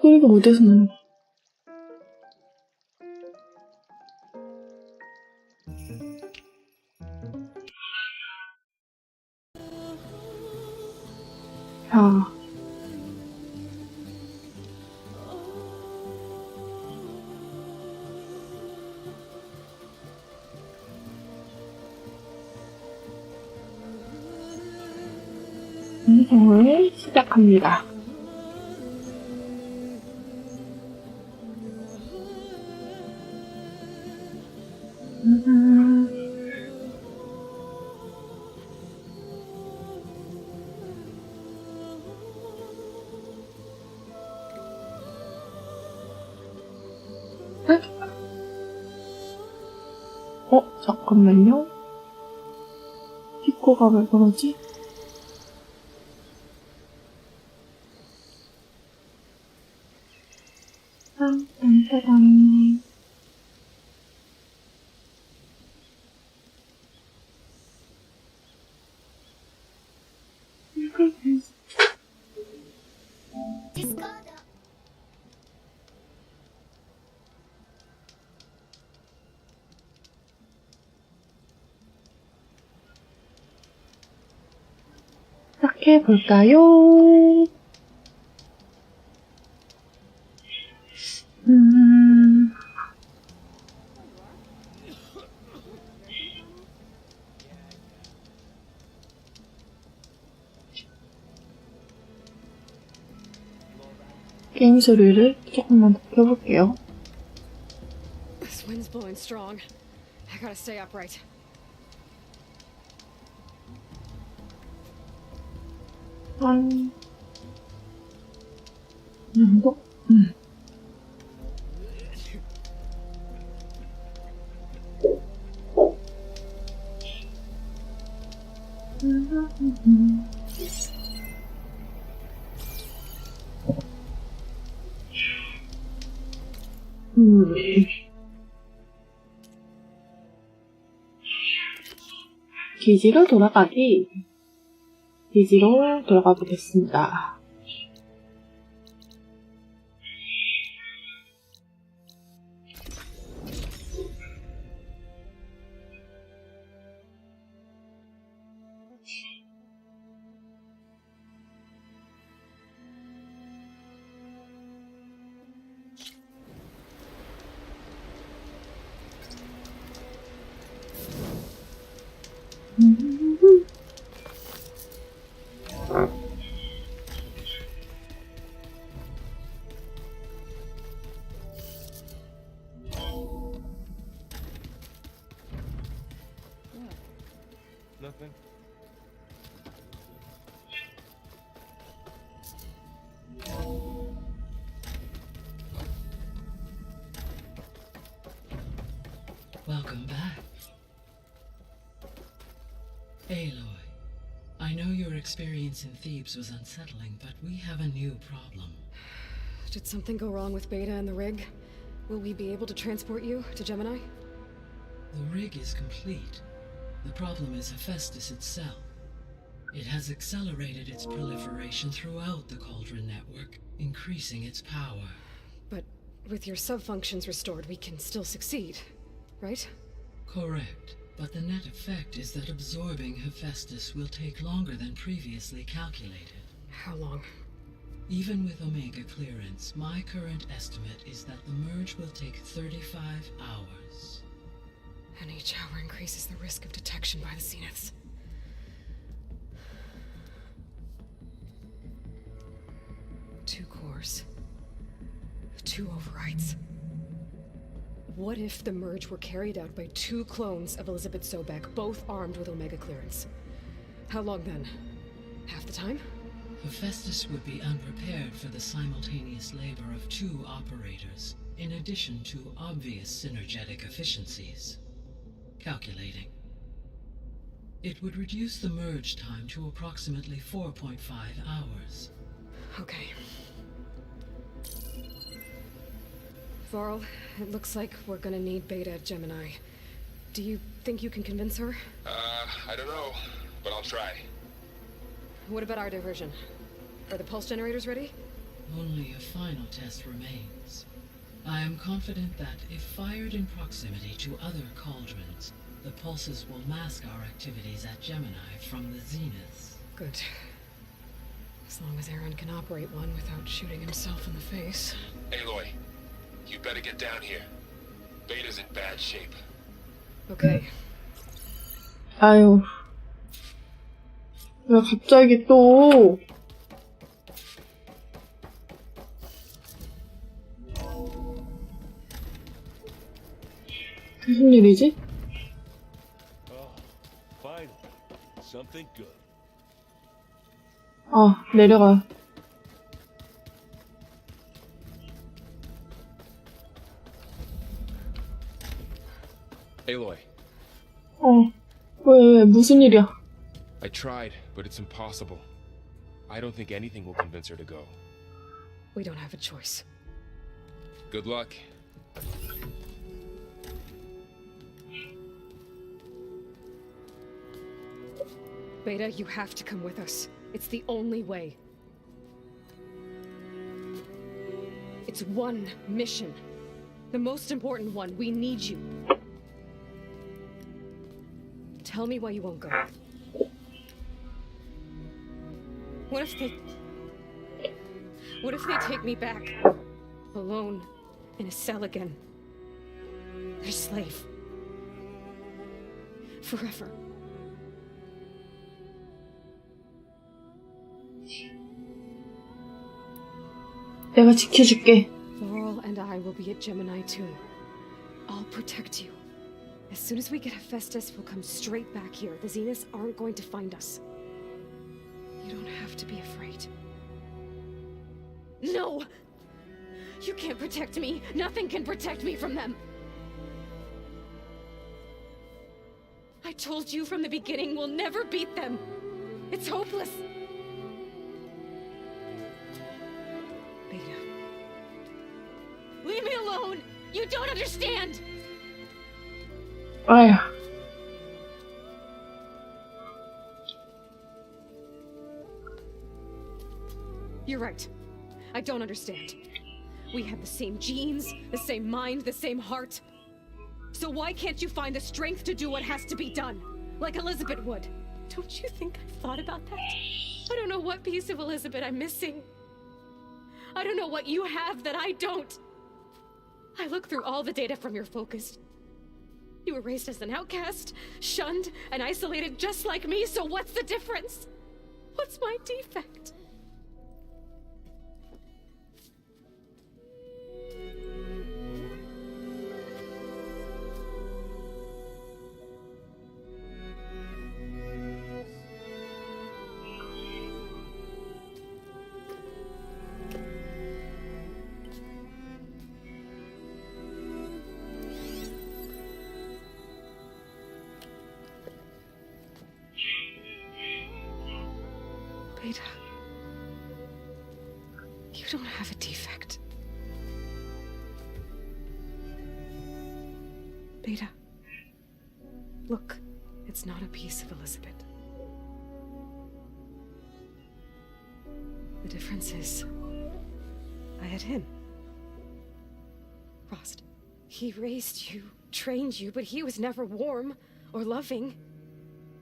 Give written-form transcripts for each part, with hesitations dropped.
소리가 어디서 나는 거야? 야. 방송을 시작합니다. 잠깐만요. 피코가 왜 그러지? 사랑. 시작해볼까요? 게임 소리를 조금만 더 켜볼게요. This wind's blowing strong. I gotta stay upright. 한 정도? 기지로 돌아가기. 기지로 돌아가 보겠습니다. Nothing. Welcome back. Aloy, I know your experience in Thebes was unsettling, but we have a new problem. Did something go wrong with Beta and the rig? Will we be able to transport you to Gemini? The rig is complete. The problem is Hephaestus itself. It has accelerated its proliferation throughout the Cauldron network, increasing its power. But with your sub-functions restored, we can still succeed, right? Correct, but the net effect is that absorbing Hephaestus will take longer than previously calculated. How long? Even with Omega clearance, my current estimate is that the merge will take 35 hours. And each hour increases the risk of detection by the Zeniths. Two cores. Two overrides. What if the merge were carried out by two clones of Elizabeth Sobek, both armed with Omega clearance? How long then? Half the time? Hephaestus would be unprepared for the simultaneous labor of 2 operators, in addition to obvious synergetic efficiencies. Calculating. It would reduce the merge time to approximately 4.5 hours. Okay. Varl, it looks like we're gonna need Beta at Gemini. Do you think you can convince her? I don't know, but I'll try. What about our diversion? Are the pulse generators ready? Only a final test remains. I am confident that if fired in proximity to other cauldrons, the pulses will mask our activities at Gemini from the zeniths. Good. As long as Aaron can operate one without shooting himself in the face. Aloy, you better get down here. Beta's in bad shape. Okay. 아유. 왜 갑자기 또. 무슨 일이지? Finally, something good. 아, 내려가. Aloy, 왜, 무슨 일이야? I tried, but it's impossible. I don't think anything will convince her to go. We don't have a choice. Good luck. Beta, you have to come with us. It's the only way. It's one mission. The most important one. We need you. Tell me why you won't go. What if they take me back? Alone. In a cell again. Their slave. Forever. 내가 지켜줄게. Laurel and I will be at Gemini too. I'll protect you. As soon as we get Hephaestus, we'll come straight back here. The Zeniths aren't going to find us. You don't have to be afraid. No! You can't protect me. Nothing can protect me from them. I told you from the beginning, we'll never beat them. It's hopeless. Beta. Leave me alone! You don't understand! 아휴. You're right. I don't understand. We have the same genes, the same mind, the same heart. So why can't you find the strength to do what has to be done? Like Elizabeth would. Don't you think I've thought about that? I don't know what piece of Elizabeth I'm missing. I don't know what you have that I don't. I look through all the data from your focus. You were raised as an outcast, shunned, and isolated just like me, so what's the difference? What's my defect? Beta, you don't have a defect. Beta, look, it's not a piece of Elizabeth. The difference is, I had him. Frost. He raised you, trained you, but he was never warm or loving.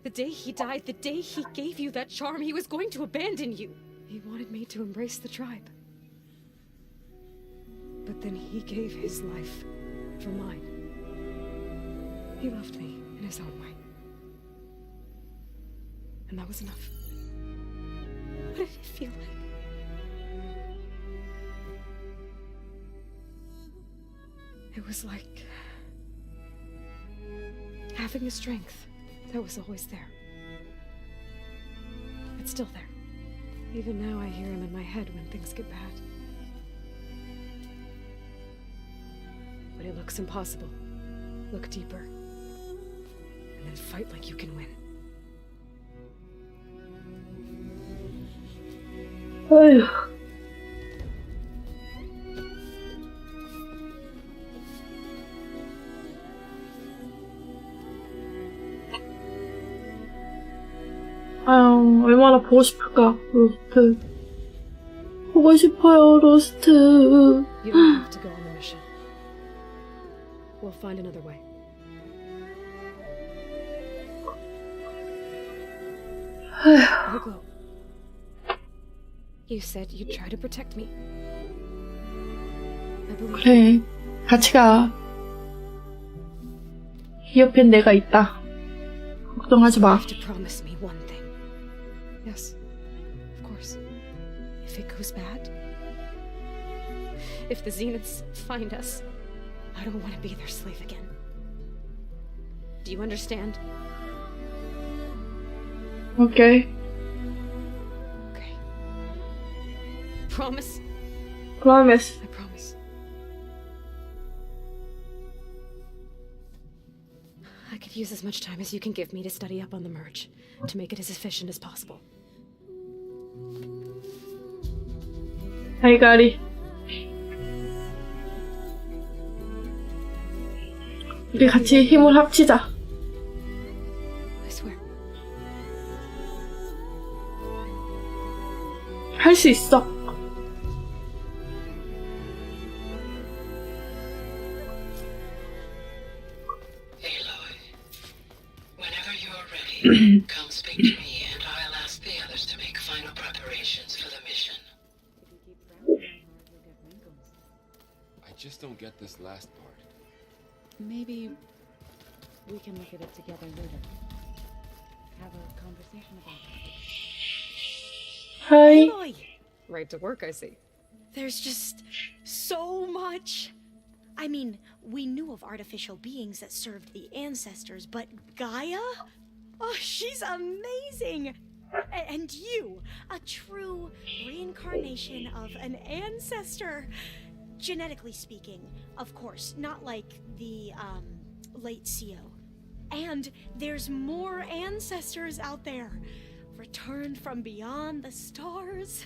The day he died, the day he gave you that charm, he was going to abandon you. He wanted me to embrace the tribe. But then he gave his life for mine. He loved me in his own way. And that was enough. What did it feel like? It was like having a strength that was always there. It's still there. Even now I hear him in my head when things get bad. But it looks impossible. Look deeper. And then fight like you can win. 어휴. 아유, 얼마나 보고 싶을까, 로스트. 보고 싶어요, 로스트. You don't have to go on the mission. We'll find another way. Hugo, you said you'd try to protect me. I believe 그래, 같이 가. 이 옆엔 내가 있다. 걱정하지 you 마. have to promise me one thing. Yes, of course. If it goes bad, if the Zeniths find us, I don't want to be their slave again. Do you understand? 오케이. Okay. Promise? Promise. I promise. I could use as much time as you can give me to study up on the merge, to make it as efficient as possible. 알가리. 우리 같이 힘을 합치자. I swear. 할 수 있어. Aloy, whenever you're ready, come speak to me and I'll ask the others to make final preparations for the mission. I just don't get this last part. Maybe we can look at it together later. Have a conversation about it. 하이. Aloy, Right to work, I see. there's just so much. I mean, we knew of artificial beings that served the ancestors, but Gaia? Oh, she's amazing. And you, a true reincarnation of an ancestor. Genetically speaking, of course, not like the, late CO. And there's more ancestors out there, returned from beyond the stars.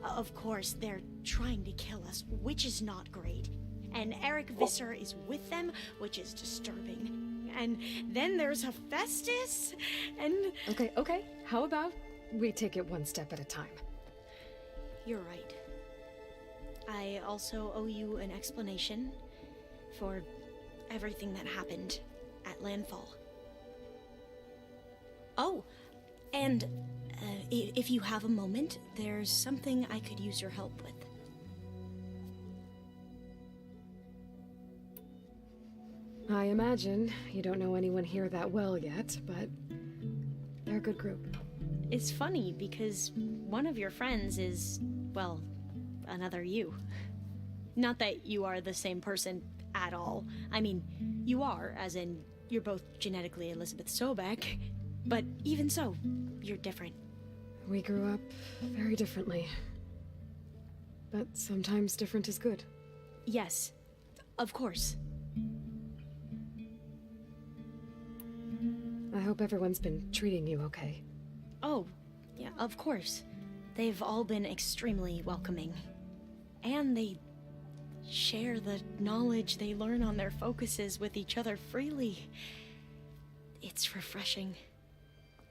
Of course, they're trying to kill us, which is not great. And Eric Visser is with them, which is disturbing. And then there's Hephaestus, and... Okay. How about we take it one step at a time? You're right. I also owe you an explanation for everything that happened at Landfall. Oh, and if you have a moment, there's something I could use your help with. I imagine you don't know anyone here that well yet, but they're a good group. It's funny because one of your friends is, well, another you. Not that you are the same person at all. I mean, you are, as in, you're both genetically Elizabeth Sobek, but even so, you're different. We grew up very differently. But sometimes different is good. Yes, of course. I hope everyone's been treating you okay. Oh, yeah, of course. They've all been extremely welcoming. And they share the knowledge they learn on their focuses with each other freely. It's refreshing.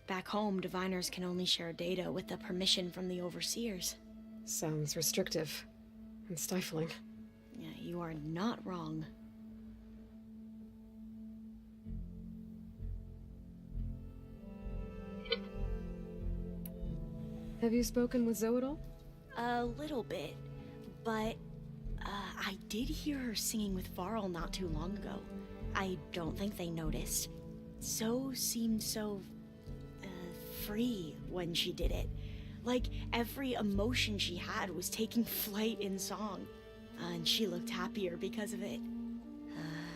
Back home, diviners can only share data with the permission from the overseers. Sounds restrictive and stifling. Yeah, you are not wrong. Have you spoken with Zoe at all? A little bit, but I did hear her singing with Varl not too long ago. I don't think they noticed. Zoe seemed so free when she did it. Like every emotion she had was taking flight in song. And she looked happier because of it.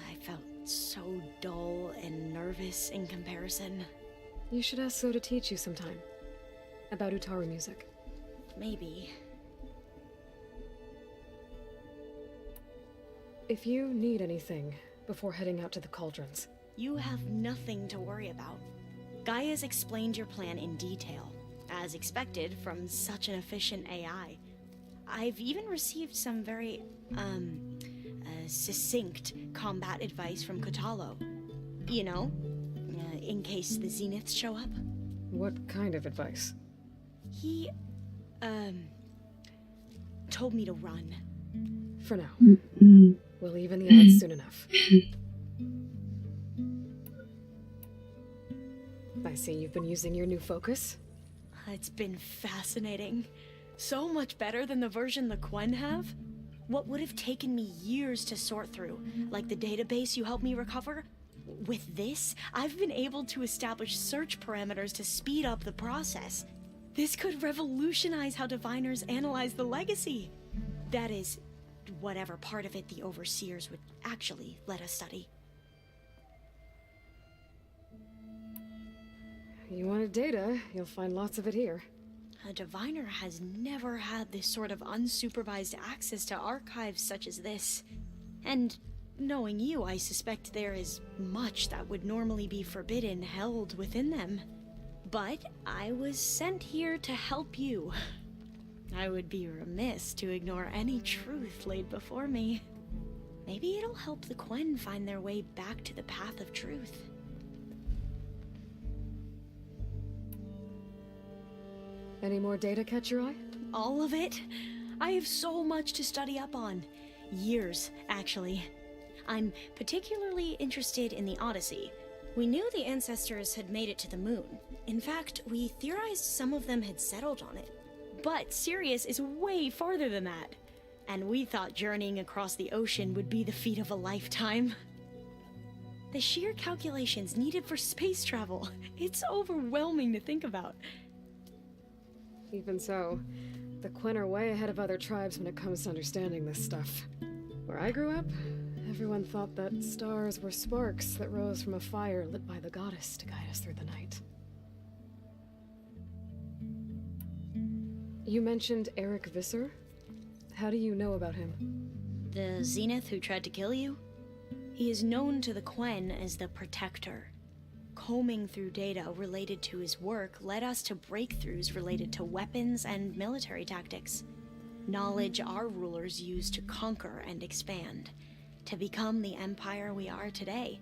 I felt so dull and nervous in comparison. You should ask Zoe to teach you sometime. About Utaru music. maybe. If you need anything before heading out to the cauldrons. You have nothing to worry about. Gaia's explained your plan in detail, as expected from such an efficient AI. I've even received some very, succinct combat advice from Kotalo. You know, in case the Zeniths show up. What kind of advice? He, told me to run. For now. 음, We'll even the odds soon enough. I see you've been using your new focus. It's been fascinating. So much better than the version the Quen have. What would have taken me years to sort through, like the database you helped me recover? With this, I've been able to establish search parameters to speed up the process. This could revolutionize how diviners analyze the legacy. That is, whatever part of it the overseers would actually let us study. You wanted data, you'll find lots of it here. A diviner has never had this sort of unsupervised access to archives such as this. And knowing you, I suspect there is much that would normally be forbidden held within them. But I was sent here to help you. I would be remiss to ignore any truth laid before me. Maybe it'll help the Quen find their way back to the path of truth. Any more data catch your eye? All of it? I have so much to study up on. Years, actually. I'm particularly interested in the Odyssey. We knew the ancestors had made it to the moon. In fact, we theorized some of them had settled on it. But Sirius is way farther than that. And we thought journeying across the ocean would be the feat of a lifetime. The sheer calculations needed for space travel, it's overwhelming to think about. Even so, the Quen are way ahead of other tribes when it comes to understanding this stuff. Where I grew up, everyone thought that stars were sparks that rose from a fire lit by the goddess to guide us through the night. You mentioned Eric Visser? How do you know about him? The Zenith who tried to kill you? He is known to the Quen as the Protector. Combing through data related to his work led us to breakthroughs related to weapons and military tactics. Knowledge our rulers used to conquer and expand, to become the empire we are today.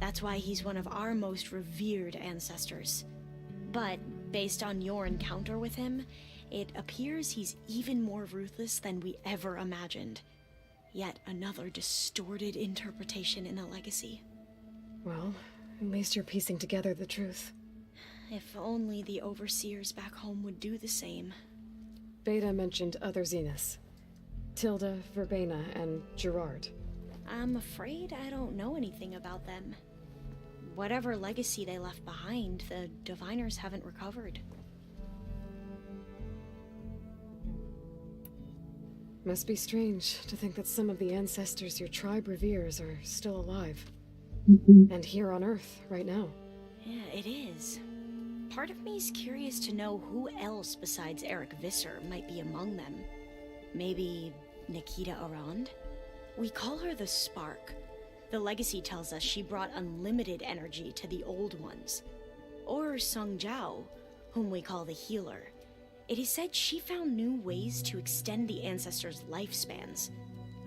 That's why he's one of our most revered ancestors. But based on your encounter with him, it appears he's even more ruthless than we ever imagined. Yet another distorted interpretation in the legacy. Well, at least you're piecing together the truth. If only the overseers back home would do the same. Beta mentioned other Zeniths. Tilda, Verbena, and Gerard. I'm afraid I don't know anything about them. Whatever legacy they left behind, the diviners haven't recovered. Must be strange to think that some of the ancestors your tribe reveres are still alive. And here on Earth, right now. Yeah, it is. Part of me's curious to know who else besides Eric Visser might be among them. Maybe Nikita Arand? We call her the Spark. The legacy tells us she brought unlimited energy to the old ones. Or Sung Jiao, whom we call the Healer. It is said she found new ways to extend the ancestors' lifespans.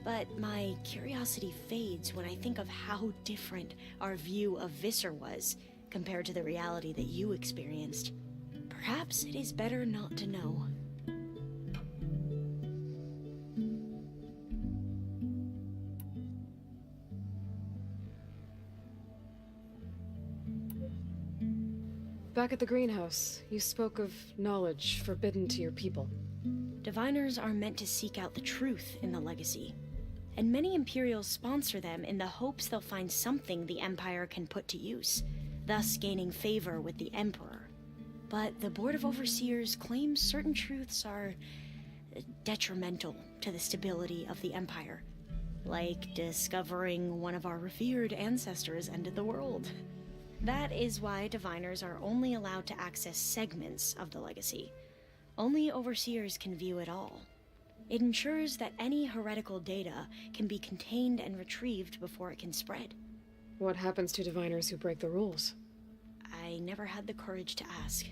But my curiosity fades when I think of how different our view of Visser was compared to the reality that you experienced. Perhaps it is better not to know. Back at the greenhouse, you spoke of knowledge forbidden to your people. Diviners are meant to seek out the truth in the legacy, and many Imperials sponsor them in the hopes they'll find something the Empire can put to use, thus gaining favor with the Emperor. But the Board of Overseers claims certain truths are detrimental to the stability of the Empire, like discovering one of our revered ancestors ended the world. That is why diviners are only allowed to access segments of the legacy. Only overseers can view it all. It ensures that any heretical data can be contained and retrieved before it can spread. What happens to diviners who break the rules? I never had the courage to ask.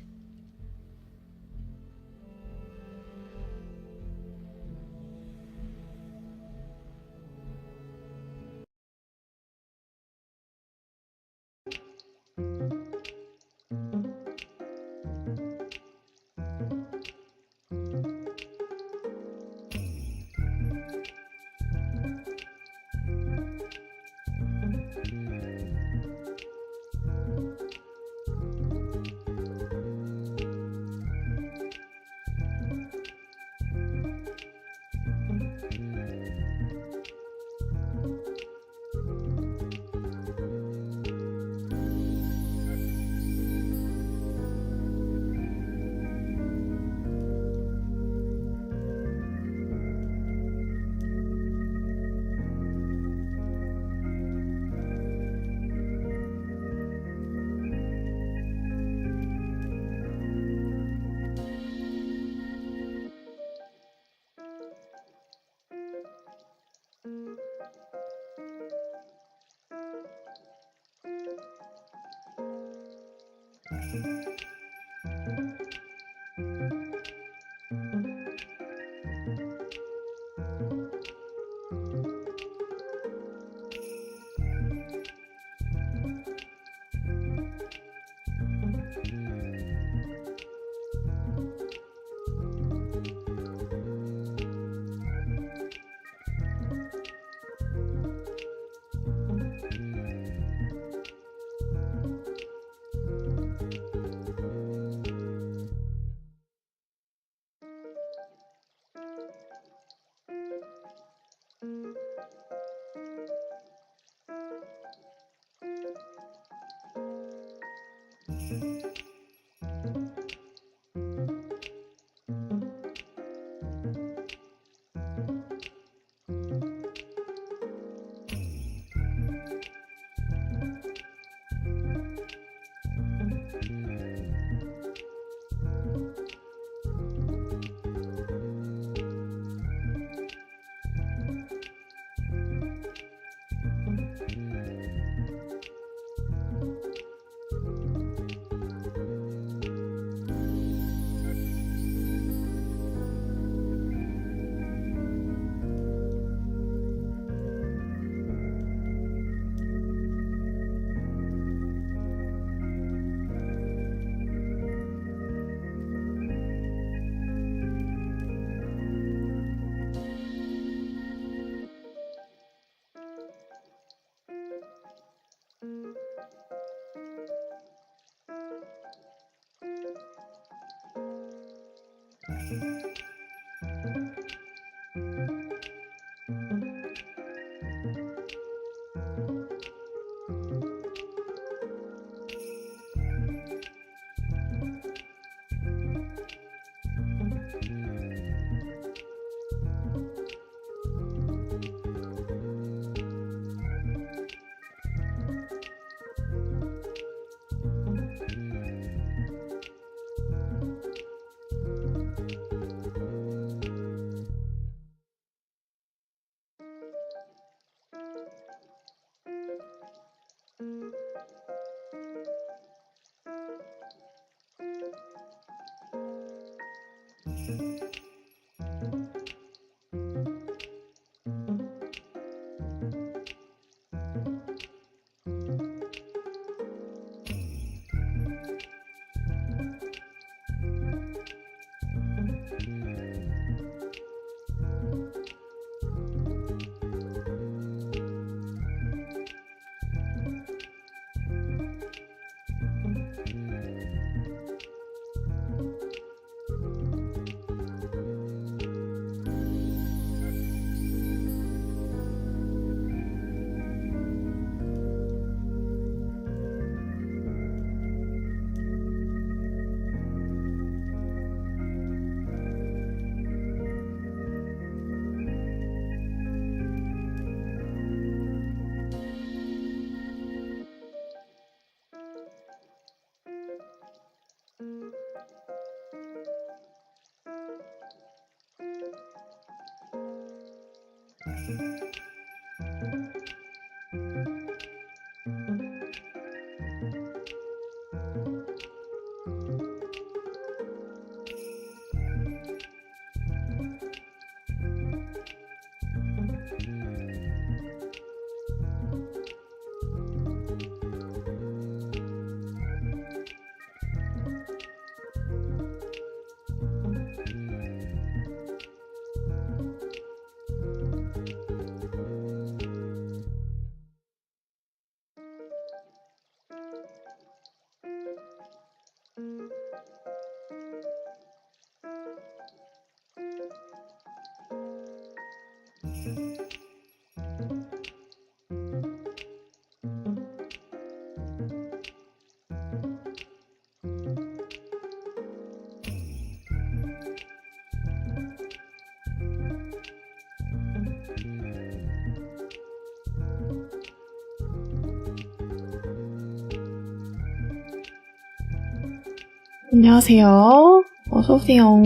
안녕하세요. 어서오세요.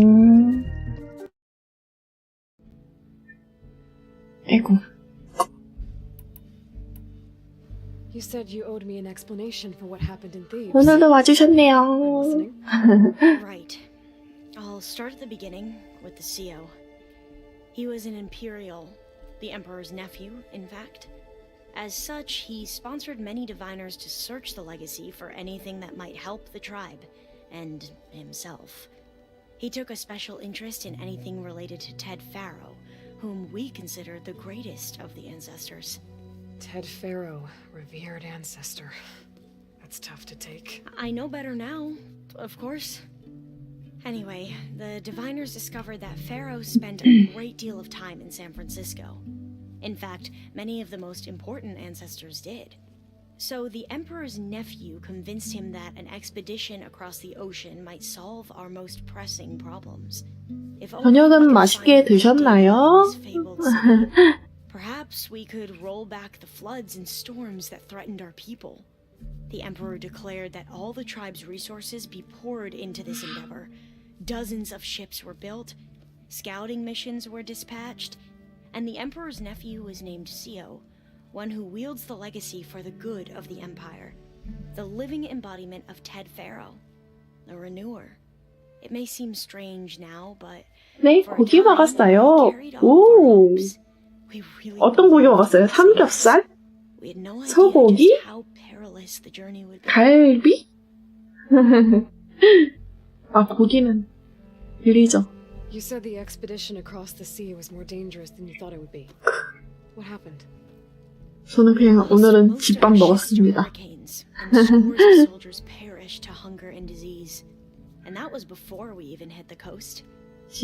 아이고. You said you owed me an explanation for what happened in Thebes. 오늘도 I'm 와주셨네요. listening. Right. I'll start at the beginning with the CO. He was an Imperial, the Emperor's nephew, in fact. As such, he sponsored many diviners to search the legacy for anything that might help the tribe, and himself. He took a special interest in anything related to Ted Pharaoh, whom we consider the greatest of the ancestors. Ted Pharaoh, revered ancestor. That's tough to take. I know better now, of course. Anyway, the diviners discovered that Pharaoh spent a great deal of time in San Francisco. In fact, many of the most important ancestors did. So the Emperor's nephew convinced him that an expedition across the ocean might solve our most pressing problems. If only we 저녁은 could 맛있게 find the data 드셨나요? in this fabled city, perhaps we could roll back the floods and storms that threatened our people. The Emperor declared that all the tribe's resources be poured into this endeavor. Dozens of ships were built, scouting missions were dispatched, and the Emperor's nephew was named Sio, one who wields the legacy for the good of the Empire, the living embodiment of Ted Pharaoh, a renewer. It may seem strange now, but 네, for a 고기 time, we 먹었어요. carried all of our 오, hopes. We really 어떤 고기 believed 먹었어요? in ourselves. 삼겹살? We had no idea 소고기? just how perilous the journey would be. 갈비? 아, 고기는 들리죠. You said the expedition across the sea was more dangerous than you thought it would be. What happened? 저는 그냥 오늘은 Most 집밥 of our ships to 먹었습니다. hurricanes, and scores of soldiers perished to hunger and disease. And that was before we even hit the coast.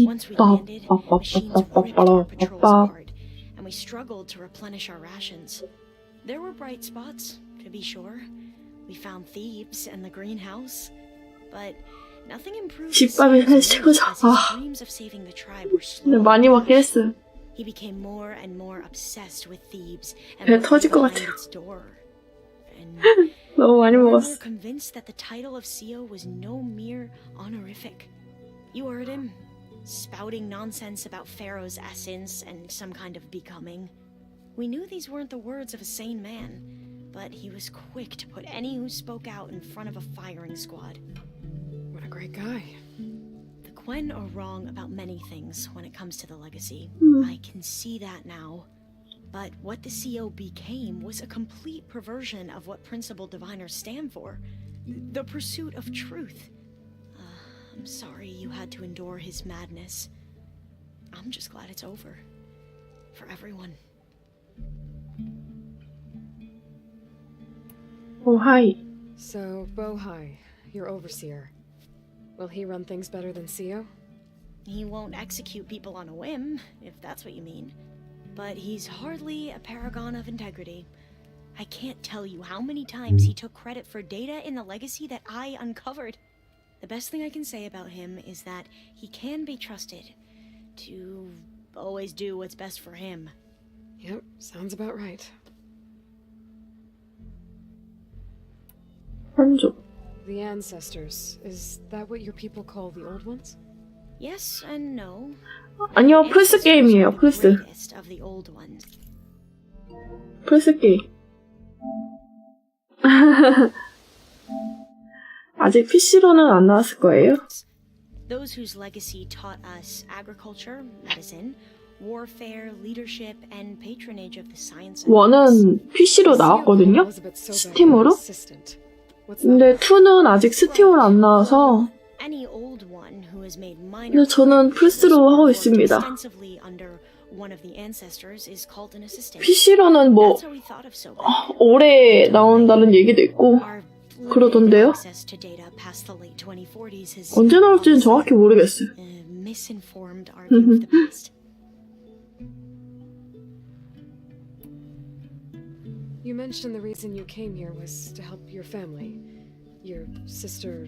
Once we 집밥, landed, machines ripped our patrols apart, and we struggled to replenish our rations. There were bright spots, to be sure. We found Thebes and the greenhouse, but nothing improved. 집밥이 사실 최고죠. as his 아, dreams of saving the tribe were 근데 slow. 많이 먹긴 했어요. He became more and more obsessed with Thebes and 배 what 터질 것 lay behind 같아요. its door. And 너무 많이 more and more 먹었어. convinced that the title of CEO was no mere honorific. You heard him, spouting nonsense about Pharaoh's essence and some kind of becoming. We knew these weren't the words of a sane man, but he was quick to put any who spoke out in front of a firing squad. What a great guy. The Quen are wrong about many things when it comes to the legacy. I can see that now. But what the CO became was a complete perversion of what principal diviners stand for. The pursuit of truth. I'm sorry you had to endure his madness. I'm just glad it's over. For everyone. 오, 하이. So, Bohai, your overseer. Will he run things better than Sio? He won't execute people on a whim, if that's what you mean. But he's hardly a paragon of integrity. I can't tell you how many times he took credit for data in the legacy that I uncovered. The best thing I can say about him is that he can be trusted to always do what's best for him. Yep, sounds about right. 한조. The ancestors, is that what your people call the old ones? Yes and no. 아니요, 플스 게임이에요, 플스. Greatest of the old ones. 플스 게임. 아직 PC로는 안 나왔을 거예요. Those whose legacy taught us agriculture, medicine, warfare, leadership, and patronage of the science. 원은 PC로 나왔거든요. 스팀으로. 근데 2는 아직 스팀으로 안 나와서. Any old one who has made minor. 근데 저는 플스로 하고 있습니다. Extensively under one of the ancestors is called an assistant. PC로는 뭐 That's how we thought of so. 올해 나온다는 얘기도 있고 그러던데요. 언제 나올지는 정확히 모르겠어요. Misinformed our view of the past. You mentioned the reason you came here was to help your family. Your sister.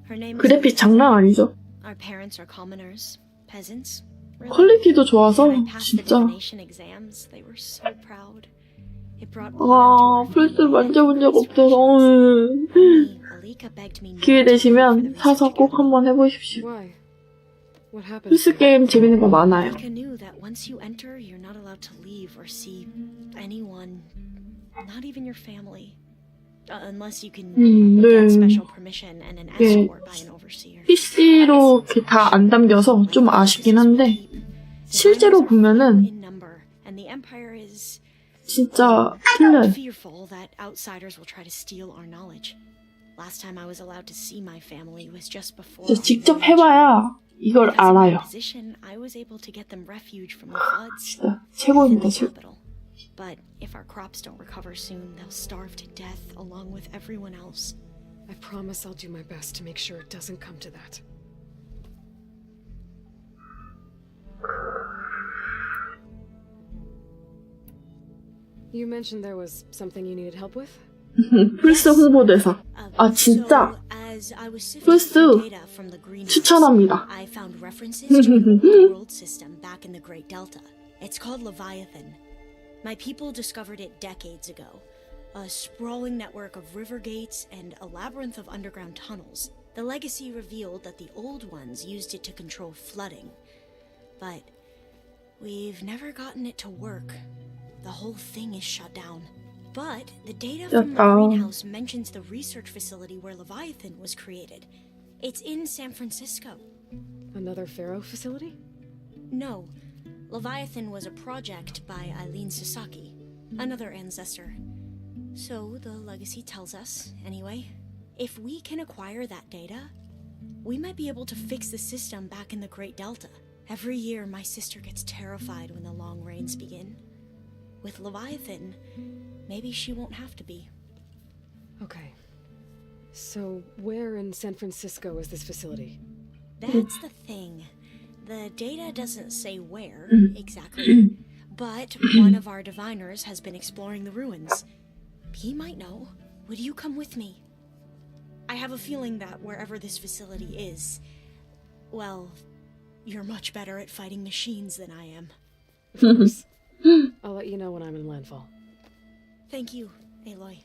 Her name is 그래픽 장난 아니죠. Our parents are commoners, peasants. 퀄리티도 좋아서 When I passed the 진짜. divination exams, they were so proud. It brought 아, honor to our 플스 family. 만져본 적 없어서 Only Alika begged me not 기회 to 되시면 pay for the 사서 research 꼭 academy. 한번 해보십시오. Why? What happened? 플스 게임 재밌는 거 많아요. Alika knew that once you enter, you're not allowed to leave or see anyone, not even your family, unless you can 네. get special permission and an 네. escort by an overseer. PC로 다 안 담겨서 좀 아쉽긴 한데 실제로 보면은 In number, and the empire is 진짜 틀려요. fearful that outsiders will try to steal our knowledge. Last time I was allowed to see my family was just before. 진짜 직접 해봐야 이걸 Because of my 알아요. position, I was able to get them refuge from the floods 진짜 in 최고입니다. the 최고. capital. But if our crops don't recover soon, they'll starve to death along with everyone else. I promise I'll do my best to make sure it doesn't come to that. You mentioned there was something you needed help with? 플스 홍보대사. 아 진짜 as I was sifting 플스 through data from the greenhouse, 추천합니다. I found references to an old world system back in the Great Delta. It's called Leviathan. My people discovered it decades ago. A sprawling network of river gates and a labyrinth of underground tunnels. The legacy revealed that the old ones used it to control flooding. But we've never gotten it to work. The whole thing is shut down. But the data from the greenhouse mentions the research facility where Leviathan was created. It's in San Francisco. Another Pharaoh facility? No, Leviathan was a project by Eileen Sasaki, another ancestor. So the legacy tells us, anyway, if we can acquire that data, we might be able to fix the system back in the Great Delta. Every year, my sister gets terrified when the long rains begin. With Leviathan, maybe she won't have to be. Okay. So, where in San Francisco is this facility? That's the thing. The data doesn't say where exactly, but one of our diviners has been exploring the ruins. He might know. Would you come with me? I have a feeling that wherever this facility is, well, you're much better at fighting machines than I am. Of course. I'll let you know when I'm in landfall. Thank you, Aloy.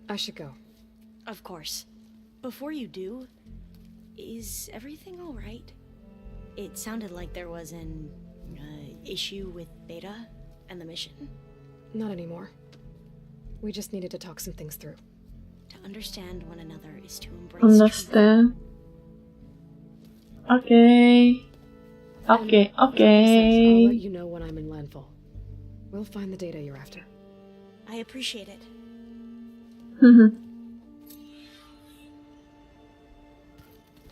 I should go. Of course. Before you do, is everything alright? It sounded like there was an issue with Beta and the mission. Not anymore. We just needed to talk some things through. To understand one another is to embrace Understand. Okay. Okay, I'll okay. let you know when I'm in landfall. We'll find the data you're after. I appreciate it.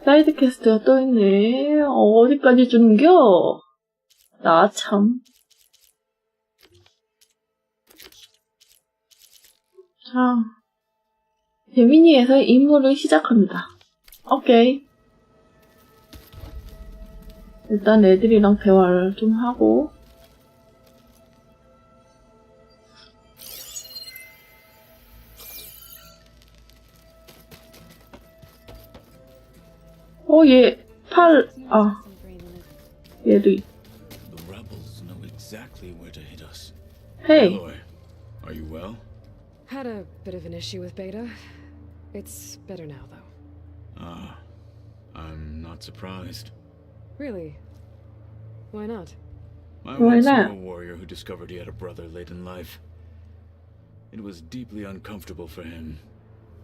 사이드 퀘스트가 또 있네. 어디까지 주는겨? 나 참. 자, 재민이에서의 임무를 시작합니다. 오케이. 일단 애들이랑 대화를 좀 하고. 얘 얘도 The rebels know exactly where to hit us. Hey. Aloy, are you well? Had a bit of an issue with Beta. It's better now, though. I'm not not surprised. Really? Why not? I Why once knew not? a warrior who discovered he had a brother late in life. It was deeply uncomfortable for him.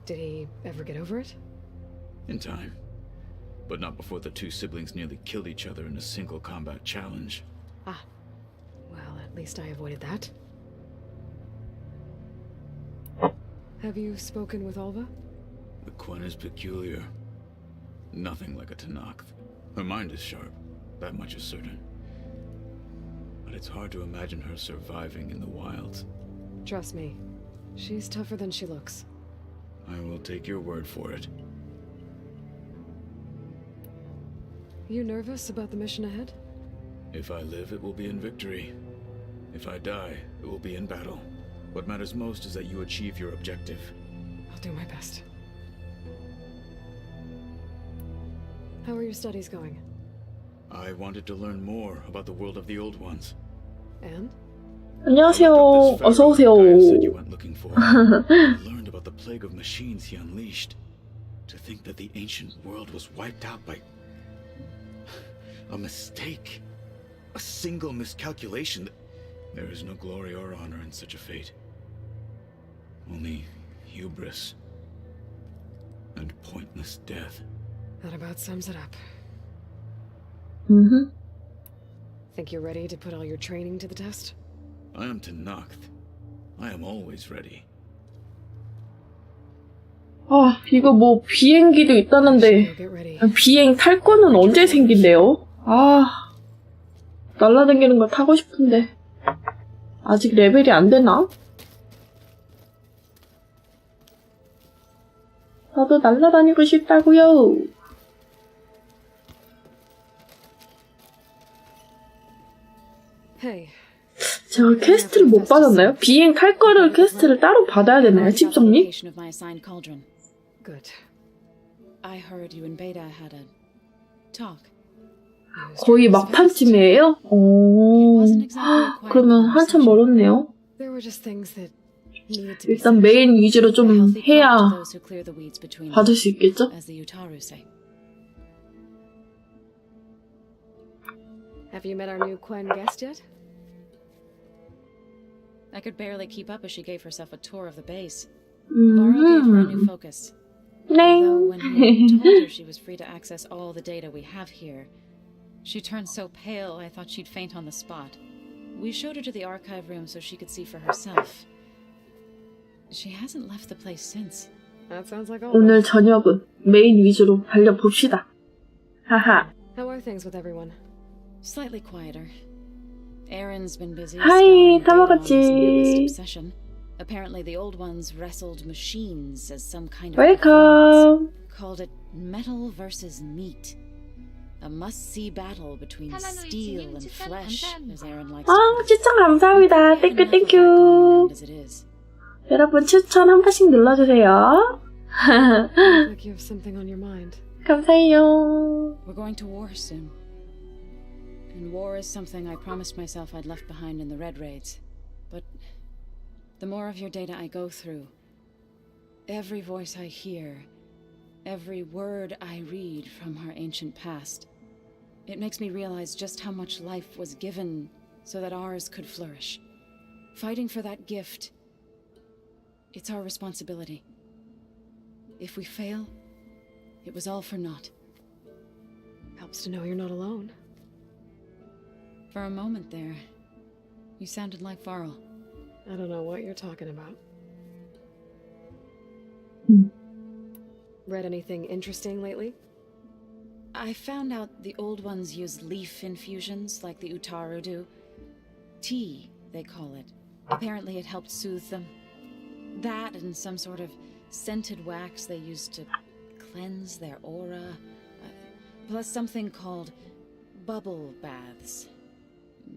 Did he ever get over it? In time. But not before the two siblings nearly killed each other in a single combat challenge. Ah. Well, at least I avoided that. Have you spoken with Alva? The Quen is peculiar. Nothing like a Tenakth. Her mind is sharp, that much is certain. But it's hard to imagine her surviving in the wilds. Trust me, she's tougher than she looks. I will take your word for it. You nervous about the mission ahead? If I live, it will be in victory. If I die, it will be in battle. What matters most is that you achieve your objective. I'll do my best. How are your studies going? I wanted to learn more about the world of the Old Ones. And? 안녕하세요. 어서 오세요. Said you went looking for. I learned about the plague of machines he unleashed. To think that the ancient world was wiped out by a mistake, a single miscalculation. There is no glory or honor in such a fate. Only hubris and pointless death. That about sums it up. Mhm. Think you're ready to put all your training to the test? I am Tenakth. I am always ready. 아, 이거 뭐 비행기도 있다는데 Get ready. 비행 탈 거는 언제 생긴대요? 아, 날아다니는 걸 타고 싶은데 아직 레벨이 안 되나? 나도 날아다니고 싶다고요. Hey, 제가 퀘스트를 못 받았나요? 비행 탈 거를 퀘스트를 따로 받아야 되나요? 집정리? Of my assigned cauldron. good. I heard you and Beta had a talk. 거의 막판쯤이에요? 오, 그러면 한참 멀었네요. There were just things that needed to be 일단 said. 메인 위주로 A 좀 healthy 해야 talk to those who clear the weeds between them, 받을 수 있겠죠? as the Utaru say. Have you met our new Quen guest yet? I could barely keep up as she gave herself a tour of the base. Varro gave her a new focus. Though when we told her she was free to access all the data we have here, she turned so pale I thought she'd faint on the spot. We showed her to the archive room so she could see for herself. She hasn't left the place since. That sounds like all. 오늘 저녁은 메인 위주로 달려봅시다. 하하. How are things with everyone? Slightly quieter. Aaron's been busy Hi, scouring 다 data on his 먹었지? newest obsession. Apparently the old ones wrestled machines as some kind of performance. 웰컴. Called it metal versus meat. A must-see battle between steel and flesh, as Aaron likes to 아, put it. 추천 감사합니다. 땡큐 Enough of that going 땡큐. around as it is. 여러분 추천 한 번씩 눌러주세요. Like you have something on your mind. 감사해요. We're going to war soon. And war is something I promised myself I'd left behind in the Red Raids. But the more of your data I go through, every voice I hear, every word I read from our ancient past, it makes me realize just how much life was given so that ours could flourish. Fighting for that gift, it's our responsibility. If we fail, it was all for naught. Helps to know you're not alone. For a moment there, you sounded like Varl. I don't know what you're talking about. Read anything interesting lately? I found out the old ones use leaf infusions like the Utaru do. Tea, they call it. Apparently it helped soothe them. That and some sort of scented wax they used to cleanse their aura. Plus something called bubble baths.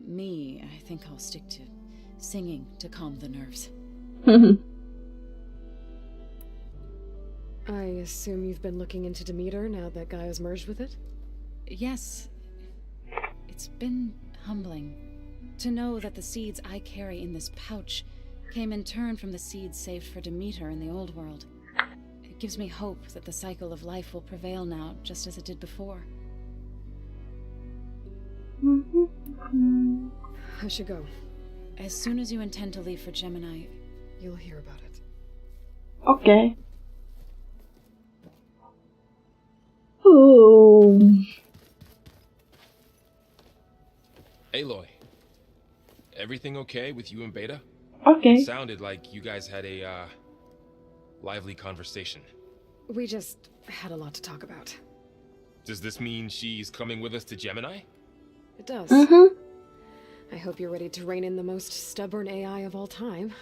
Me, I think I'll stick to singing to calm the nerves. I assume you've been looking into Demeter now that Gaia's merged with it? Yes, it's been humbling to know that the seeds I carry in this pouch came in turn from the seeds saved for Demeter in the old world. It gives me hope that the cycle of life will prevail now, just as it did before. I should go. As soon as you intend to leave for Gemini, You'll hear about it. 오케이. 후. Aloy, everything okay with you and Beta? 오케이. It sounded like you guys had a, lively conversation. We just had a lot to talk about. Does this mean she's coming with us to Gemini? It does. Mhm. I hope you're ready to rein in the most stubborn AI of all time.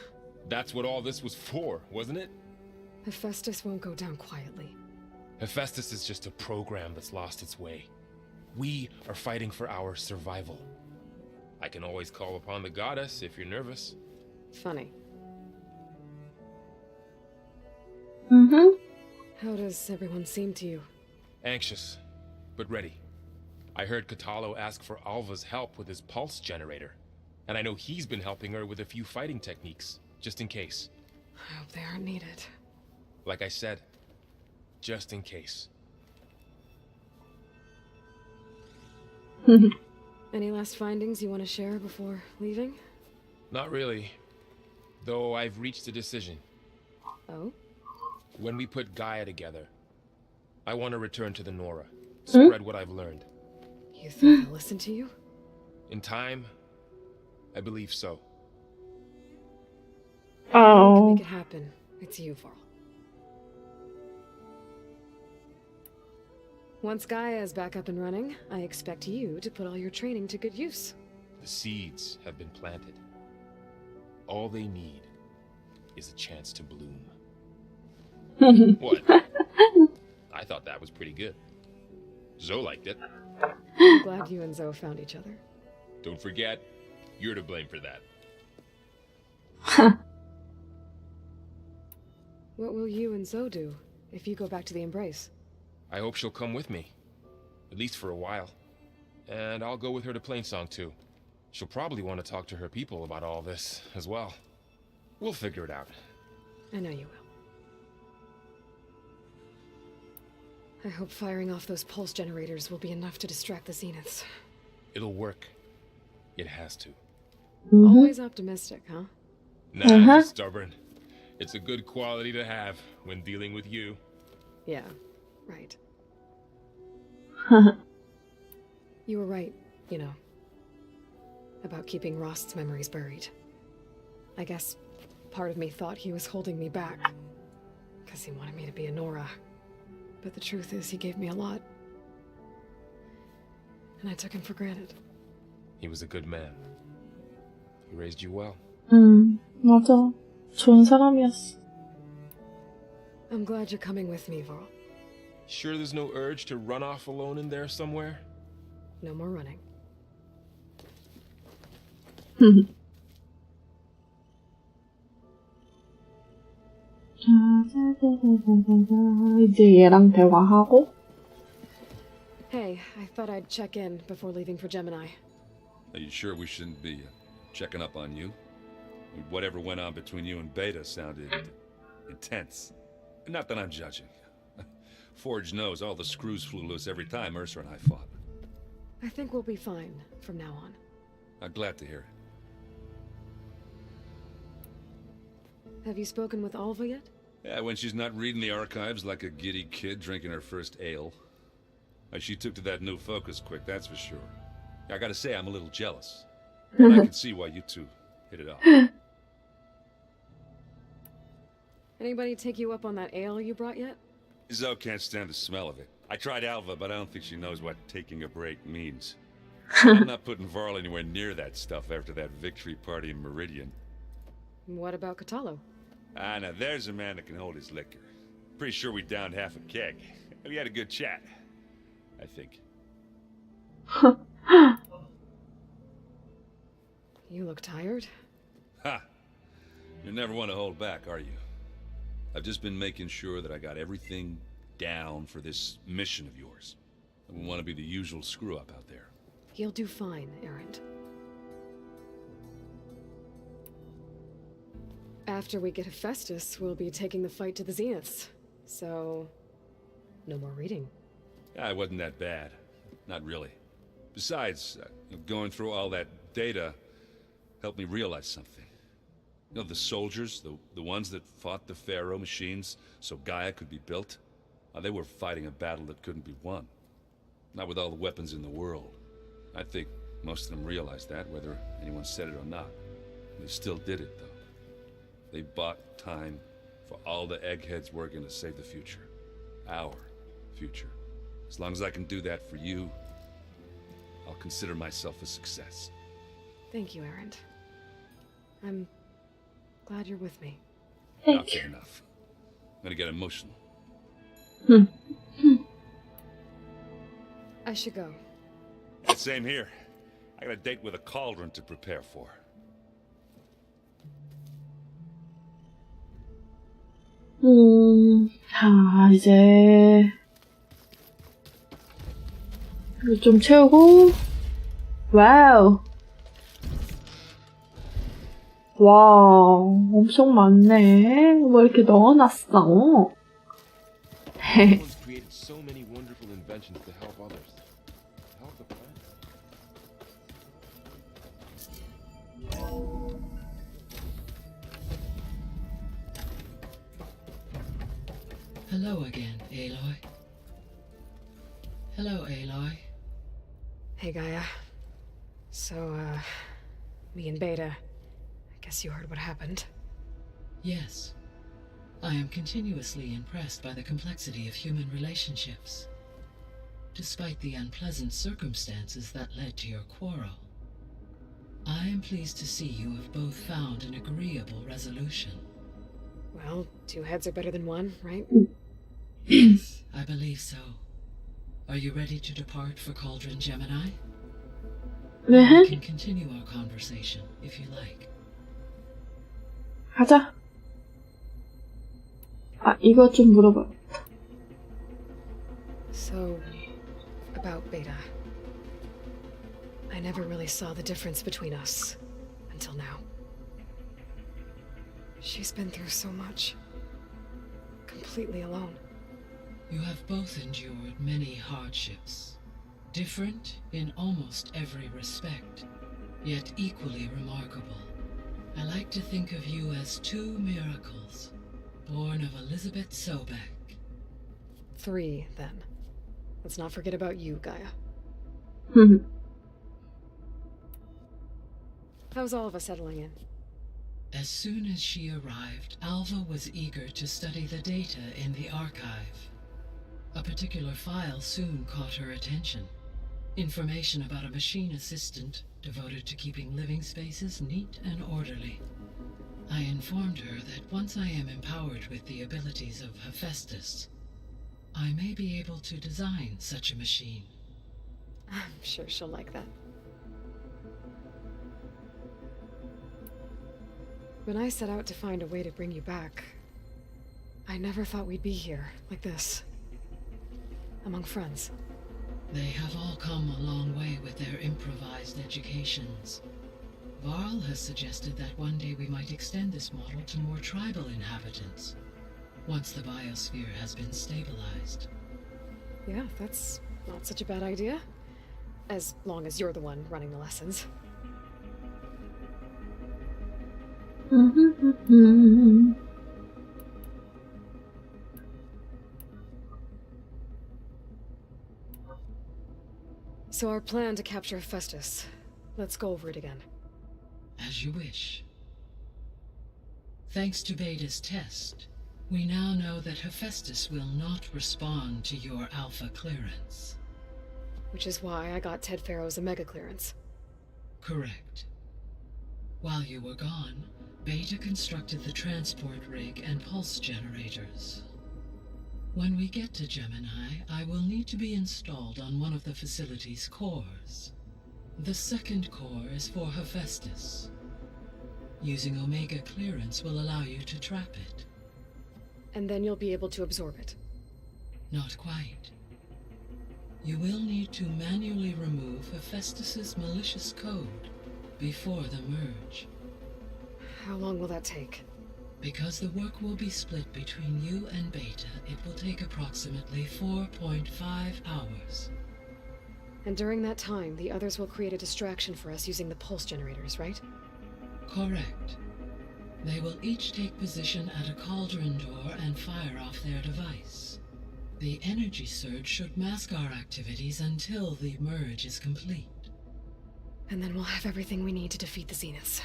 That's what all this was for, wasn't it? Hephaestus won't go down quietly. Hephaestus is just a program that's lost its way. We are fighting for our survival. I can always call upon the goddess if you're nervous. Funny. Mhm. How does everyone seem to you? Anxious, but ready. I heard Katalo ask for Alva's help with his pulse generator, and I know he's been helping her with a few fighting techniques, just in case. I hope they aren't needed. Like I said, just in case. Any last findings you want to share before leaving? Not really, though I've reached a decision. Oh? When we put Gaia together, I want to return to the Nora, spread what I've learned. You think they'll listen to you? In time, I believe so. Who can Oh. make it happen? It's you, Varl. Once Gaia is back up and running, I expect you to put all your training to good use. The seeds have been planted. All they need is a chance to bloom. What? I thought that was pretty good. Zoe liked it. I'm glad you and Zoe found each other. Don't forget, you're to blame for that. What will you and Zoe do if you go back to the Embrace? I hope she'll come with me. At least for a while. And I'll go with her to Plainsong too. She'll probably want to talk to her people about all this as well. We'll figure it out. I know you will. I hope firing off those pulse generators will be enough to distract the Zeniths. It'll work. It has to. Always optimistic, huh? Nah, just stubborn. It's a good quality to have when dealing with you. Yeah, right. You were right, you know, about keeping Rost's memories buried. I guess part of me thought he was holding me back, because he wanted me to be a Nora. But the truth is, he gave me a lot. And I took him for granted. He was a good man. He raised you well. 맞아. 좋은 사람이었어. I'm glad you're coming with me, Varl. Sure there's no urge to run off alone in there somewhere? No more running. 이제 얘랑 대화하고. Hey, I thought I'd check in before leaving for Gemini. Are you sure we shouldn't be checking up on you? Whatever went on between you and Beta sounded intense. Not that I'm judging. Forge knows all the screws flew loose every time Ursa and I fought. I think we'll be fine from now on. I'm glad to hear it. Have you spoken with Alva yet? Yeah, when she's not reading the archives like a giddy kid drinking her first ale. She took to that new focus quick, that's for sure. I gotta say, I'm a little jealous. But I can see why you two hit it off. Anybody take you up on that ale you brought yet? Zoe can't stand the smell of it. I tried Alva, but I don't think she knows what taking a break means. I'm not putting Varl anywhere near that stuff after that victory party in Meridian. What about Katalo? Ah, now there's a man that can hold his liquor. Pretty sure we downed half a keg. We had a good chat, I think. You look tired. Ha! You never want to hold back, are you? I've just been making sure that I got everything down for this mission of yours. I wouldn't want to be the usual screw-up out there. You'll do fine, Errant. After we get Hephaestus, we'll be taking the fight to the Zeniths. So, no more reading. Ah, it wasn't that bad. Not really. Besides, going through all that data helped me realize something. You know, the soldiers, the ones that fought the Pharaoh machines so Gaia could be built, they were fighting a battle that couldn't be won. Not with all the weapons in the world. I think most of them realized that, whether anyone said it or not. They still did it, though. They bought time for all the eggheads working to save the future. Our future. As long as I can do that for you, I'll consider myself a success. Thank you, Erend. I'm glad you're with me. Not good enough. I'm gonna get emotional. I should go. Same here. I got a date with a cauldron to prepare for. 자, 이제 이거 좀 채우고. 와우. 와, 엄청 많네. 뭐 이렇게 넣어놨어. Someone's created so many wonderful inventions to help others. To help the planet. Hello again, Aloy. Hello, Aloy. Hey, Gaia. So, me and Beta, I guess you heard what happened. Yes. I am continuously impressed by the complexity of human relationships. Despite the unpleasant circumstances that led to your quarrel, I am pleased to see you have both found an agreeable resolution. Well, two heads are better than one, right? Yes, I believe so. Are you ready to depart for Cauldron Gemini? We can continue our conversation if you like. 가자. 아, 이거 좀 물어봐. So, about Beta. I never really saw the difference between us until now. She's been through so much. Completely alone. You have both endured many hardships, different in almost every respect, yet equally remarkable. I like to think of you as two miracles, born of Elizabeth Sobek. 3, then. Let's not forget about you, Gaia. How's all of us settling in? As soon as she arrived, Alva was eager to study the data in the archive. A particular file soon caught her attention. Information about a machine assistant devoted to keeping living spaces neat and orderly. I informed her that once I am empowered with the abilities of Hephaestus, I may be able to design such a machine. I'm sure she'll like that. When I set out to find a way to bring you back, I never thought we'd be here, like this. Among friends. They have all come a long way with their improvised educations. Varl has suggested that one day we might extend this model to more tribal inhabitants, once the biosphere has been stabilized. Yeah, that's not such a bad idea. As long as you're the one running the lessons. So our plan to capture Hephaestus. Let's go over it again. As you wish. Thanks to Beta's test, we now know that Hephaestus will not respond to your alpha clearance. Which is why I got Ted Pharaoh's Omega clearance. Correct. While you were gone, Beta constructed the transport rig and pulse generators. When we get to Gemini, I will need to be installed on one of the facility's cores. The second core is for Hephaestus. Using Omega clearance will allow you to trap it. And then you'll be able to absorb it. Not quite. You will need to manually remove Hephaestus's malicious code before the merge. How long will that take? Because the work will be split between you and Beta, it will take approximately 4.5 hours. And during that time, the others will create a distraction for us using the pulse generators, right? Correct. They will each take position at a cauldron door and fire off their device. The energy surge should mask our activities until the merge is complete. And then we'll have everything we need to defeat the Zeniths.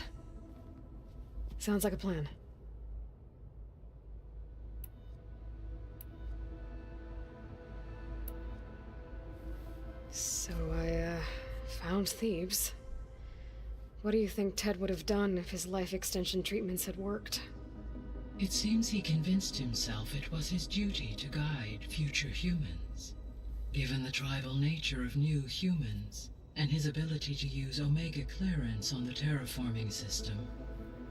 Sounds like a plan. So I, found Thebes. What do you think Ted would have done if his life extension treatments had worked? It seems he convinced himself it was his duty to guide future humans. Given the tribal nature of new humans, and his ability to use Omega clearance on the terraforming system,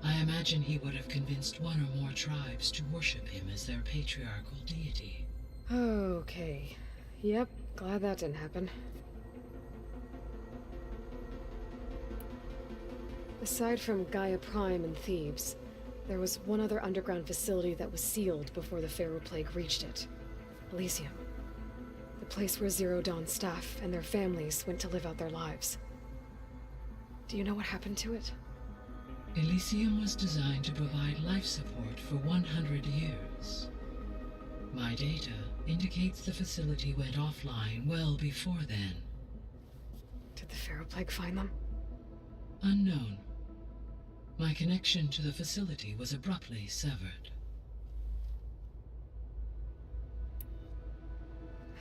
I imagine he would have convinced one or more tribes to worship him as their patriarchal deity. Okay. Yep, glad that didn't happen. Aside from Gaia Prime and Thebes, there was one other underground facility that was sealed before the Pharaoh Plague reached it. Elysium. The place where Zero Dawn staff and their families went to live out their lives. Do you know what happened to it? Elysium was designed to provide life support for 100 years. My data indicates the facility went offline well before then. Did the Pharaoh Plague find them? Unknown. My connection to the facility was abruptly severed.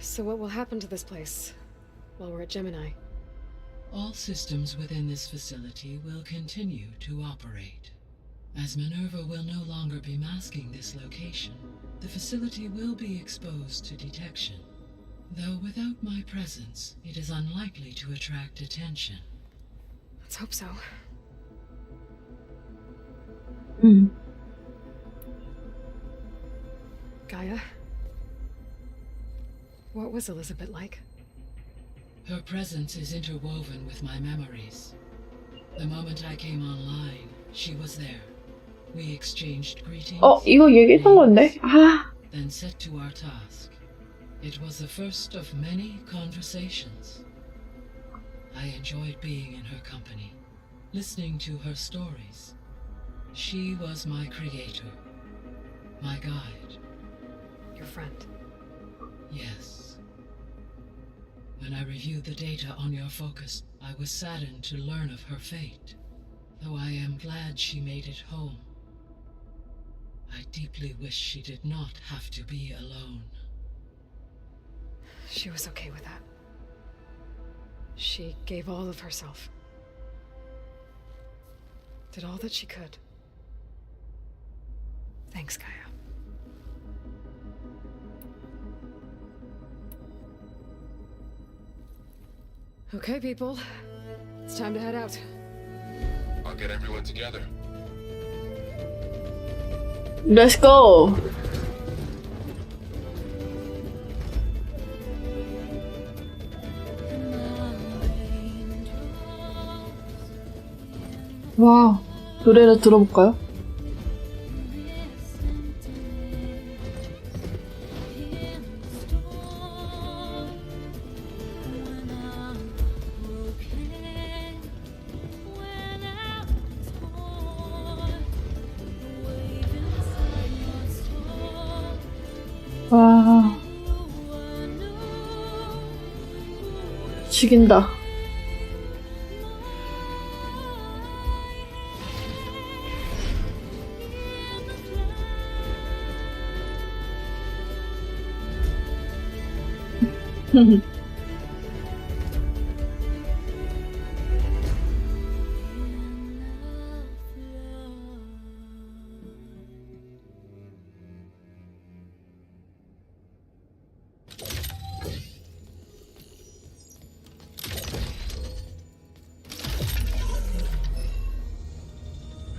So what will happen to this place while we're at Gemini? All systems within this facility will continue to operate. As Minerva will no longer be masking this location, the facility will be exposed to detection. Though without my presence, it is unlikely to attract attention. Let's hope so. Gaia? What was Elizabeth like? Her presence is interwoven with my memories. The moment I came online, she was there. We exchanged greetings. 이거 얘기했던 건데. 아. Then set to our task. It was the first of many conversations. I enjoyed being in her company, listening to her stories. She was my creator, my guide. Your friend. Yes. When I reviewed the data on your focus, I was saddened to learn of her fate, though I am glad she made it home. I deeply wish she did not have to be alone. She was okay with that. She gave all of herself. Did all that she could. Thanks, Gaia. Okay, people. It's time to head out. I'll get everyone together. Let's go. 와, 노래를 들어볼까요? 와, 죽인다.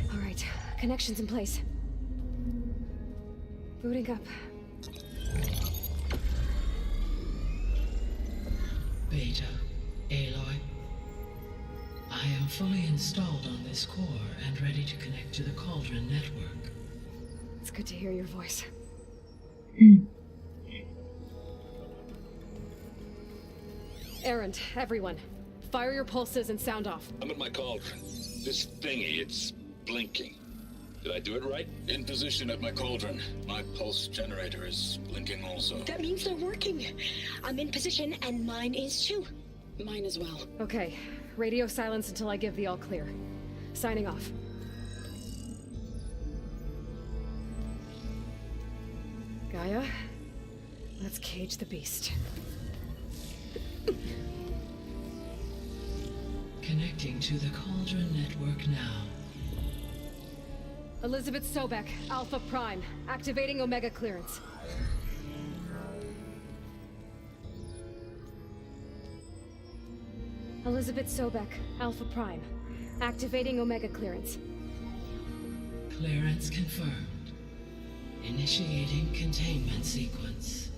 All right, connections in place. Booting up. Beta, Aloy. I am fully installed on this core and ready to connect to the Cauldron network. It's good to hear your voice. Errand, everyone. Fire your pulses and sound off. I'm at my cauldron. This thingy, it's blinking. Did I do it right? In position at my cauldron. My pulse generator is blinking also. That means they're working. I'm in position and mine is too. Mine as well. Okay, radio silence until I give the all clear. Signing off. Gaia, let's cage the beast. Connecting to the Cauldron network now. Elizabeth Sobek, Alpha Prime, activating Omega clearance. Elizabeth Sobek, Alpha Prime, activating Omega clearance. Clearance confirmed. Initiating containment sequence.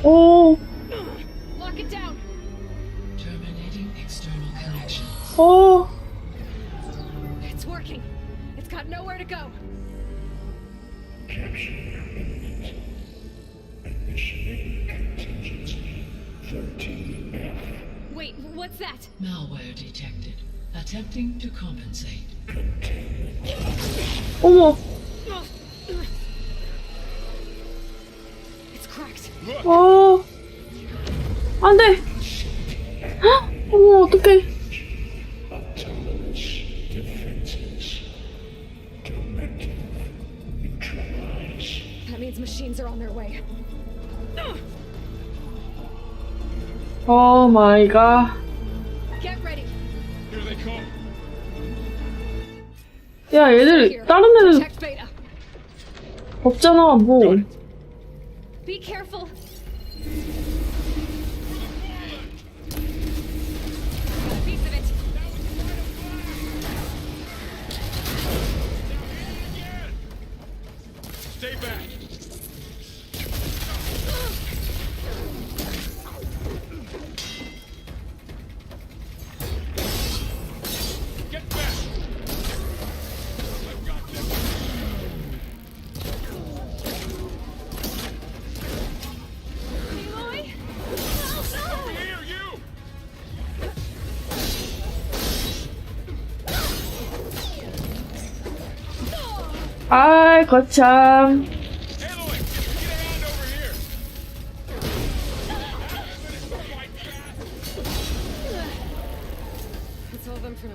오, Lock it down. Terminating external connections. 오. It's working. It's got nowhere to go. Wait, what's that? Malware detected. Attempting to compensate. 어머, It's cracked. 안 돼. 헉, 어머, 어떡해. That means machines are on their way. 오 마이 갓. Get ready. Here they come. 야, 얘들, 다른 애들 Protect Beta. 없잖아, 뭐. Be careful. Got a piece of it. Stay back. Get back. I've got this. Aloy? Over here, you. 아이, 거참. Aloy, get a hand over here. That's all of them for now.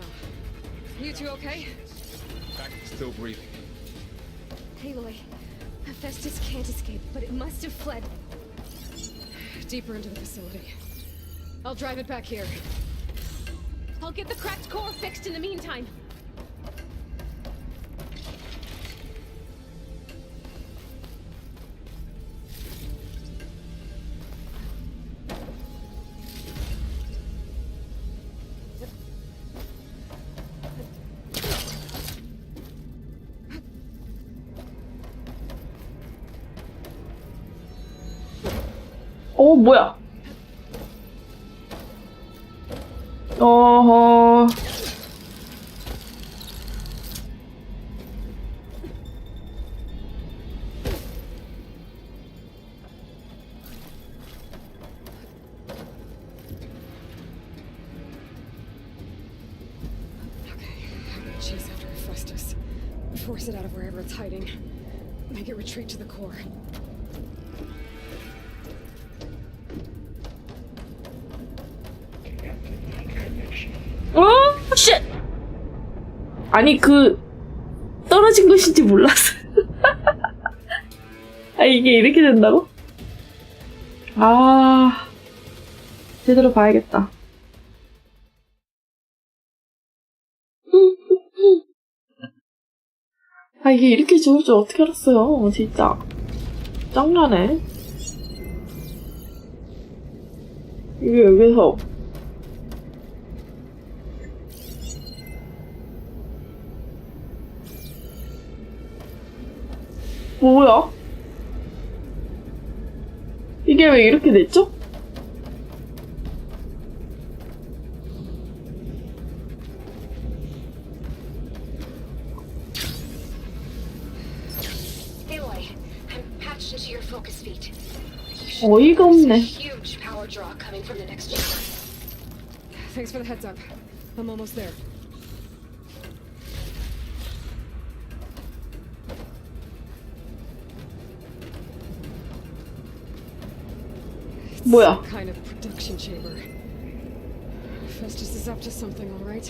You two okay? Back, still breathing. Aloy, Hephaestus can't escape, but it must have fled. Deeper into the facility. I'll drive it back here. I'll get the cracked core fixed in the meantime. 뭐야. 어허. Chase after Hephaestus. Force it out of wherever it's hiding. Make it retreat to the core. 쉣! 아니, 떨어진 것인지 몰랐어. 아, 이게 이렇게 된다고? 아, 제대로 봐야겠다. 아, 이게 이렇게 좋을 줄 어떻게 알았어요, 진짜. 짱나네. 이게 여기서. 뭐야? 이게 왜 이렇게 됐죠? focus feet. 어이가 없네. Huge power draw coming from the next chamber. Thanks for the heads up. I'm almost there. 뭐야? Kind of production chamber. Festus is up to something, all right?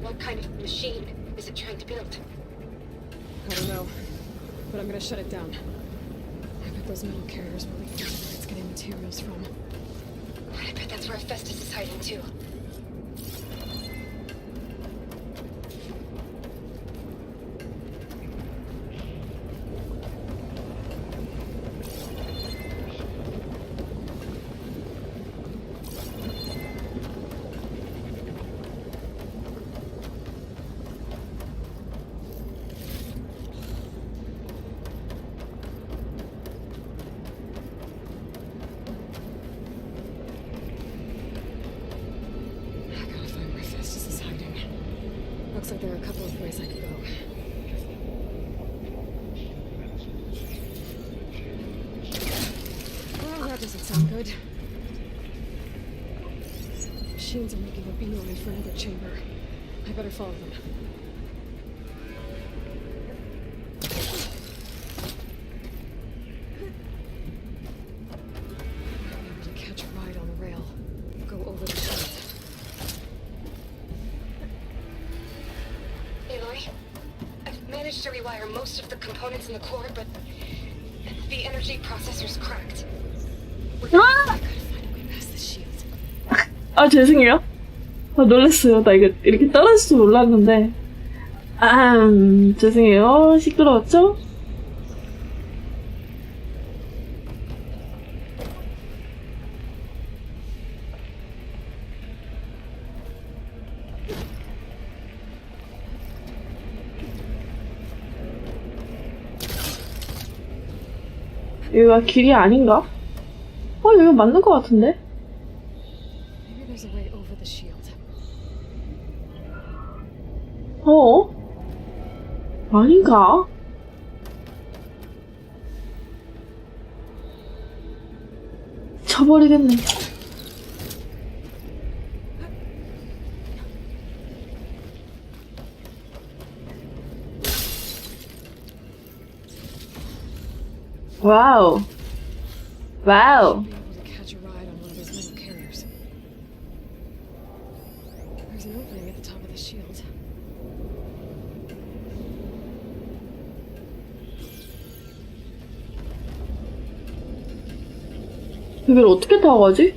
What kind of machine is it trying to build? I don't know, but I'm gonna shut it down. I bet those metal carriers will leak into where it's getting materials from. I bet that's where Festus is hiding too. I gotta find where Festus is hiding. Looks like there are a couple of ways I could go. Well, that doesn't sound good. Machines are making a beeline for another chamber. I better follow them. I'm able to catch a ride on the rail. Go over the shield. Aloy, I've managed to rewire most of the components in the core, but the energy processor's cracked. I gotta find a way past the shield. 아, 죄송해요. 아, 놀랐어요. 나 이거 이렇게 떨어질 줄 몰랐는데. 죄송해요. 시끄러웠죠? 여기가 길이 아닌가? 여기가 맞는 것 같은데? Maybe there's a way over the shield. 아닌가? 쳐버리겠네. 와우. 와우. Be able to catch a ride on one of those metal carriers. There's an opening at the top of the shield. 이걸 어떻게 타고 가지?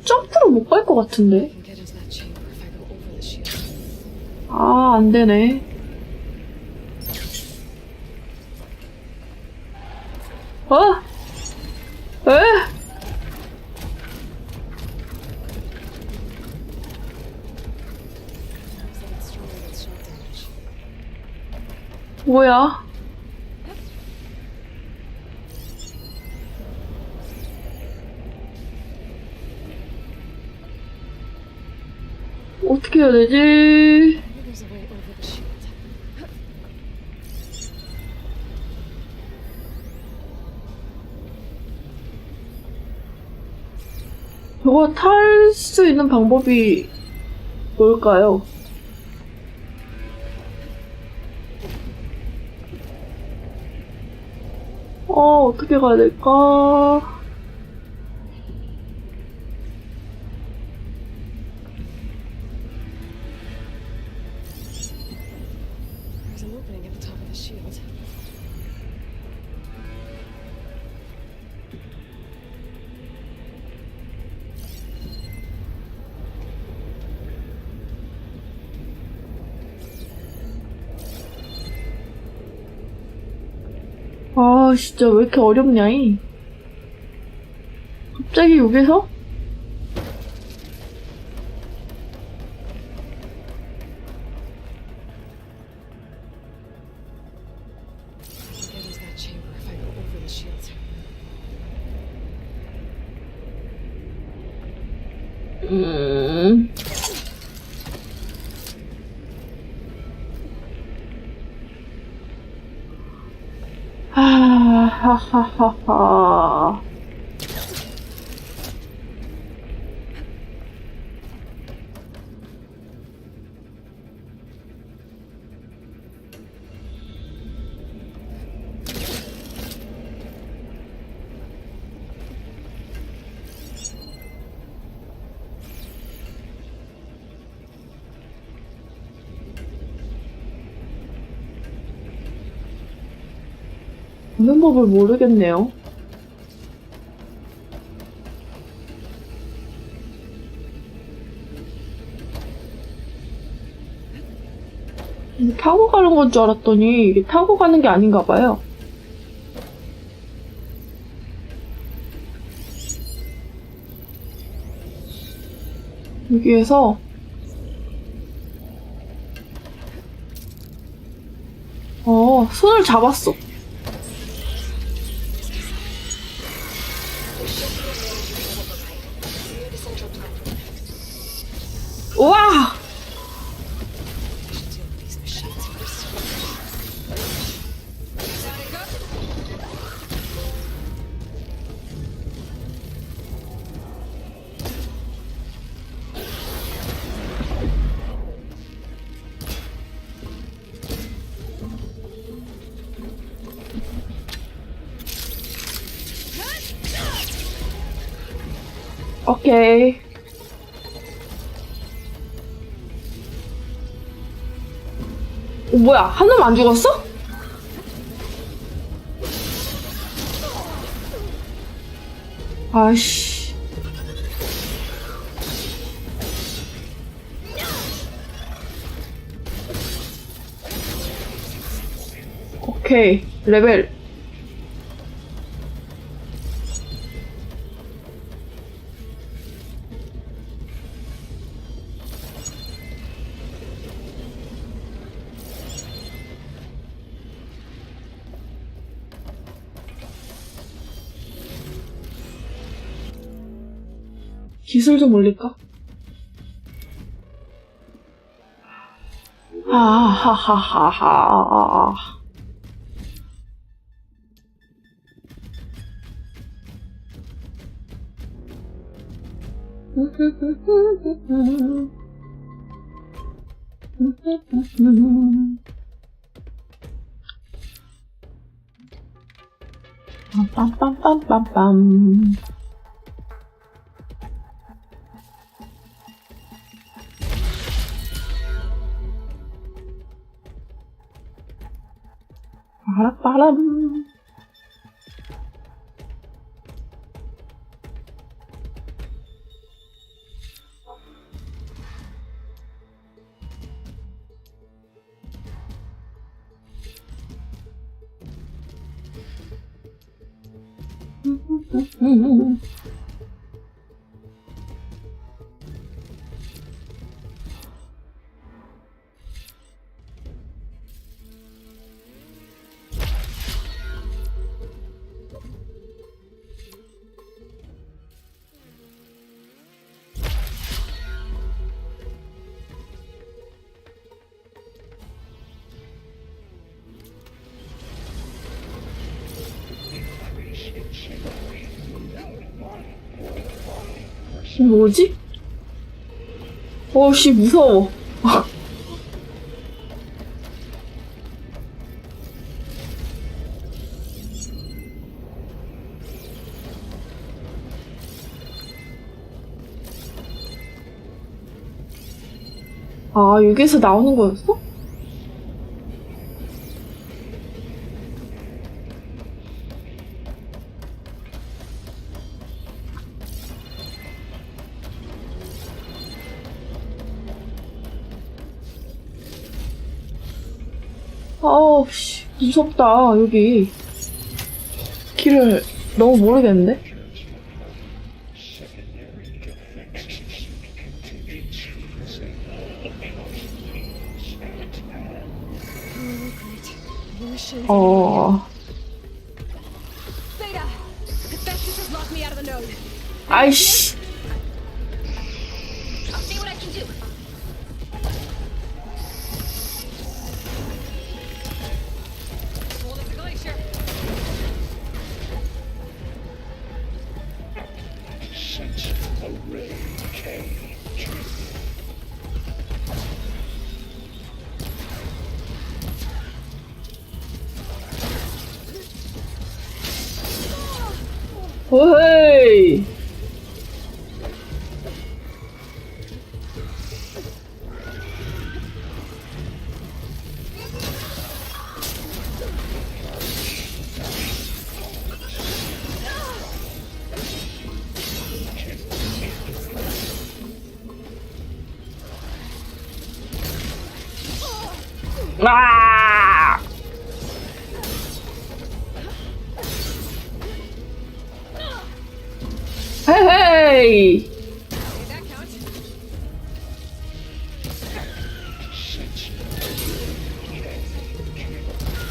점프로 못 갈 것 I 같은데? can get into that chamber if I go over the shield. 아, 안 되네. 에? Looks like it's stronger than shock damage. 뭐야? 어떻게 해야 되지? Maybe there's a way over the shield. 저거 탈 수 있는 방법이 뭘까요? 어떻게 가야 될까? There's an opening at the top of the shield. 아, 진짜 왜 이렇게 어렵냐이? 갑자기 여기서? 하하하하하. 보는 법을 모르겠네요. 타고 가는 건 줄 알았더니 이게 타고 가는 게 아닌가 봐요. 여기에서 손을 잡았어. 우와! 오케이. 뭐야, 한 놈 안 죽었어? 아이씨. 오케이, 레벨. 기술 좀 올릴까? 하하하하하. 빰빰빰빰빰빰. 빠라빠람. 뭐지? 어씨 무서워. 아, 여기서 나오는 거였어? 아우, 씨, 무섭다, 여기. 길을 너무 모르겠는데? 아이씨. 오헤이. 아! 헤헤이. That counts.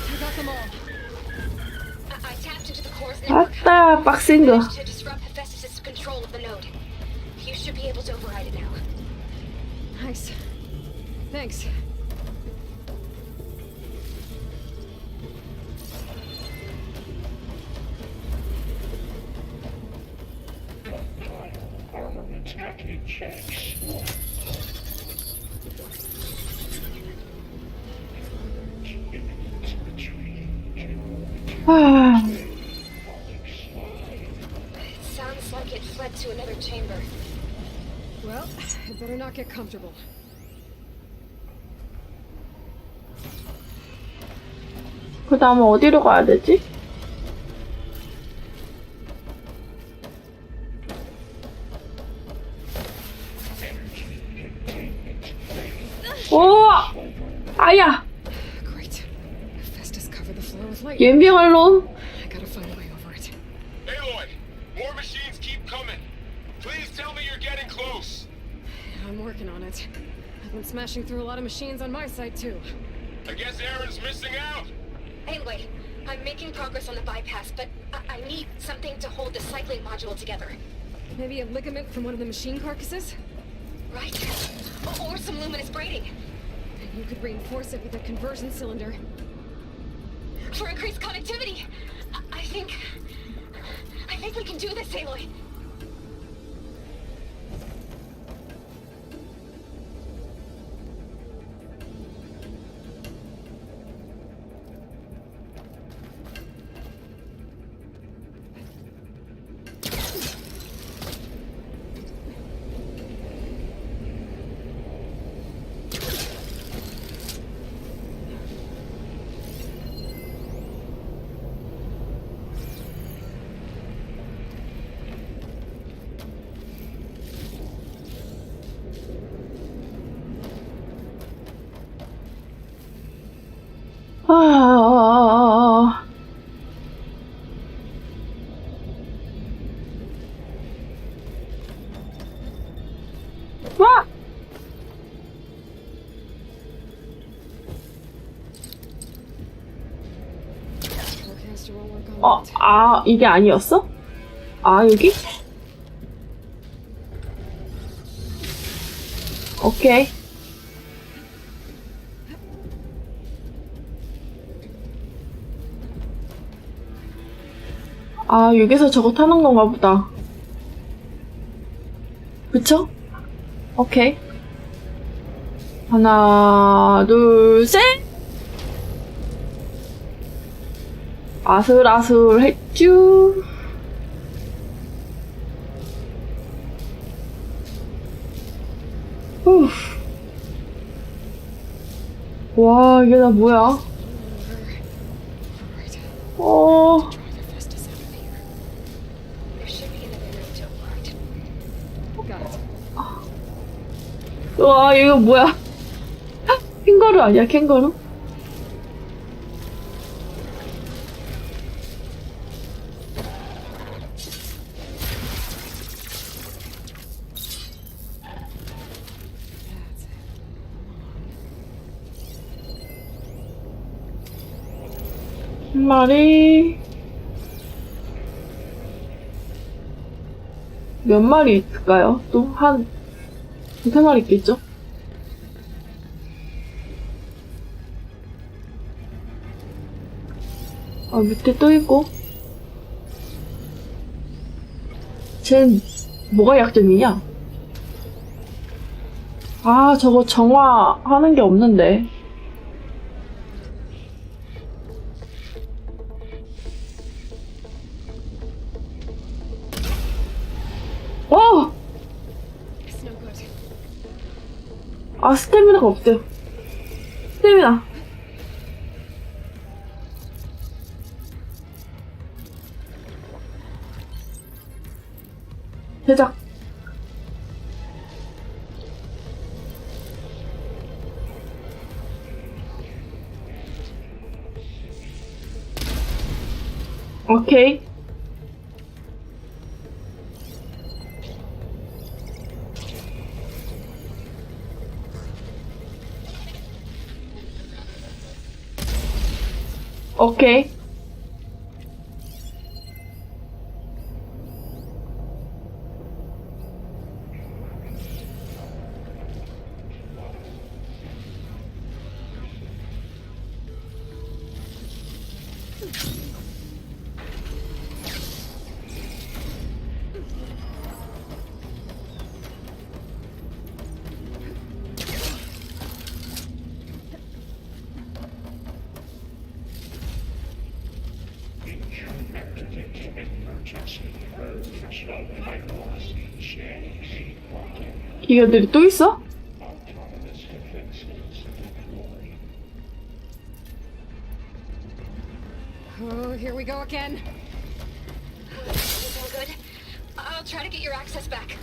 I got them all. I tapped into the core's network. 아따, 빡센 거. Managed to disrupt Hephaestus' control of the node. You should be able to override it now. Nice. Thanks. 아, It sounds like it fled to another chamber. Well, I better not get comfortable. 그 다음은 어디로 가야 되지? 오! 아야! Great. Hephaestus covered the floor with lightning. 옌병할 놈. I gotta find a way over it. Aloy, more machines keep coming. Please tell me you're getting close. I'm working on it. I've been smashing through a lot of machines on my side too. I guess Aaron's missing out. Anyway, I'm making progress on the bypass, but I need something to hold the cycling module together. Maybe a ligament from one of the machine carcasses? Right? Or some luminous braiding. And you could reinforce it with a conversion cylinder. For increased connectivity. I think we can do this, Aloy. 아, 와! Forecaster won't work on 어, that. 아, 이게 아니었어? 아, 여기? 오케이. 아, 여기서 저거 타는 건가 보다. 그쵸? 오케이. 하나, 둘, 셋! 아슬아슬했쥬. 후. 와, 이게 다 뭐야? Right. 어, Drive Hephaestus out of here. There should be another route to override. Got it. 와, 이거 뭐야? 캥거루 아니야, 캥거루? That's it. 한 마리. 몇 마리 있을까요? 또 한, 두세 마리 있겠죠? 아, 밑에 또 있고. 쟨, 뭐가 약점이냐? 아, 저거 정화하는 게 없는데. 아, 스태미나가 없대요. 스태미나. 제작. 오케이. 오케이. 기계들이 또 있어? Oh, here we go again. It's all good. I'll try to get your access back.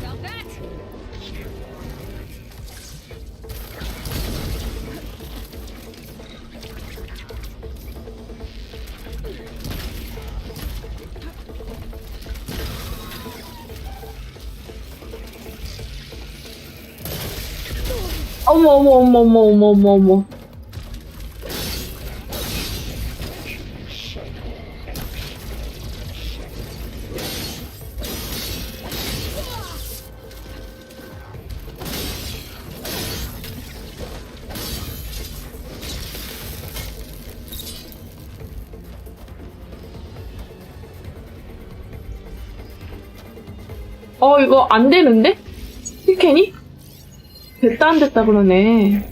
Got that? 어머, 어머, 어머, 어머, 어머, 어머, 어머. 이거 안 되는데? 힐캔이? 됐다 안 됐다 그러네.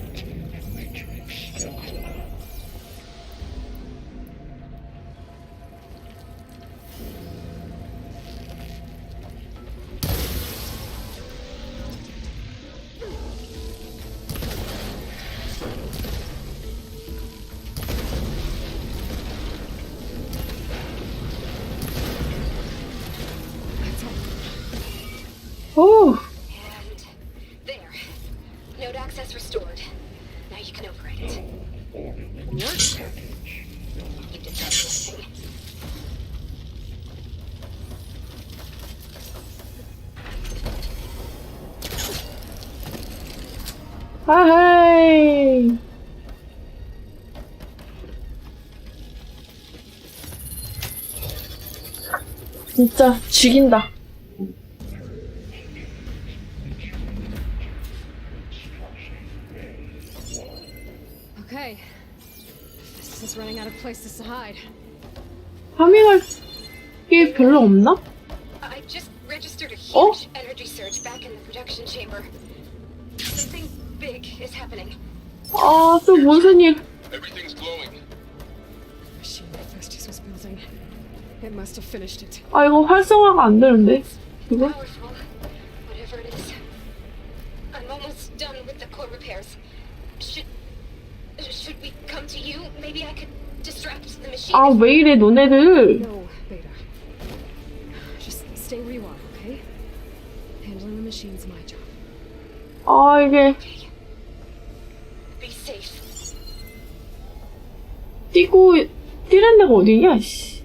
오. And there. Node access restored. Now you can override it. You did that thing. 아헤이. 진짜 죽인다. Okay. This is running out of places to hide. 파밍할 게 별로 없나? I just registered a Oh? huge energy surge back in the production chamber. Something big is happening. 아, 또 무슨 일? Everything's glowing. The machine that Festus was building. It must have finished it. 아, 이거 활성화가 안 되는데? 이거? Powerful. Whatever it is. I'm almost done with the core repairs. Should we come to you? Maybe I could distract the machine. 아, 왜 이래, 너네들? No, Beta. Just stay where you are, okay? Handling the machine's my job. 아, 이게 Be safe. 뛰는 데가 어디냐, 씨.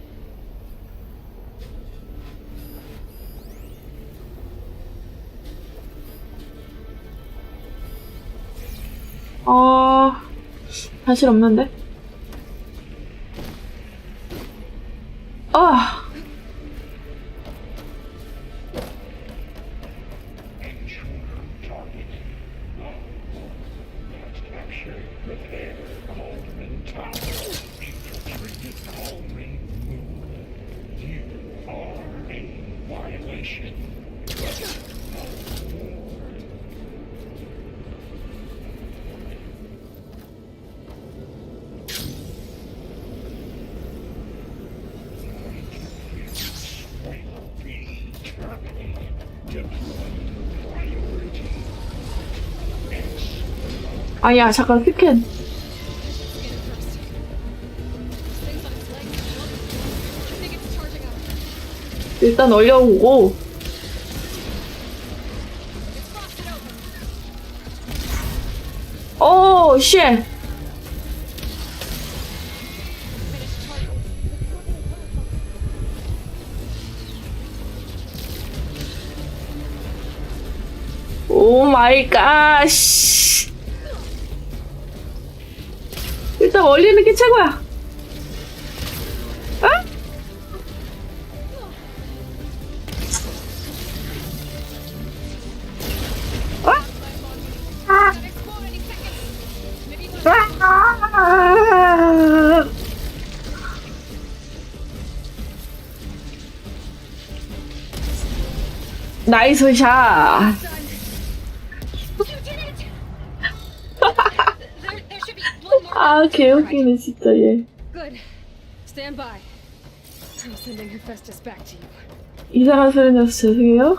사실 없는데? 아! 아야, 잠깐, 스캔. 일단 얼려오고. 오, 쉣. 오 마이 갓. 일단 얼리는 게 최고야. 아? 나이스 샷. 아, 개웃기네, 진짜, 얘. Good. Stand by. I'm sending Hephaestus back to you. 이상한 소리 나서 죄송해요.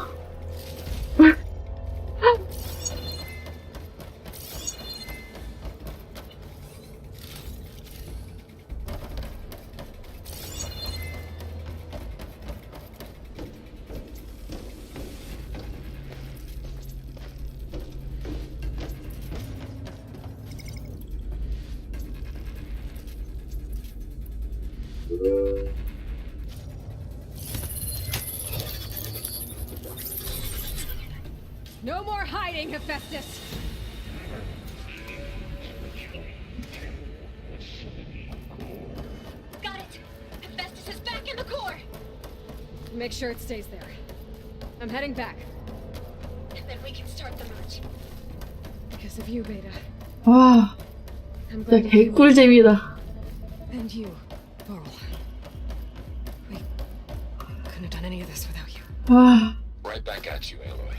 No more hiding, Hephaestus! Got it! Hephaestus is back in the core! Make sure it stays there. I'm heading back. And then we can start the merge. Because of you, Beta. 와, I'm 진짜 glad to be with 개꿀잼이다. you. And you, Laurel. We couldn't have done any of this without you. 와, Right back at you, Aloy.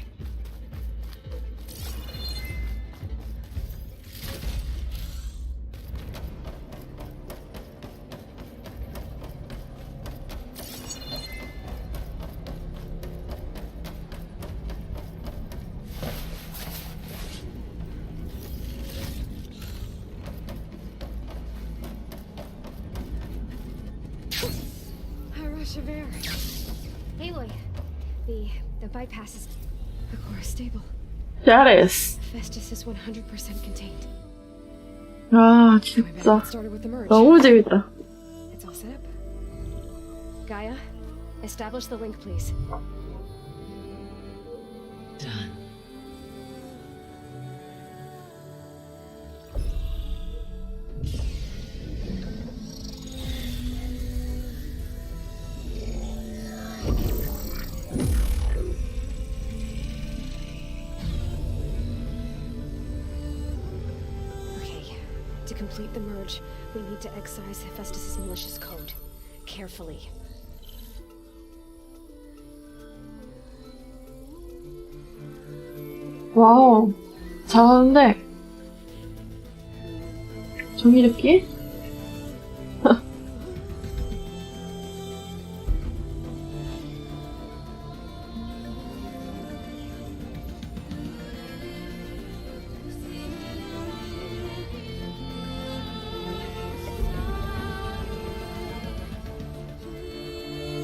A rush of air. Aloy, the bypass is... The core is stable. 잘했어. Hephaestus is 100% contained. 아, So we better 진짜. get started with the merge. 너무 재밌다. It's all set up. Gaia, establish the link, please. Done. Okay, to complete the merge, we need to excise Hephaestus' malicious code. Carefully. 와우, 잘하는데. 종이접기?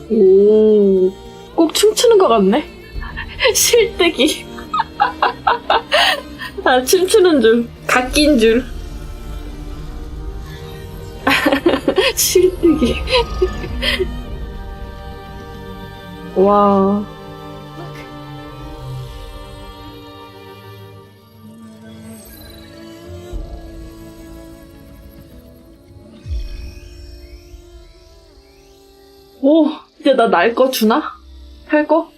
오, 꼭 춤추는 것 같네. 실뜨기. 아, 춤추는 줄, 갓긴 줄. 실뜨기. 와. 오, 이제 나 날 거 주나? 할 거?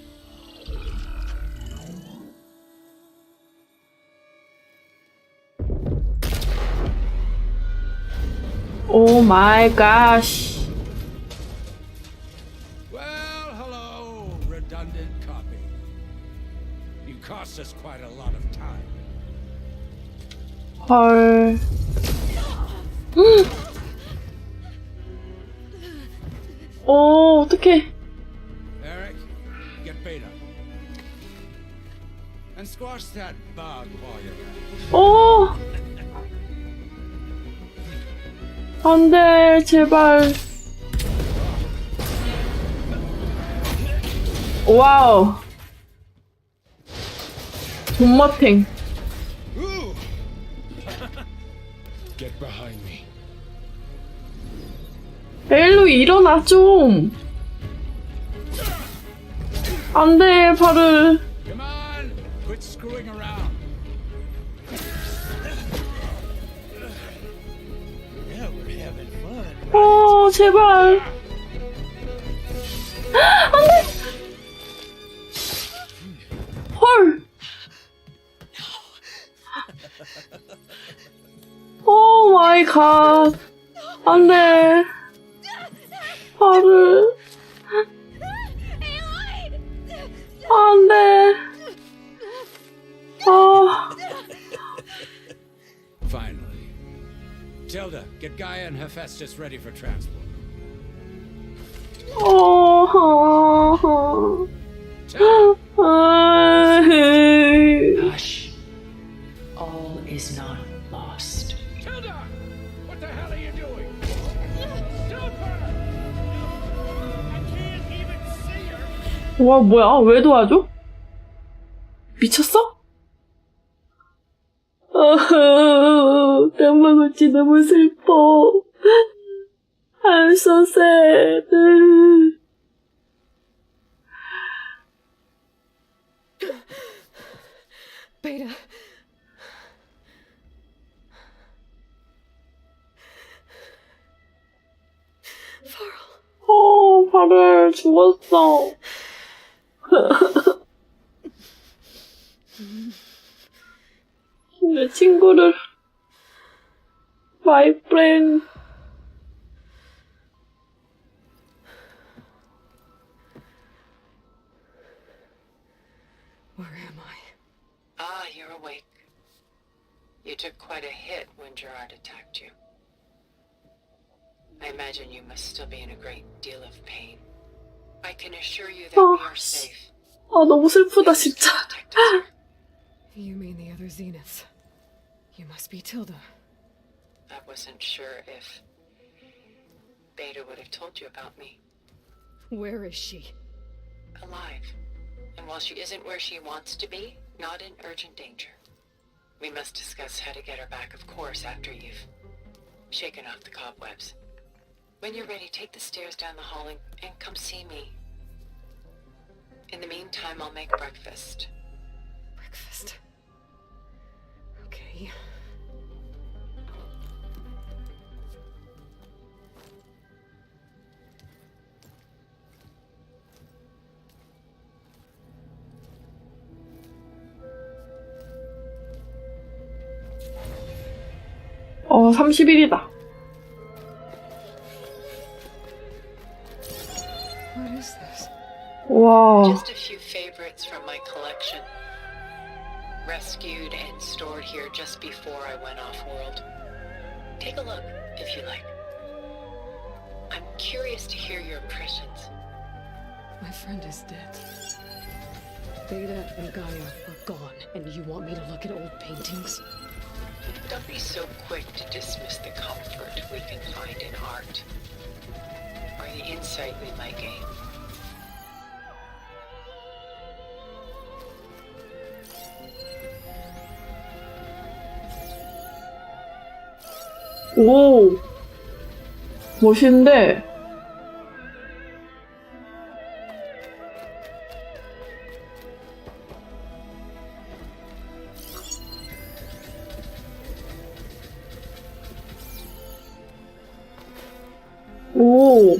오 마이 갓. Well, hello, redundant copy. You cost us quite a lot of time. 헐. 오, 어떡해. Eric, get Beta. and squash that bug while you're at it. 오! 안 돼, 제발. 와우. 존맛탱. Get behind me. 에일로이 일어나 좀. 안 돼, 발을. Come on, quit screwing around. Yeah, we're having fun. 제발. 안 돼. 헐. 오 마이 갓. 안 돼. 발을. 안 돼. Finally. Tilda, get Gaia and Hephaestus ready for transport. Hush. All is not lost. Tilda! What the hell are you doing? Stop her! I can't even see her. 와, 뭐야? 왜 도와줘? 미쳤어? 땀만 같이 너무 슬퍼. I'm so sad. Beta. 발을 죽었어. 내 친구를, my friend. Where am I? Ah, you're awake. You took quite a hit when Gerard attacked you. I imagine you must still be in a great deal of pain. I can assure you that we are safe. 너무 슬프다, 진짜. You mean the other Zeniths? You must be Tilda. I wasn't sure if Beta would have told you about me. Where is she? Alive. And while she isn't where she wants to be, not in urgent danger. We must discuss how to get her back, of course, after you've shaken off the cobwebs. When you're ready, take the stairs down the hall and come see me. In the meantime, I'll make breakfast. Breakfast. Okay. 어, 30일이다. What is this? 와. Just a few favorites from my collection. Rescued and stored here just before I went off-world. Take a look, if you like. I'm curious to hear your impressions. My friend is dead. Beta and Gaia are gone, and you want me to look at old paintings? Don't be so quick to dismiss the comfort we can find in art, or the insight we might gain. 오. 멋있는데. 오.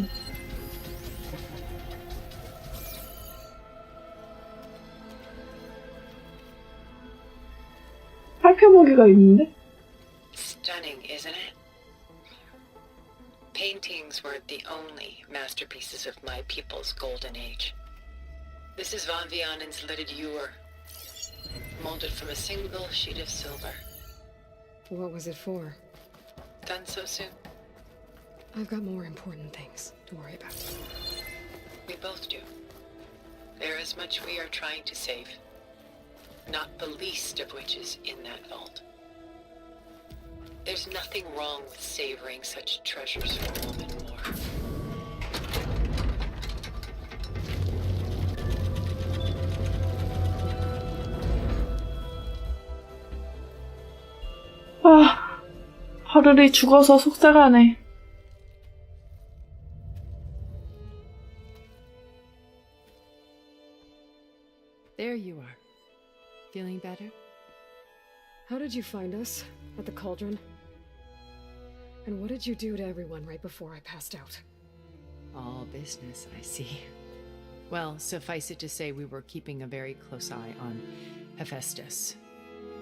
살펴보기가 있는데? Stunning, isn't it? Paintings weren't the only masterpieces of my people's golden age. This is Van Vianen's lidded ewer, molded from a single sheet of silver. What was it for? Done so soon? I've got more important things to worry about. We both do. There is much we are trying to save. not the least of which is in that vault. There's nothing wrong with savoring such treasures for a woman more. 아, 하늘이 죽어서 속상하네. There you are. Feeling better? How did you find us? At the cauldron? And what did you do to everyone right before I passed out? All business, I see. Well, suffice it to say we were keeping a very close eye on Hephaestus,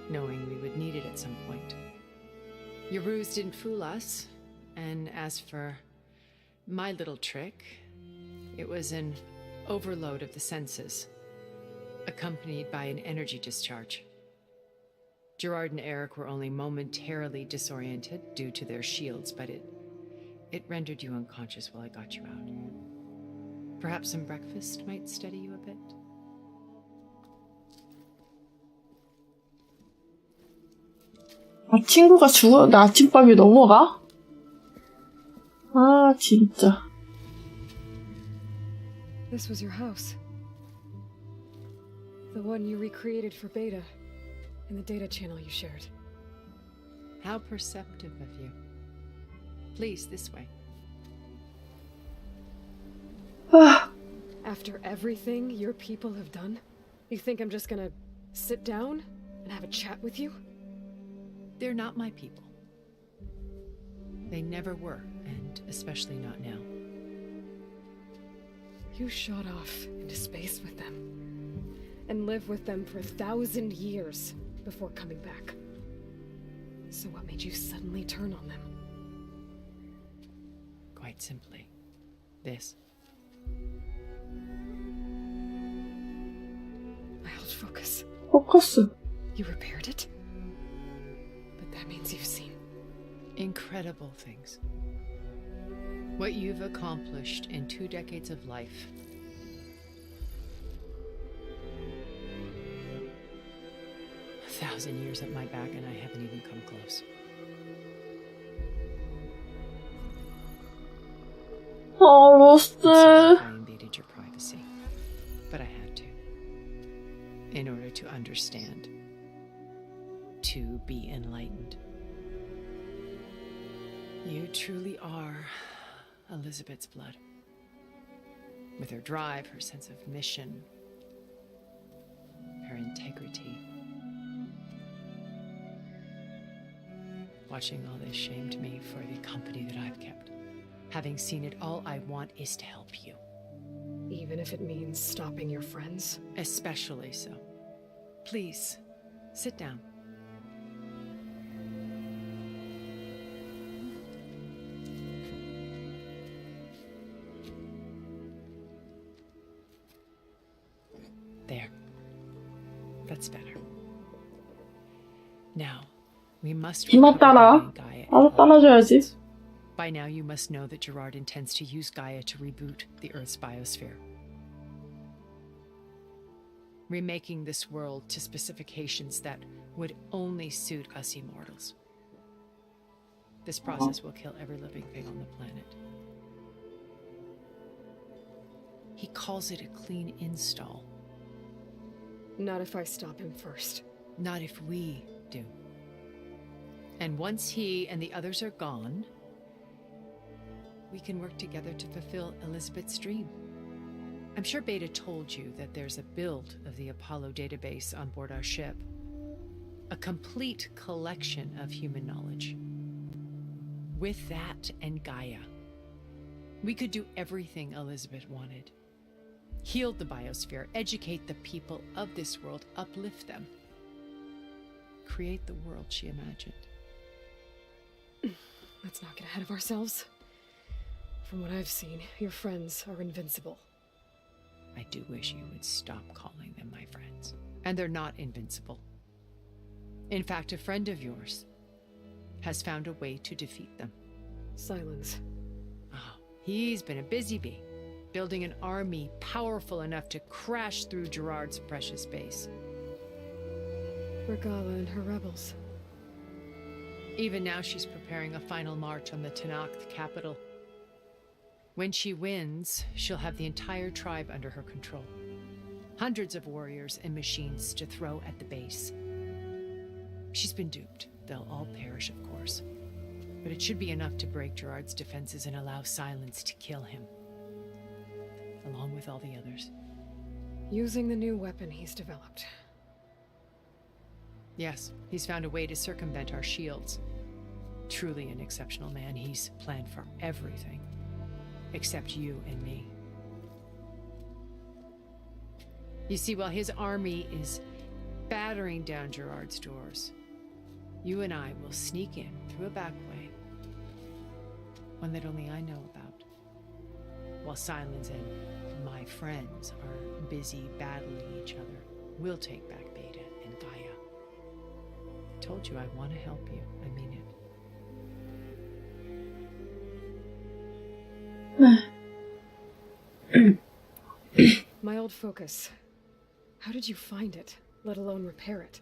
knowing we would need it at some point. Your ruse didn't fool us, and as for my little trick, it was an overload of the senses, accompanied by an energy discharge. Gerard and Eric were only momentarily disoriented due to their shields, but it rendered you unconscious while I got you out. Perhaps some breakfast might steady you a bit? 아, 친구가 죽었는데 아침밥이 넘어가? 아, 진짜. This was your house. The one you recreated for Beta, in the data channel you shared. How perceptive of you. Please, this way. After everything your people have done, you think I'm just gonna sit down and have a chat with you? They're not my people. They never were, and especially not now. You shot off into space with them, and lived with them for 1,000 years before coming back. So what made you suddenly turn on them? Quite simply, this. I held focus. 포커스. You repaired it? But that means you've seen incredible things. What you've accomplished in 2 decades of life. A 1,000 years at my back and I haven't even come close. 어, 로스트. I invaded your privacy, but I had to. In order to understand. To be enlightened. You truly are Elizabeth's blood. With her drive, her sense of mission, her integrity. Watching all this shamed me for the company that I've kept. Having seen it, all I want is to help you. even if it means stopping your friends? Especially so. Please, sit down. There. That's better. Now, we must 이마 따라. 나도 따라줘야지. By now, you must know that Gerard intends to use Gaia to reboot the Earth's biosphere. Remaking this world to specifications that would only suit us immortals. This process will kill every living thing on the planet. He calls it a clean install. Not if I stop him first. Not if we do. And once he and the others are gone, we can work together to fulfill Elizabeth's dream. I'm sure Beta told you that there's a build of the Apollo database on board our ship. A complete collection of human knowledge. With that and Gaia, we could do everything Elizabeth wanted. Heal the biosphere, educate the people of this world, uplift them. Create the world she imagined. Let's not get ahead of ourselves. From what I've seen, your friends are invincible. I do wish you would stop calling them my friends. And they're not invincible. In fact, a friend of yours has found a way to defeat them. Silence. Oh, he's been a busy bee, building an army powerful enough to crash through Gerard's precious base. Regala and her rebels. Even now she's preparing a final march on the Tanakh capital. When she wins, she'll have the entire tribe under her control. Hundreds of warriors and machines to throw at the base. She's been duped. They'll all perish, of course. But it should be enough to break Gerard's defenses and allow Silence to kill him. Along with all the others. Using the new weapon he's developed. Yes, he's found a way to circumvent our shields. Truly an exceptional man. He's planned for everything. Except you and me. You see, while his army is battering down Gerard's doors, you and I will sneak in through a back way. One that only I know about. While Silence and my friends are busy battling each other, we'll take back Beta and Gaia. Told you I want to help you. I mean it. My old focus. How did you find it, let alone repair it?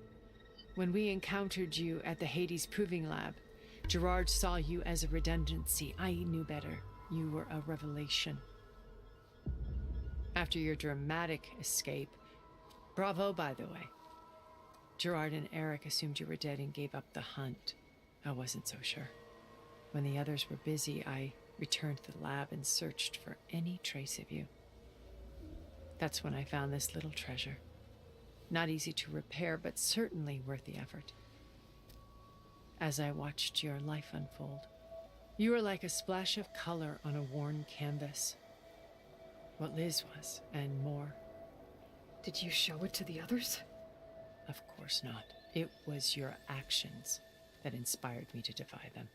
When we encountered you at the Hades Proving Lab, Gerard saw you as a redundancy. I knew better. You were a revelation. After your dramatic escape, bravo, by the way. Gerard and Eric assumed you were dead and gave up the hunt. I wasn't so sure. When the others were busy, I returned to the lab and searched for any trace of you. That's when I found this little treasure. Not easy to repair, but certainly worth the effort. As I watched your life unfold, you were like a splash of color on a worn canvas. What Liz was, and more. Did you show it to the others? Of course not. It was your actions that inspired me to defy them.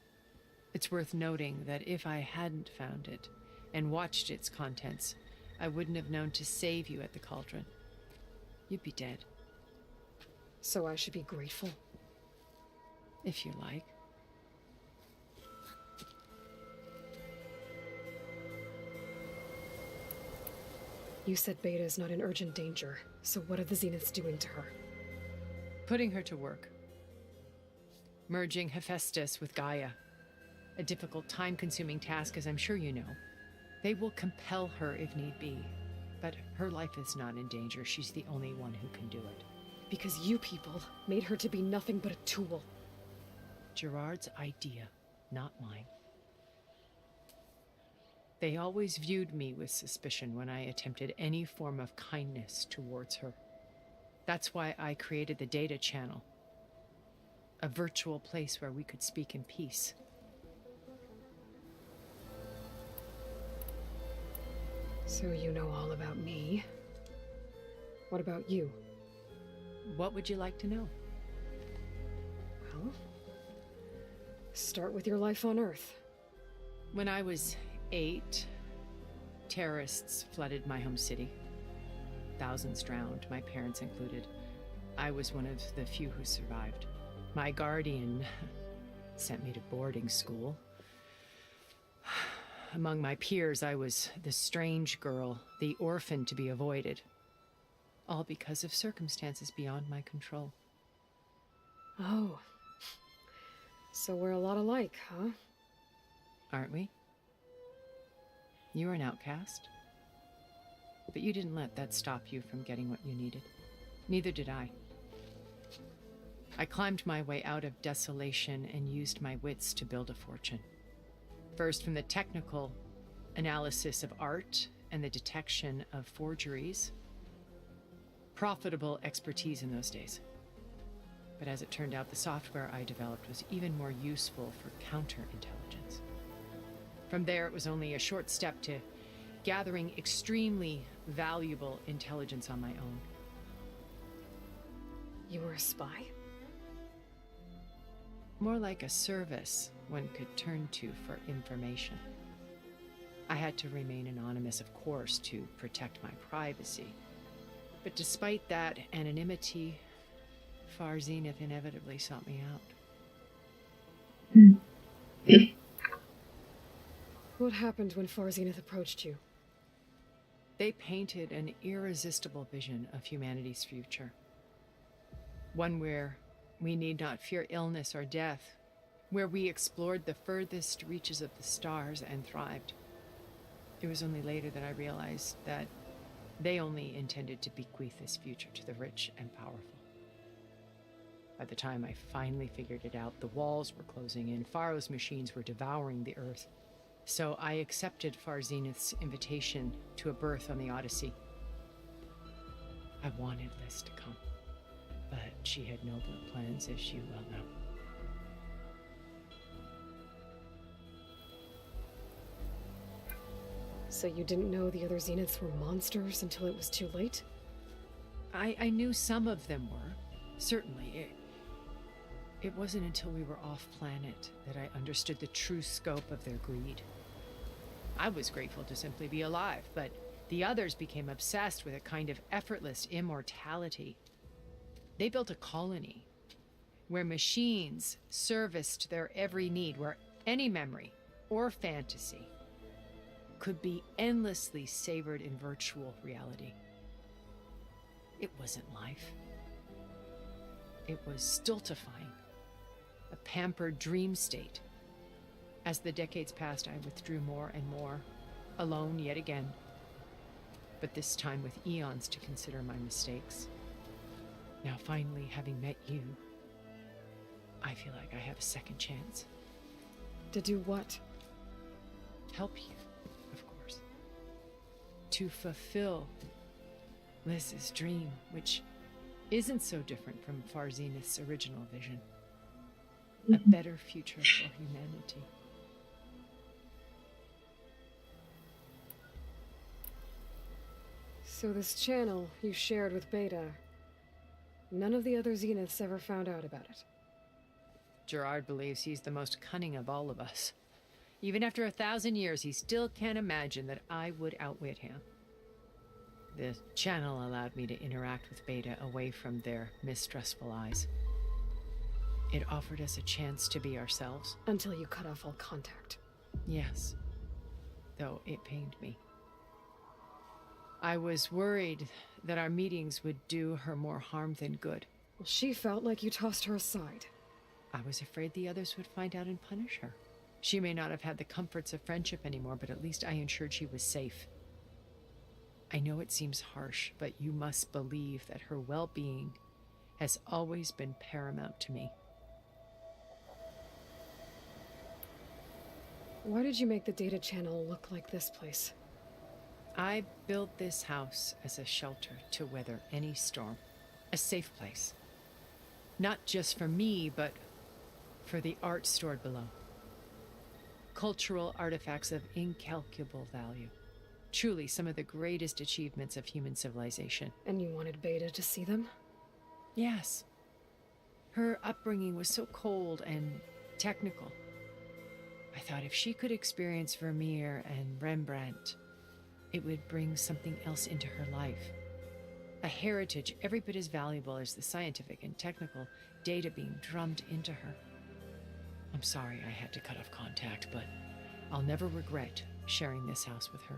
It's worth noting that if I hadn't found it and watched its contents, I wouldn't have known to save you at the cauldron. You'd be dead. So I should be grateful? If you like. You said Beta is not in urgent danger, so what are the Zeniths doing to her? Putting her to work. Merging Hephaestus with Gaia. A difficult, time-consuming task, as I'm sure you know. They will compel her if need be. But her life is not in danger. She's the only one who can do it. Because you people made her to be nothing but a tool. Gerard's idea, not mine. They always viewed me with suspicion when I attempted any form of kindness towards her. That's why I created the data channel. A virtual place where we could speak in peace. So you know all about me. What about you? What would you like to know? Well, start with your life on Earth. When I was 8, terrorists flooded my home city. Thousands drowned, my parents included. I was one of the few who survived. My guardian sent me to boarding school. Among my peers, I was the strange girl, the orphan to be avoided. All because of circumstances beyond my control. Oh. So we're a lot alike, huh? Aren't we? You were an outcast. But you didn't let that stop you from getting what you needed. Neither did I. I climbed my way out of desolation and used my wits to build a fortune. First, from the technical analysis of art and the detection of forgeries. Profitable expertise in those days. But as it turned out, the software I developed was even more useful for counterintelligence. From there, it was only a short step to gathering extremely valuable intelligence on my own. You were a spy? More like a service one could turn to for information. I had to remain anonymous, of course, to protect my privacy. But despite that anonymity, Far Zenith inevitably sought me out. What happened when Far Zenith approached you? They painted an irresistible vision of humanity's future. One where we need not fear illness or death, where we explored the furthest reaches of the stars and thrived. It was only later that I realized that they only intended to bequeath this future to the rich and powerful. By the time I finally figured it out, the walls were closing in, Pharaoh's machines were devouring the Earth. So I accepted Far Zenith's invitation to a berth on the Odyssey. I wanted Liz to come, but she had nobler plans, as you well know. So you didn't know the other Zeniths were monsters until it was too late? I knew some of them were, certainly. It wasn't until we were off-planet that I understood the true scope of their greed. I was grateful to simply be alive, but the others became obsessed with a kind of effortless immortality. They built a colony where machines serviced their every need, where any memory or fantasy could be endlessly savored in virtual reality. It wasn't life. It was stultifying, a pampered dream state. As the decades passed, I withdrew more and more, alone yet again, but this time with eons to consider my mistakes. Now, finally, having met you, I feel like I have a second chance. To do what? Help you, of course. To fulfill Liz's dream, which isn't so different from Far Zenith's original vision. A better future for humanity. So this channel you shared with Beta, none of the other Zeniths ever found out about it? Gerard believes he's the most cunning of all of us. Even after 1,000 years, he still can't imagine that I would outwit him. The channel allowed me to interact with Beta away from their mistrustful eyes. It offered us a chance to be ourselves. Until you cut off all contact. Yes, though it pained me. I was worried that our meetings would do her more harm than good. Well, she felt like you tossed her aside. I was afraid the others would find out and punish her. She may not have had the comforts of friendship anymore, but at least I ensured she was safe. I know it seems harsh, but you must believe that her well-being has always been paramount to me. Why did you make the data channel look like this place? I built this house as a shelter to weather any storm. A safe place. Not just for me, but for the art stored below. Cultural artifacts of incalculable value. Truly some of the greatest achievements of human civilization. And you wanted Beta to see them? Yes. Her upbringing was so cold and technical. I thought if she could experience Vermeer and Rembrandt, it would bring something else into her life. A heritage every bit as valuable as the scientific and technical data being drummed into her. I'm sorry I had to cut off contact, but I'll never regret sharing this house with her.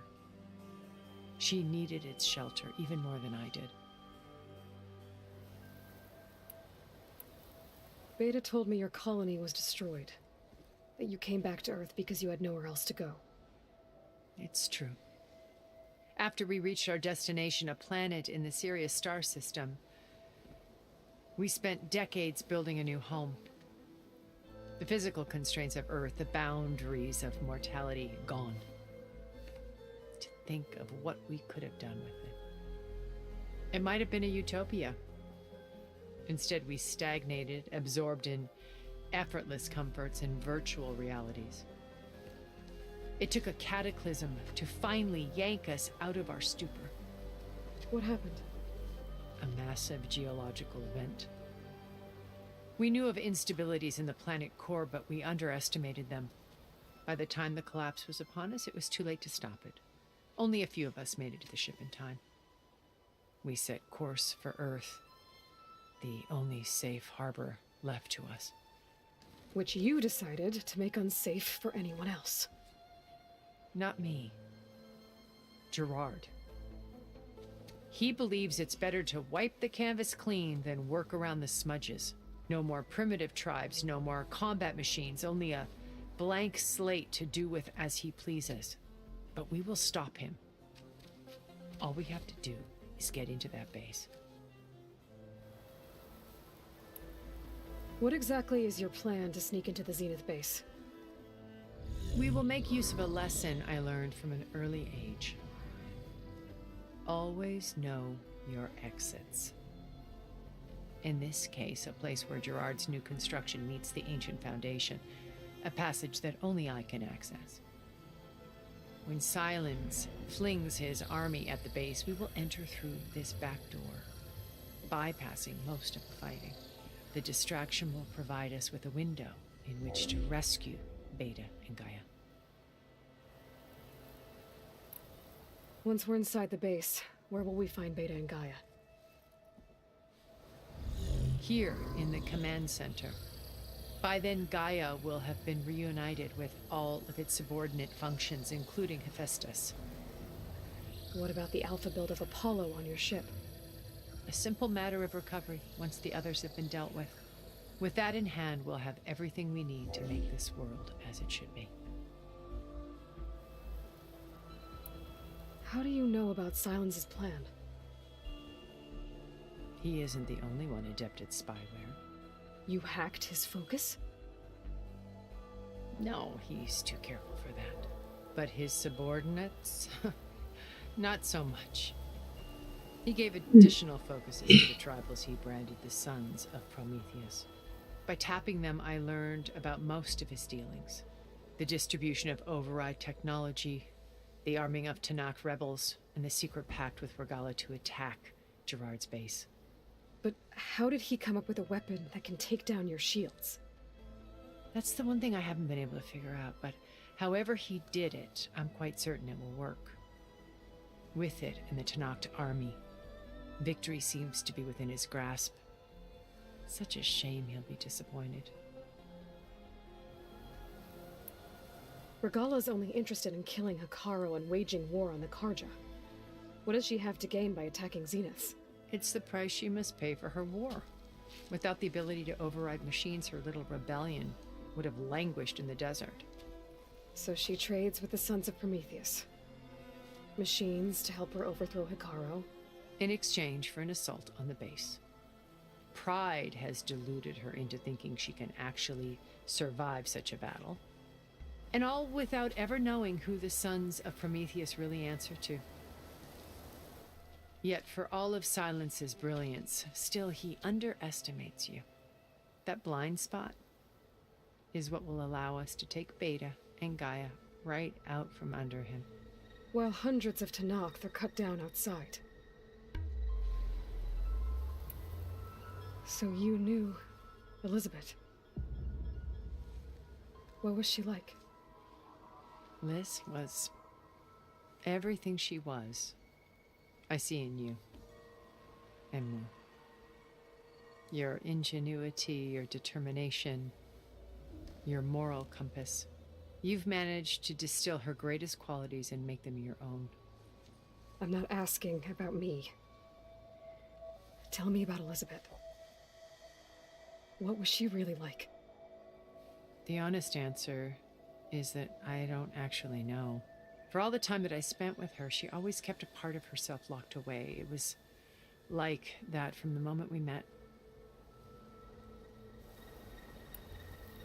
She needed its shelter even more than I did. Beta told me your colony was destroyed. That you came back to Earth because you had nowhere else to go. It's true. After we reached our destination, a planet in the Sirius star system, we spent decades building a new home. The physical constraints of Earth, the boundaries of mortality, gone. To think of what we could have done with it. It might have been a utopia. Instead, we stagnated, absorbed in effortless comforts and virtual realities. It took a cataclysm to finally yank us out of our stupor. What happened? A massive geological event. We knew of instabilities in the planet core, but we underestimated them. By the time the collapse was upon us, it was too late to stop it. Only a few of us made it to the ship in time. We set course for Earth, the only safe harbor left to us. Which you decided to make unsafe for anyone else. Not me. Gerard. He believes it's better to wipe the canvas clean than work around the smudges. No more primitive tribes, no more combat machines, only a blank slate to do with as he pleases. But we will stop him. All we have to do is get into that base. What exactly is your plan to sneak into the Zenith base? We will make use of a lesson I learned from an early age. Always know your exits. In this case, a place where Gerard's new construction meets the ancient foundation, a passage that only I can access. When Silence flings his army at the base, we will enter through this back door, bypassing most of the fighting. The distraction will provide us with a window in which to rescue Beta and Gaia. Once we're inside the base, where will we find Beta and Gaia? Here in the command center. By then, Gaia will have been reunited with all of its subordinate functions, including Hephaestus. What about the alpha build of Apollo on your ship? A simple matter of recovery once the others have been dealt with. With that in hand, we'll have everything we need to make this world as it should be. How do you know about Silence's plan? He isn't the only one adept at spyware. You hacked his focus? No, he's too careful for that. But his subordinates? Not so much. He gave additional focuses to the tribals he branded the Sons of Prometheus. By tapping them, I learned about most of his dealings. The distribution of override technology, the arming of Tanakh rebels, and the secret pact with Regala to attack Gerard's base. But how did he come up with a weapon that can take down your shields? That's the one thing I haven't been able to figure out, but however he did it, I'm quite certain it will work. With it and the Tanakh army, victory seems to be within his grasp. Such a shame he'll be disappointed. Regala's only interested in killing Hikaru and waging war on the Karja. What does she have to gain by attacking Zeniths? It's the price she must pay for her war. Without the ability to override machines, her little rebellion would have languished in the desert. So she trades with the Sons of Prometheus. Machines to help her overthrow Hikaru. In exchange for an assault on the base. Pride has deluded her into thinking she can actually survive such a battle. And all without ever knowing who the Sons of Prometheus really answer to. Yet for all of Silence's brilliance, still he underestimates you. That blind spot is what will allow us to take Beta and Gaia right out from under him. While hundreds of Tanakh are cut down outside. So you knew Elizabeth. What was she like? Liz was everything she was. I see in you. And more. Your ingenuity, your determination, your moral compass. You've managed to distill her greatest qualities and make them your own. I'm not asking about me. Tell me about Elizabeth. What was she really like? The honest answer is that I don't actually know. For all the time that I spent with her, she always kept a part of herself locked away. It was like that from the moment we met.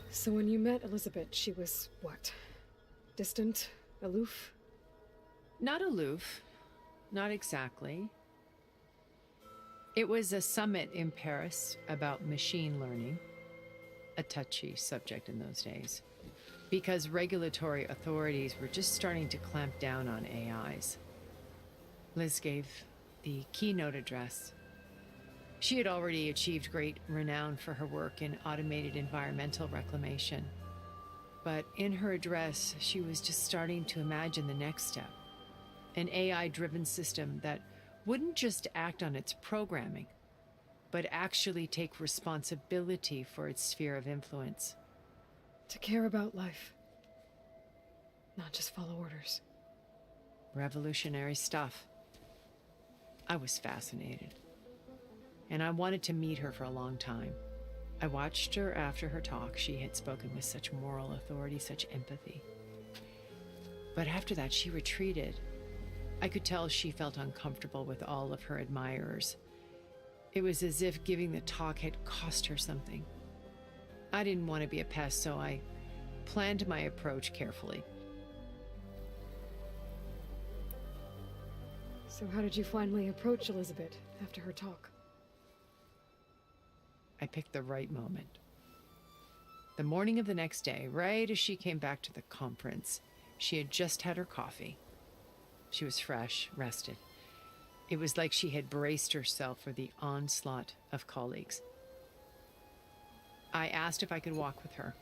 So when you met Elizabeth, she was what? Distant? Aloof? Not aloof. Not exactly. It was a summit in Paris about machine learning, a touchy subject in those days, because regulatory authorities were just starting to clamp down on AIs. Liz gave the keynote address. She had already achieved great renown for her work in automated environmental reclamation. But in her address, she was just starting to imagine the next step, an AI-driven system that wouldn't just act on its programming, but actually take responsibility for its sphere of influence. To care about life. Not just follow orders. Revolutionary stuff. I was fascinated. And I wanted to meet her for a long time. I watched her after her talk. She had spoken with such moral authority, such empathy. But after that, she retreated. I could tell she felt uncomfortable with all of her admirers. It was as if giving the talk had cost her something. I didn't want to be a pest, so I planned my approach carefully. So how did you finally approach Elizabeth after her talk? I picked the right moment. The morning of the next day, right as she came back to the conference, she had just had her coffee. She was fresh, rested. It was like she had braced herself for the onslaught of colleagues. I asked if I could walk with her,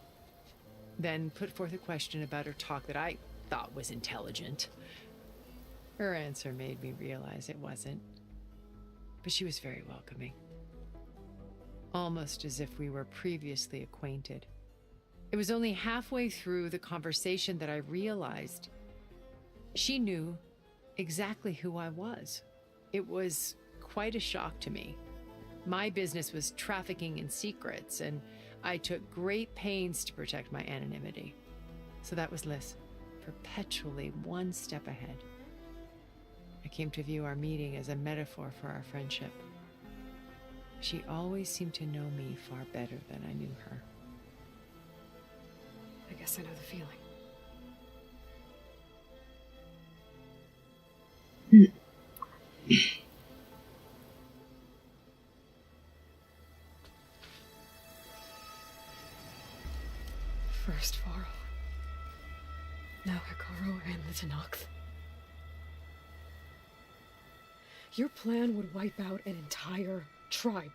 then put forth a question about her talk that I thought was intelligent. Her answer made me realize it wasn't, but she was very welcoming. Almost as if we were previously acquainted. It was only halfway through the conversation that I realized she knew exactly who I was. It was quite a shock to me. My business was trafficking in secrets, and I took great pains to protect my anonymity. So that was Liz, perpetually one step ahead. I came to view our meeting as a metaphor for our friendship. She always seemed to know me far better than I knew her. I guess I know the feeling. First Varl, now Hikaru and the Tenakth. Your plan would wipe out an entire tribe.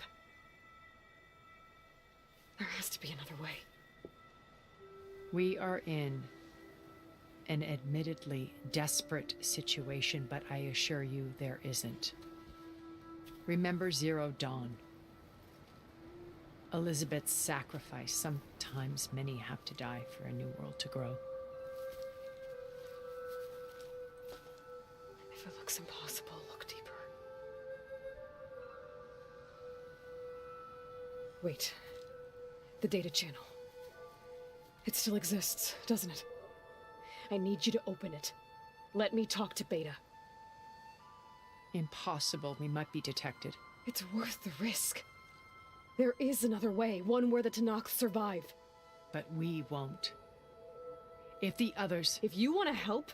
There has to be another way. We are in an admittedly desperate situation, but I assure you there isn't. Remember Zero Dawn. Elizabeth's sacrifice. Sometimes many have to die for a new world to grow. If it looks impossible, look deeper. Wait. The data channel. It still exists, doesn't it? I need you to open it. Let me talk to Beta. Impossible. We might be detected. It's worth the risk. There is another way, one where the Tenakth survive. But we won't. If the others... If you want to help,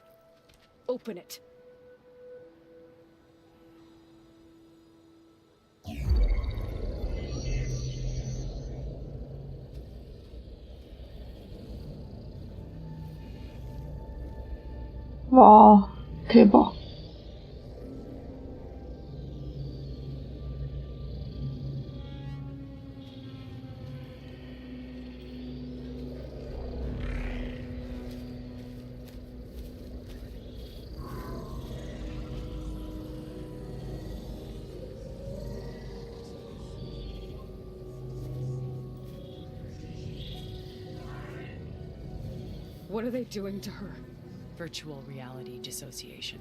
open it. 와, 대박. What are they doing to her? Virtual reality dissociation.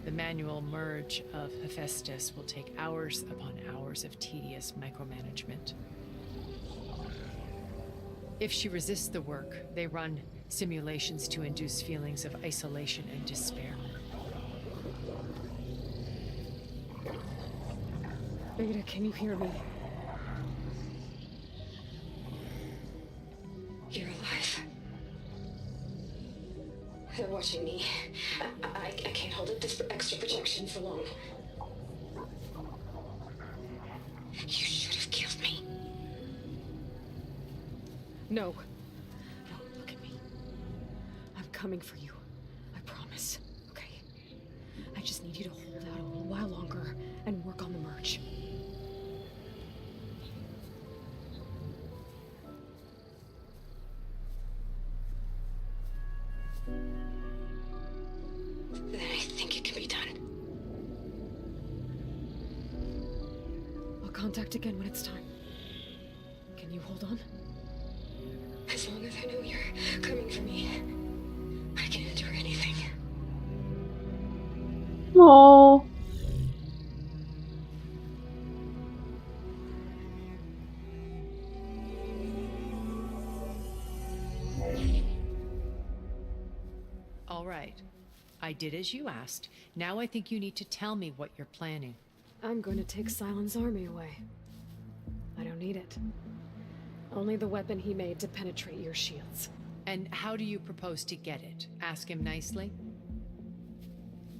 The manual merge of Hephaestus will take hours upon hours of tedious micromanagement. If she resists the work, they run simulations to induce feelings of isolation and despair. Beta, can you hear me? You're alive. They're watching me. I can't hold up this extra protection for long. You should have killed me. No. No, look at me. I'm coming for you. I promise. Okay? I just need you to hold out a little while longer and work on the merge. Then I think it can be done. I'll contact again when it's time. Can you hold on? As long as I know you're coming for me, I can endure anything. right. I did as you asked. Now I think you need to tell me what you're planning. I'm going to take Silent's army away. I don't need it. Only the weapon he made to penetrate your shields. And how do you propose to get it? Ask him nicely?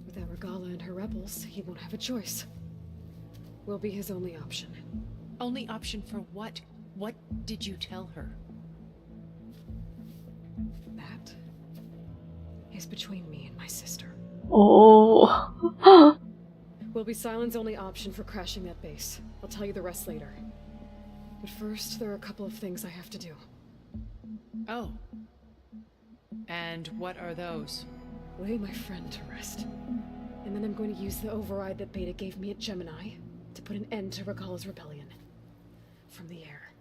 Without Regala and her rebels, he won't have a choice. We'll be his only option. Only option for what? What did you tell her? That is between me and my sister. Oh. Will be Silent's only option for crashing that base. I'll tell you the rest later. But first, there are a couple of things I have to do. Oh. And what are those? Lay my friend to rest. And then I'm going to use the override that Beta gave me at Gemini to put an end to Regala's rebellion. From the air.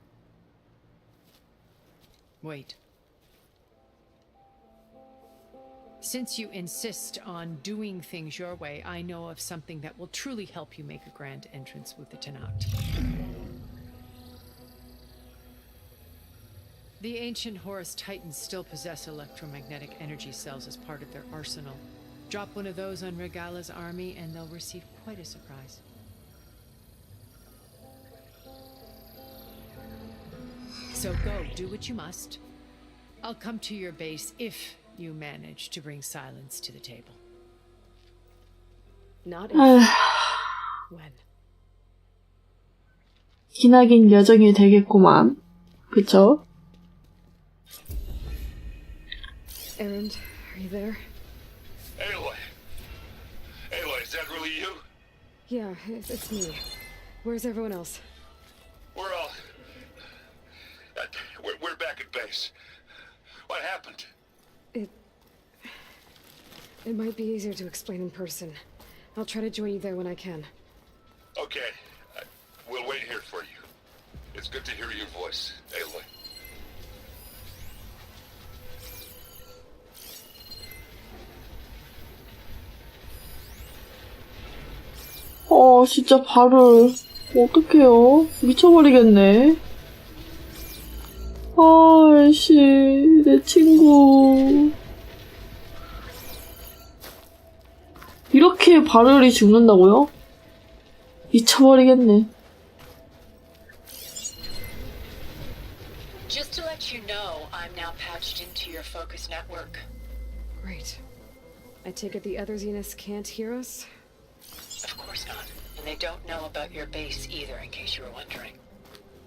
Wait. Since you insist on doing things your way, I know of something that will truly help you make a grand entrance with the Tenat. The ancient Horus Titans still possess electromagnetic energy cells as part of their arsenal. Drop one of those on Regala's army and they'll receive quite a surprise. So go, do what you must. I'll come to your base if you manage to bring silence to the table. Not if. When? 기나긴 여정이 되겠구만. 그쵸? Erend, are you there? Aloy! Aloy, is that really you? Yeah, it's me. Where's everyone else? We're all... We're back at base. What happened? It might be easier to explain in person. I'll try to join you there when I can. Okay. We'll wait here for you. It's good to hear your voice, Aloy. 진짜 발을 어떡해요? 미쳐버리겠네. 아이씨, 내 친구. 이렇게 발을이 죽는다고요? 미쳐버리겠네. Just to let you know, I'm now patched into your focus network. Great. I take it the other Zeniths can't hear us? Of course not. And they don't know about your base either, in case you were wondering.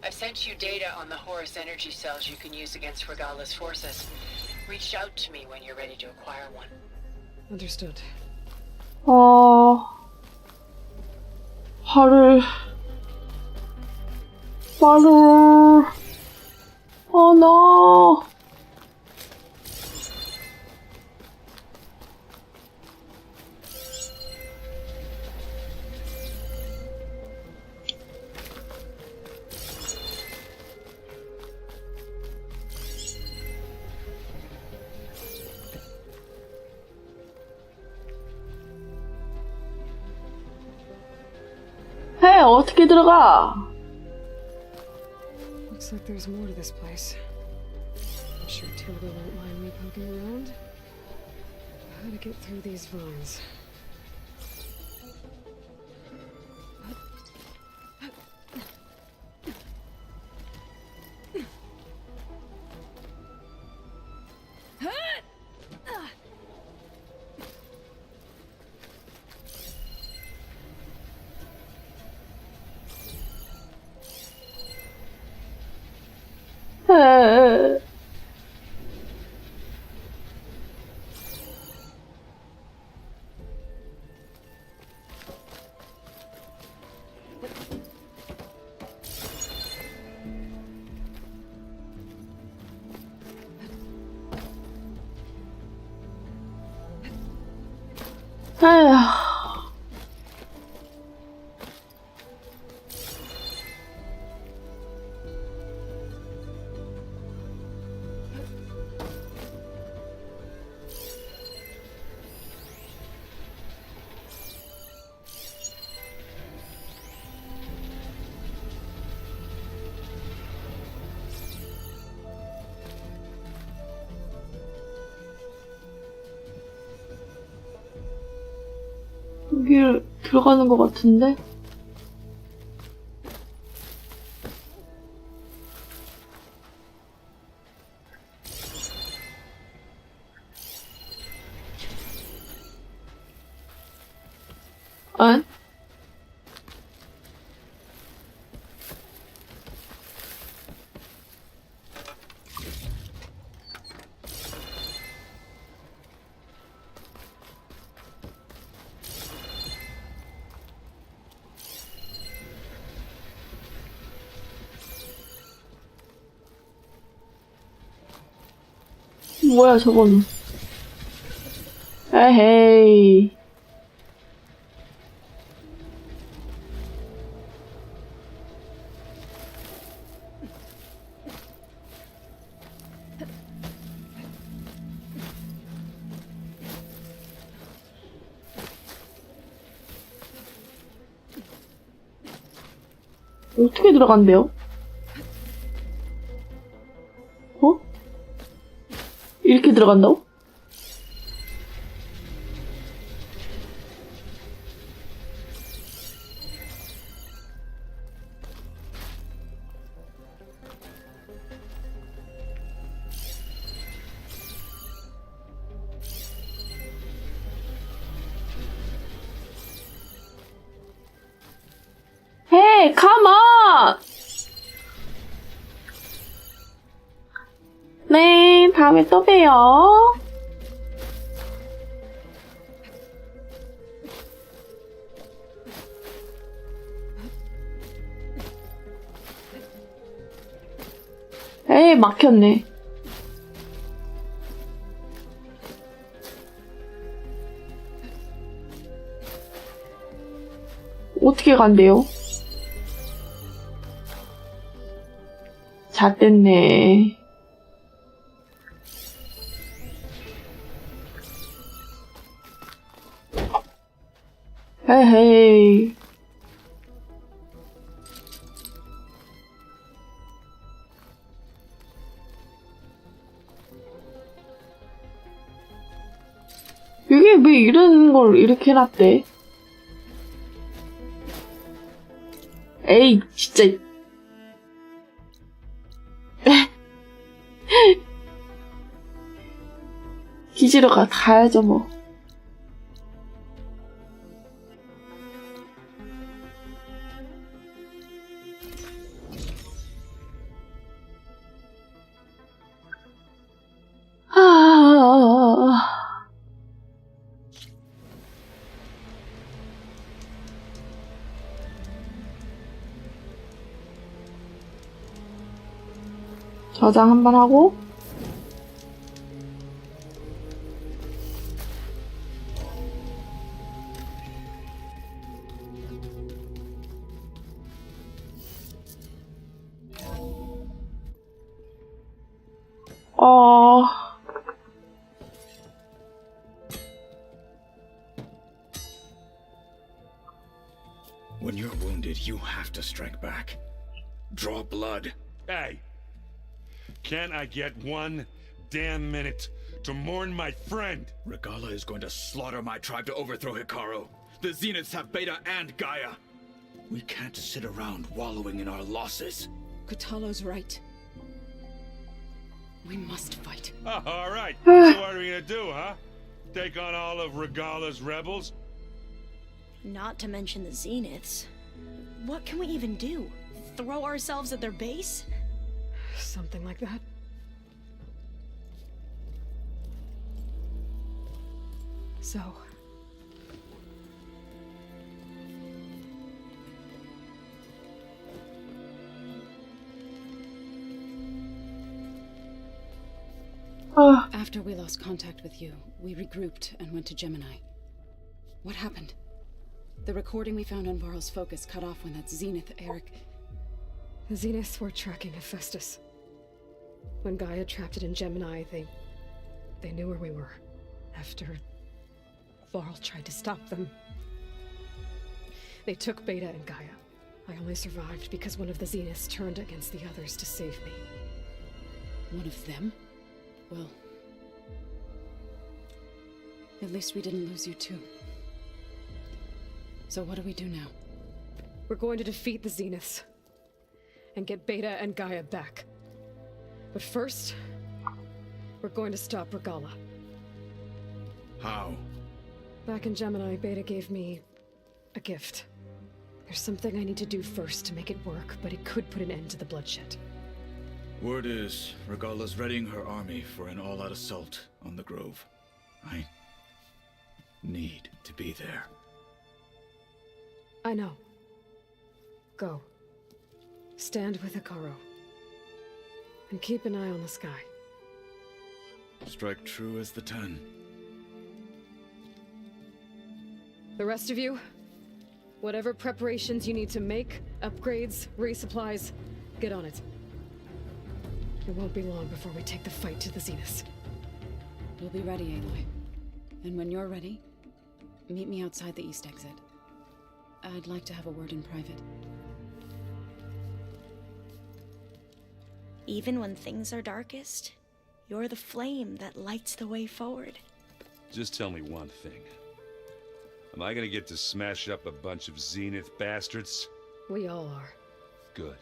I've sent you data on the Horus energy cells you can use against Regala's forces. Reach out to me when you're ready to acquire one. Understood. 발을 나. 해, 어떻게 들어가? Looks like there's more to this place. I'm sure Tilda won't mind me poking around. How to get through these vines? 여기 들어가는 것 같은데? 에? 뭐야 저거는. 에헤이. 어떻게 들어간대요? 어? 이렇게 들어간다고? Hey, come on! 네, 다음에 또 봬요. 에이, 막혔네. 어떻게 간대요? 잣됐네. 헤헤이. 이게 왜 이런 걸 이렇게 해놨대? 에이, 진짜. 기지로 가야죠, 뭐. 저장 한번 하고 When you're wounded, you have to strike back. Draw blood. Hey! Can't I get one damn minute to mourn my friend? Regala is going to slaughter my tribe to overthrow Hikaru. The Zeniths have Beta and Gaia. We can't sit around wallowing in our losses. Kutalo's right. We must fight. Oh, all right. So what are we gonna do, huh? Take on all of Regala's rebels? Not to mention the Zeniths. What can we even do? Throw ourselves at their base? Something like that. So... After we lost contact with you, we regrouped and went to Gemini. What happened? The recording we found on Varl's focus cut off when that Zenith, Eric... The Zeniths were tracking Hephaestus. When Gaia trapped it in Gemini, they knew where we were. After Varl tried to stop them, they took Beta and Gaia. I only survived because one of the Zeniths turned against the others to save me. One of them? Well... At least we didn't lose you too. So what do we do now? We're going to defeat the Zeniths and get Beta and Gaia back. But first, we're going to stop Regala. How? Back in Gemini, Beta gave me a gift. There's something I need to do first to make it work, but it could put an end to the bloodshed. Word is, Regala's readying her army for an all-out assault on the Grove. I need to be there. I know. Go. Stand with Hikaru. And keep an eye on the sky. Strike true as the 10. The rest of you, whatever preparations you need to make, upgrades, resupplies, get on it. It won't be long before we take the fight to the Zeniths. We'll be ready, Aloy. And when you're ready, meet me outside the east exit. I'd like to have a word in private. Even when things are darkest, you're the flame that lights the way forward. Just tell me one thing. Am I gonna get to smash up a bunch of Zenith bastards? We all are. Good.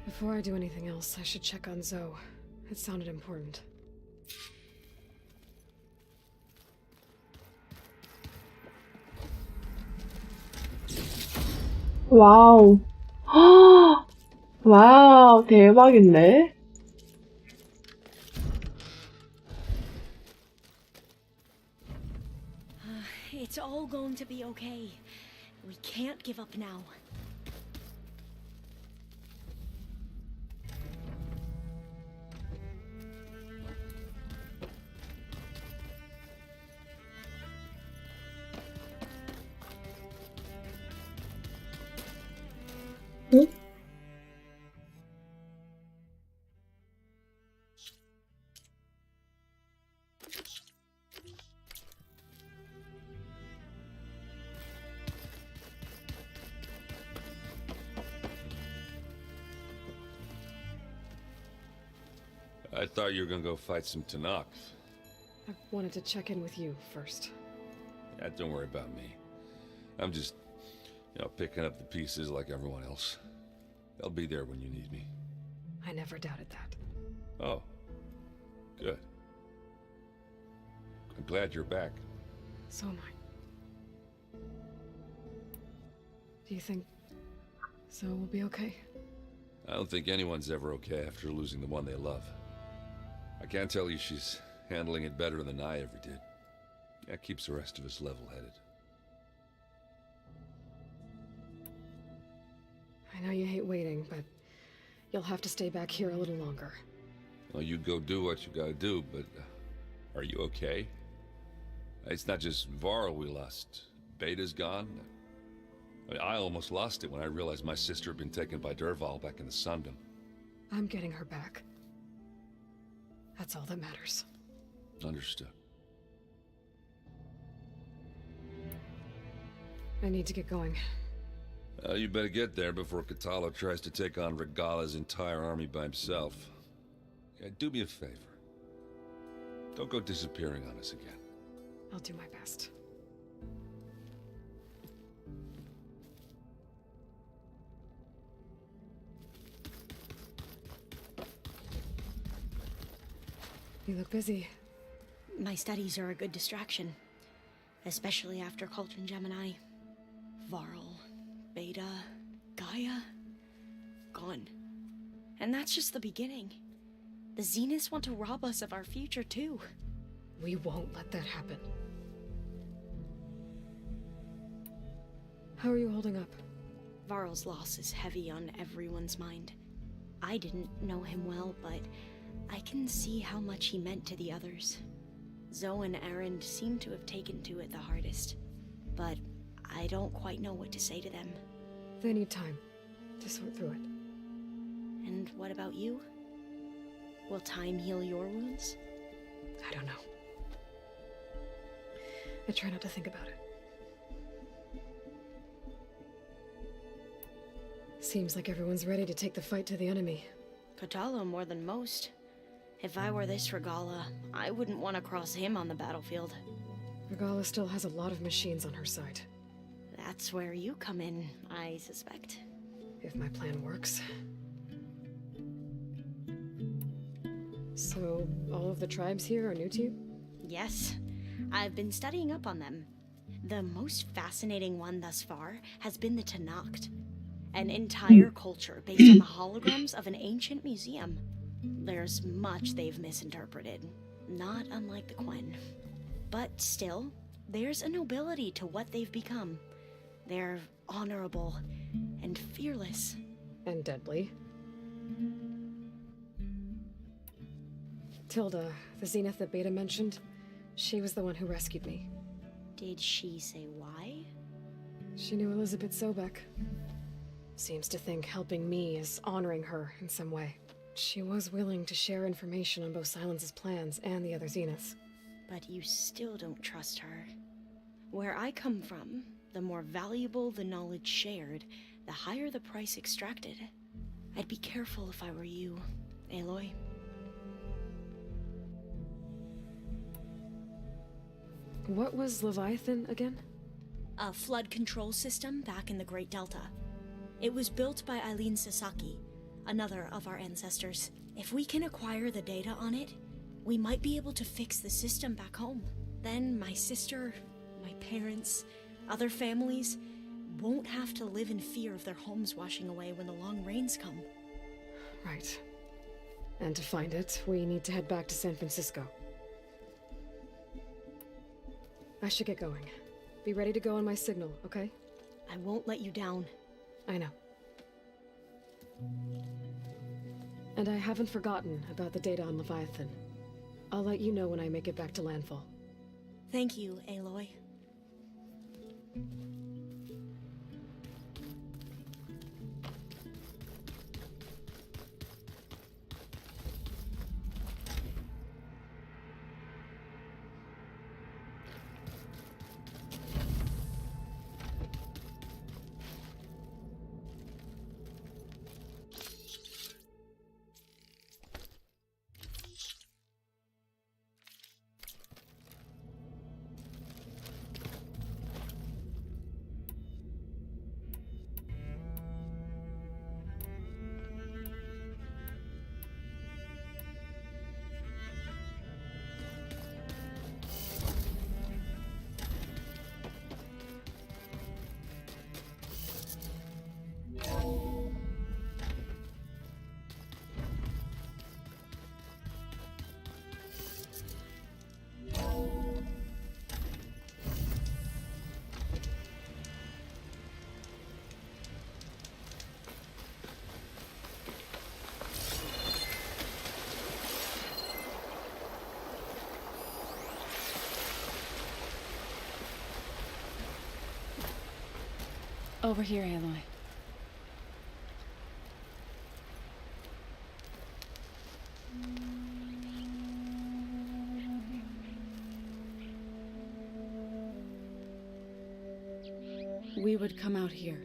Before I do anything else, I should check on Zoe. It sounded important. 와우. 와우, 대박인데? It's all going to be okay. We can't give up now. 응? I thought you were gonna go fight some Tanakh. I wanted to check in with you first. Yeah, don't worry about me. I'm just, picking up the pieces like everyone else. I'll be there when you need me. I never doubted that. Oh. Good. I'm glad you're back. So am I. Do you think Zoe will be okay? I don't think anyone's ever okay after losing the one they love. I can't tell you she's handling it better than I ever did. That keeps the rest of us level-headed. I know you hate waiting, but you'll have to stay back here a little longer. Well, you go do what you gotta do, but are you okay? It's not just Varl we lost. Beta's gone. I almost lost it when I realized my sister had been taken by Dervahl back in the Sundom. I'm getting her back. That's all that matters. Understood. I need to get going. You better get there before Katalo tries to take on Regala's entire army by himself. Yeah, do me a favor. Don't go disappearing on us again. I'll do my best. You look busy. My studies are a good distraction, especially after Cauldron Gemini. Varl, Beta, Gaia, gone. And that's just the beginning. The Zeniths want to rob us of our future, too. We won't let that happen. How are you holding up? Varl's loss is heavy on everyone's mind. I didn't know him well, but I can see how much he meant to the others. Zoe and Aaron seem to have taken to it the hardest, but I don't quite know what to say to them. They need time to sort through it. And what about you? Will time heal your wounds? I don't know. I try not to think about it. Seems like everyone's ready to take the fight to the enemy. Katalo more than most. If I were this Regala, I wouldn't want to cross him on the battlefield. Regala still has a lot of machines on her side. That's where you come in, I suspect. If my plan works. So, all of the tribes here are new to you? Yes, I've been studying up on them. The most fascinating one thus far has been the Tanacht, an entire culture based on the holograms of an ancient museum. There's much they've misinterpreted, not unlike the Quen. But still, there's a nobility to what they've become. They're honorable and fearless. And deadly. Tilda, the Zenith that Beta mentioned, she was the one who rescued me. Did she say why? She knew Elizabeth Sobek. Seems to think helping me is honoring her in some way. She was willing to share information on both Silence's plans and the other Zeniths. But you still don't trust her. Where I come from, the more valuable the knowledge shared, the higher the price extracted. I'd be careful if I were you, Aloy. What was Leviathan again? A flood control system back in the Great Delta. It was built by Eileen Sasaki, another of our ancestors. If we can acquire the data on it, we might be able to fix the system back home. Then my sister, my parents, other families won't have to live in fear of their homes washing away when the long rains come. Right. And to find it, we need to head back to San Francisco. I should get going. Be ready to go on my signal, okay? I won't let you down. I know. And I haven't forgotten about the data on Leviathan. I'll let you know when I make it back to landfall. Thank you, Aloy. Over here, Aloy. We would come out here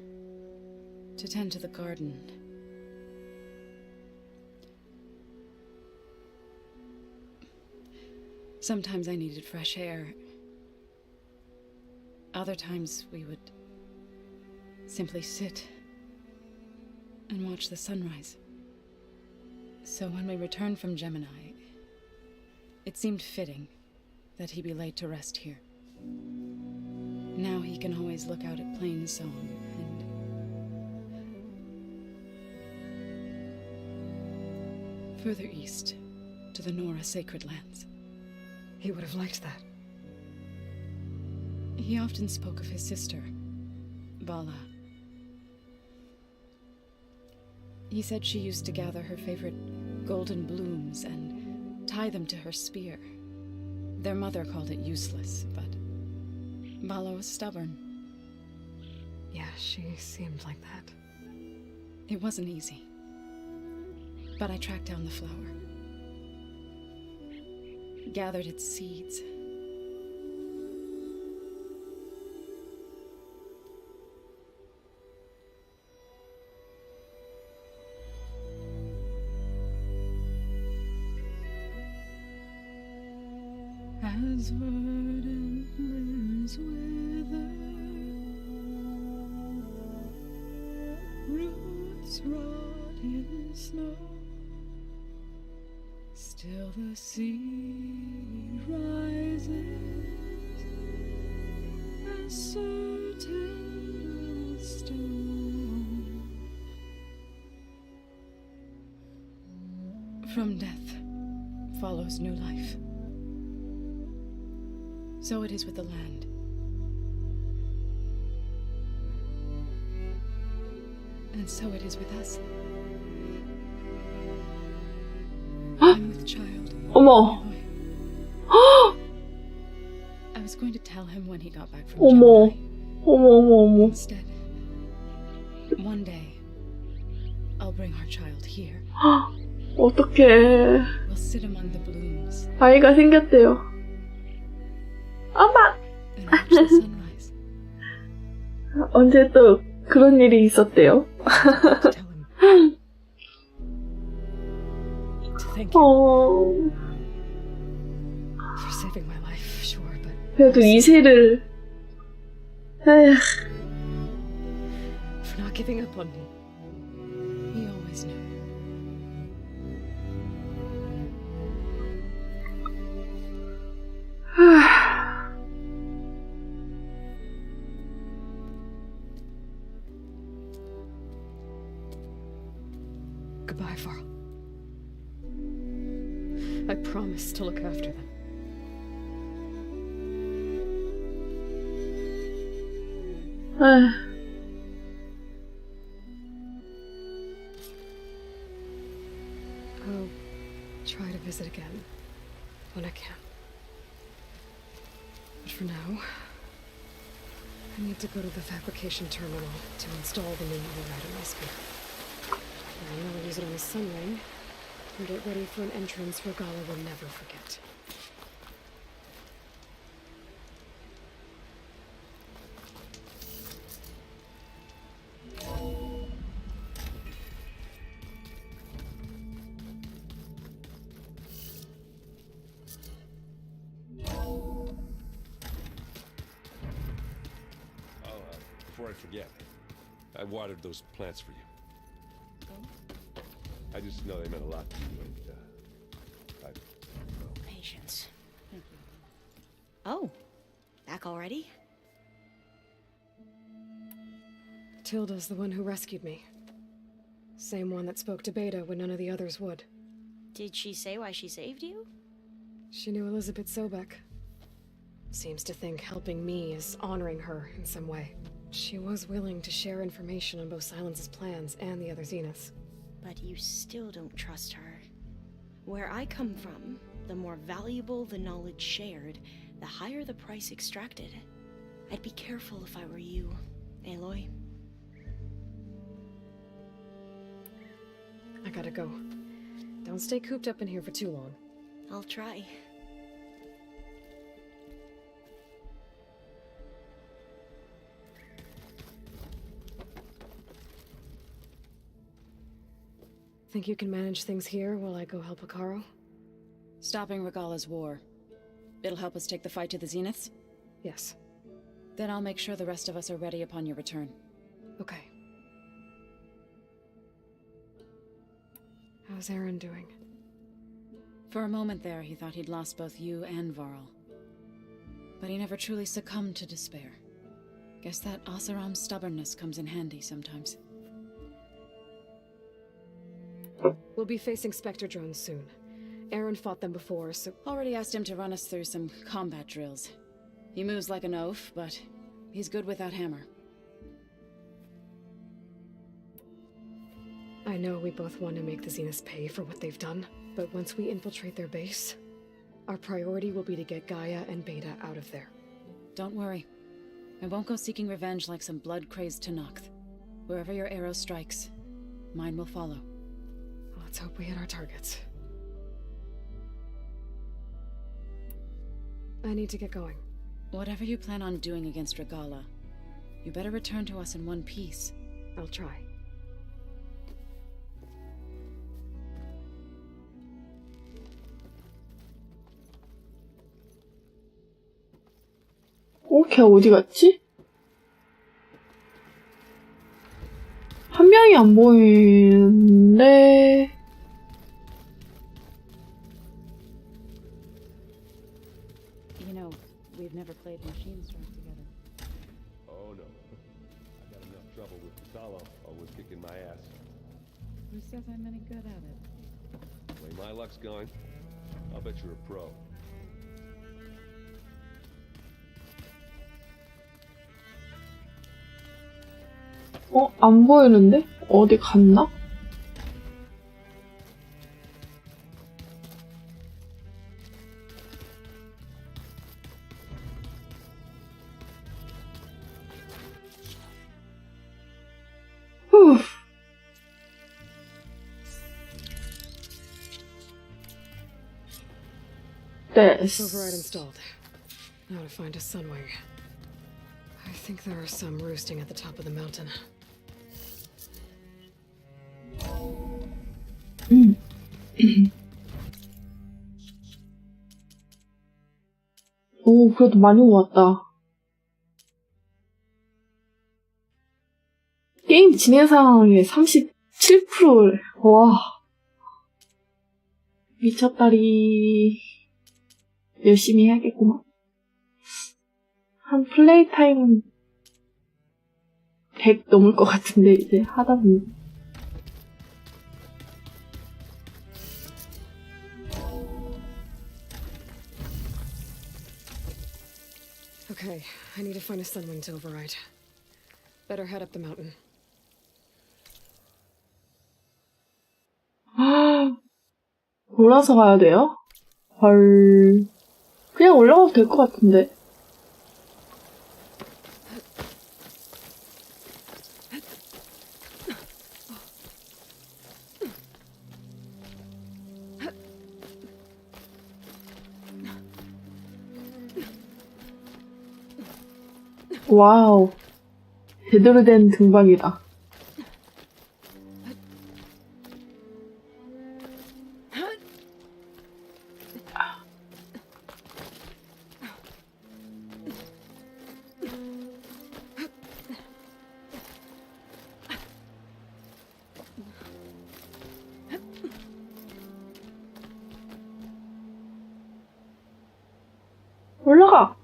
to tend to the garden. Sometimes I needed fresh air. Other times we would simply sit and watch the sunrise. So when we returned from Gemini, it seemed fitting that he be laid to rest here. Now he can always look out at Plain Song and further east to the Nora Sacred Lands. He would have liked that. He often spoke of his sister, Bala. He said she used to gather her favorite golden blooms and tie them to her spear. Their mother called it useless, but Bala was stubborn. Yeah, she seemed like that. It wasn't easy. But I tracked down the flower. Gathered its seeds. As verdant limbs wither, roots rot in snow, still the sea rises, as certain as stone. From death follows new life. So it is with the land. And so it is with us. I'm with child. 어머. I was going to tell him when he got back from 어머. Gemini. 어머. Instead, one day, I'll bring our child here. 어떡해. We'll sit among the blooms 아이가 생겼대요. 엄마! and watch the sunrise. 언제 또 그런 일이 있었대요? Tell him to thank you for saving my life, sure, but 그래도 이세를 에휴. For not giving up on me. he always knew. Goodbye, Varl. I promise to look after them. 에휴. I'll try to visit again when I can. But for now, I need to go to the fabrication terminal to install the new override on my speaker. Then I'll use it on the sunring and get ready for an entrance Regala will never forget. Before I forget, I watered those plants for you. I just know they meant a lot to you, and Patience. Oh, back already? Tilda's the one who rescued me. Same one that spoke to Beta when none of the others would. Did she say why she saved you? She knew Elizabeth Sobek. Seems to think helping me is honoring her in some way. She was willing to share information on both Silence's plans and the other Zeniths. But you still don't trust her. Where I come from, the more valuable the knowledge shared, the higher the price extracted. I'd be careful if I were you, Aloy. I gotta go. Don't stay cooped up in here for too long. I'll try. Think you can manage things here while I go help Akaro? Stopping Regala's war. It'll help us take the fight to the Zeniths? Yes. Then I'll make sure the rest of us are ready upon your return. Okay. How's Aaron doing? For a moment there, he thought he'd lost both you and Varl. But he never truly succumbed to despair. Guess that Oseram's stubbornness comes in handy sometimes. We'll be facing Spectre drones soon. Aaron fought them before, so... Already asked him to run us through some combat drills. He moves like an oaf, but he's good without hammer. I know we both want to make the Zeniths pay for what they've done, but once we infiltrate their base, our priority will be to get Gaia and Beta out of there. Don't worry. I won't go seeking revenge like some blood-crazed Tenakth. Wherever your arrow strikes, mine will follow. Let's hope we hit our targets. I need to get going. Whatever you plan on doing against Regala, you better return to us in one piece. I'll try. 걔 어디 갔지? 한 명이 안 보이는데. You know, we've never played Machine Strike together. Oh no. I got enough trouble with Salo, always kicking my ass. Who says I'm any good at it? The way my luck's going, I'll bet you're a pro. 안 보이는데? 어디 갔나? 후. Override installed. Now to find a sunwing. I think there are some roosting at the top of the mountain. 오, 그래도 많이 모았다. 게임 진행 상황의 37%를, 와. 미쳤다리. 열심히 해야겠구만. 한 플레이 타임은 100 넘을 것 같은데, 이제 하다 보면. Okay, I need to find a sunwing to override. Better head up the mountain. 올라서 가야 돼요? 헐. 그냥 올라가도 될 것 같은데. 와우. 제대로 된 등반이다. 올라가!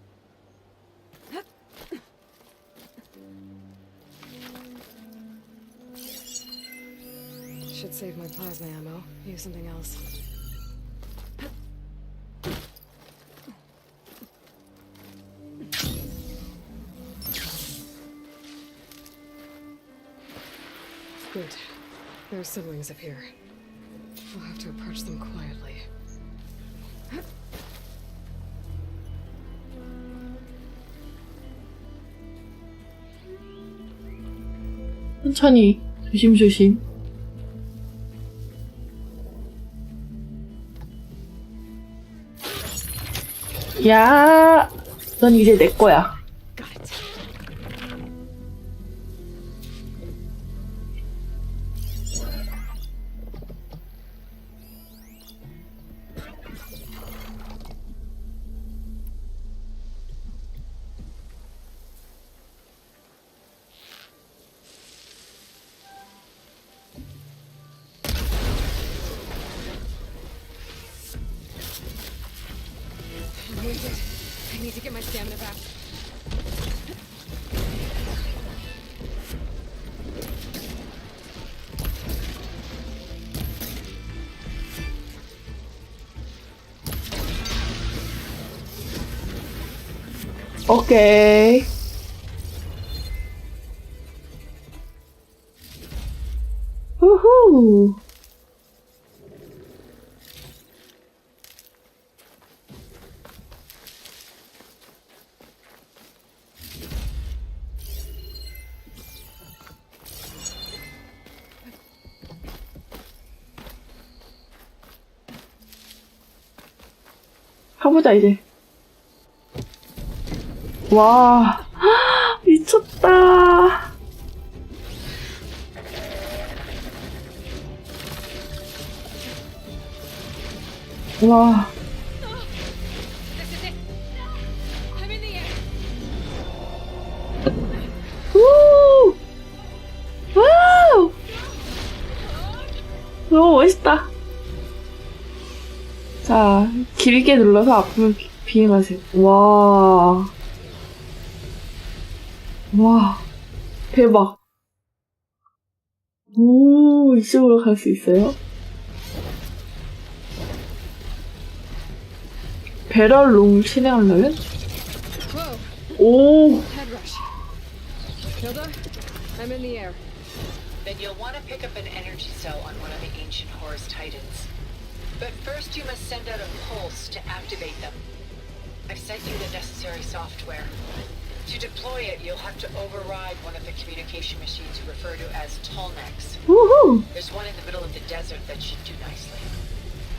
Should save my plasma ammo. Use something else. Good. There are sunwings up here. We'll have to approach them quietly. 천천히, 조심조심. 야, 넌 이제 내 거야. I'm winded. I need to get my stamina back. 오케이. 우후. 가보자 이제. 와, 미쳤다. 와. This is it. I'm in the air. 너무 멋있다. 자, 길게 눌러서 앞으로 비행하세요. 와. 와. 대박. 오, 이쪽으로 갈 수 있어요? 배럴롱 실행하려면? 오. Head rush. Hilda, I'm in the air. Then you'll want to pick up an energy cell on one of the ancient Horus Titans. But first you must send out a pulse to activate them. I've sent you the necessary software. To deploy it, you'll have to override one of the communication machines you refer to as Tallnecks. Woohoo! There's one in the middle of the desert that should do nicely.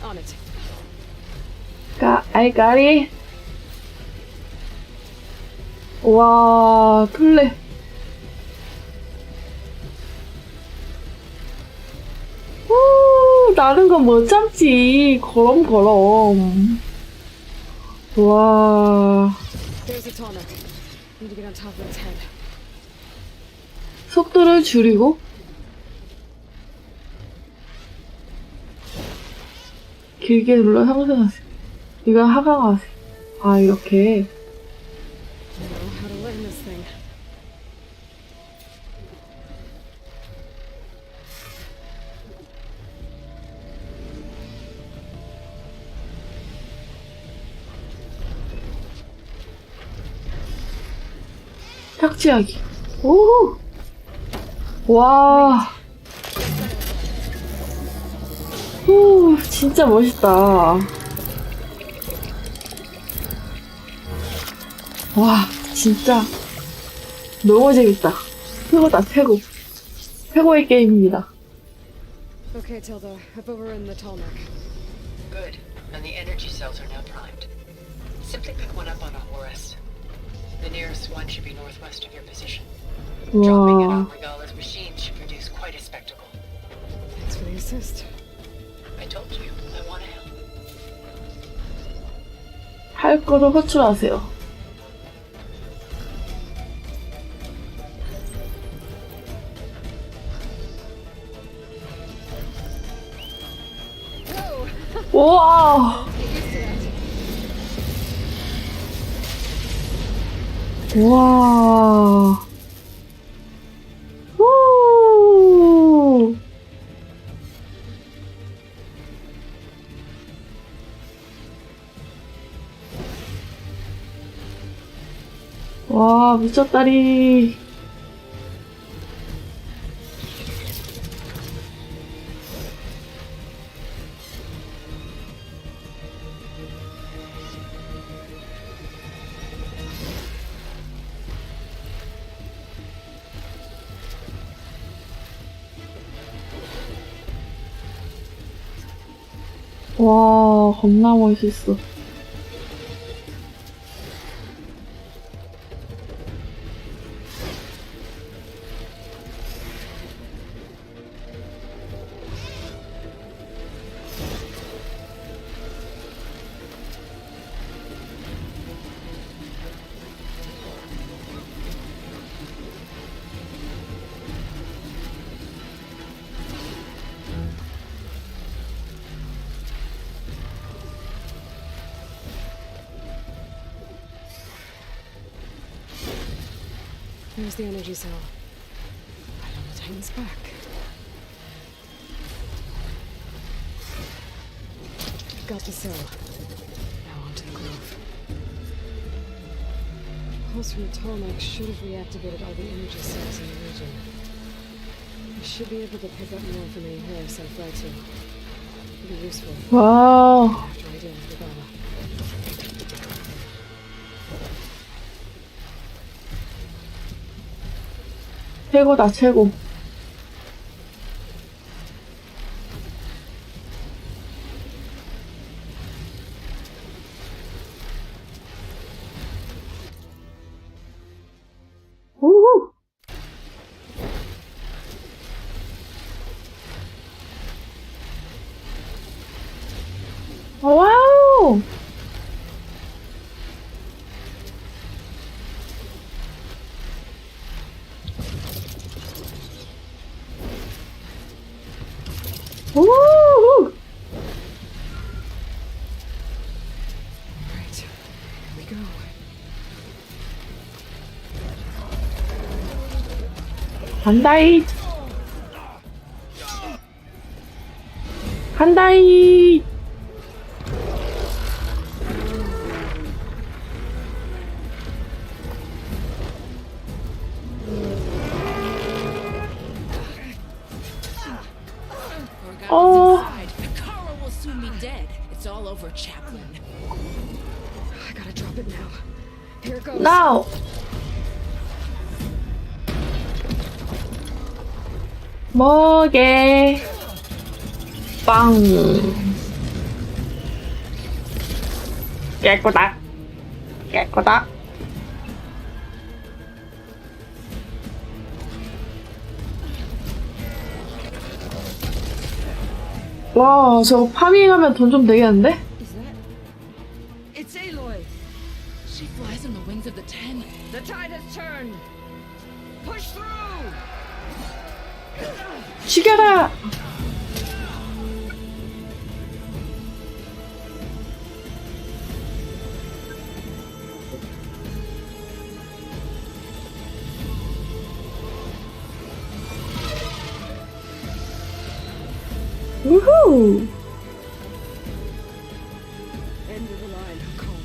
On it. I got it. 와, 플레. 오, 나는 건 못 참지. 거럼. 와. There's a Tallneck. Need to get on top of its head. 속도를 줄이고. 길게 눌러 상승하세요. 이거 하강하세요. 아, 이렇게. I know how to land this thing. 착지하기. 오! 와. 오, 진짜 멋있다. 와, 진짜 너무 재밌다. 최고다, 최고. 최고의 게임입니다. Okay, Tilda, I've overridden the Tallneck. Good. And the energy cells are now primed. Simply pick one up on a Horus. The nearest one should be northwest of your position. Dropping it on 와, Regala's machine should produce quite a spectacle. Thanks for the assist. I told you, I want to help. 할 거를 호출하세요. 우와! 우와! 후! 와, 미쳤다리. 와, 겁나 멋있어. There's the energy cell. Right on the Titan's back. Got the cell. Now onto the grove. Pulse from the Tallneck should have reactivated all the energy cells in the region. I should be able to pick up more from any Horus I fly to. It'll be useful. 와우. After I deal with Regala. 최고다, 최고. 우후! 와우! 우! Right. Here we go. 간다이. 간다이. Kara will soon be dead. It's all over, Chaplain. I gotta drop it now. Here it goes. Now. 먹게. 빵. 깨꼬다. 깨꼬다. 와, 저거 파밍하면 돈 좀 되겠는데? Is that? It's Aloy. She flies on the wings of the Ten. The tide has turned. Push through. 죽여라! 우후! End of the line, Hakon.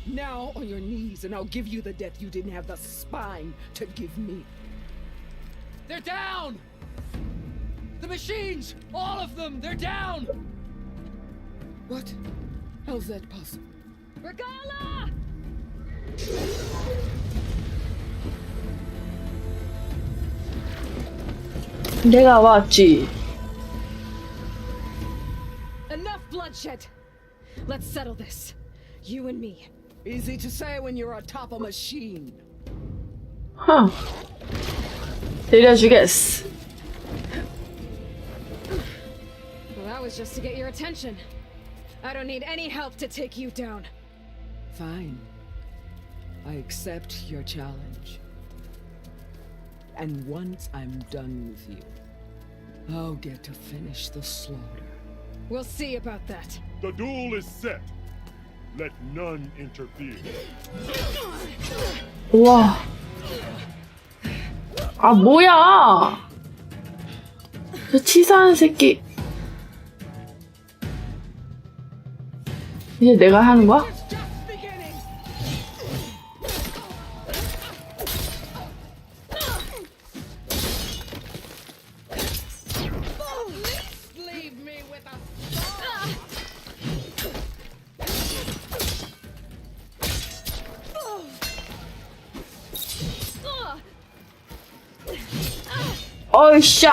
Now on your knees, and I'll give you the death you didn't have the spine to give me. They're down! The machines! All of them! They're down! What? How's that possible? Regala! 내가 왔지. Enough bloodshed! Let's settle this. You and me. Easy to say when you're atop a machine. huh. 때려주겠어. Well, that was just to get your attention. I don't need any help to take you down. Fine. I accept your challenge. And once I'm done with you, I'll get to finish the slaughter. We'll see about that. The duel is set. Let none interfere. 우와. 아, 뭐야! 저 치사한 새끼. 이제 내가 하는 거야? 어이씨!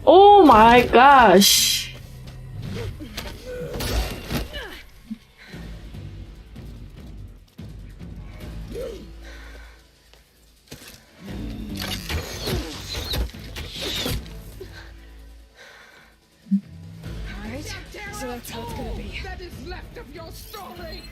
오 마이 갓. Alright, so that's how it's gonna be. That is left of your story.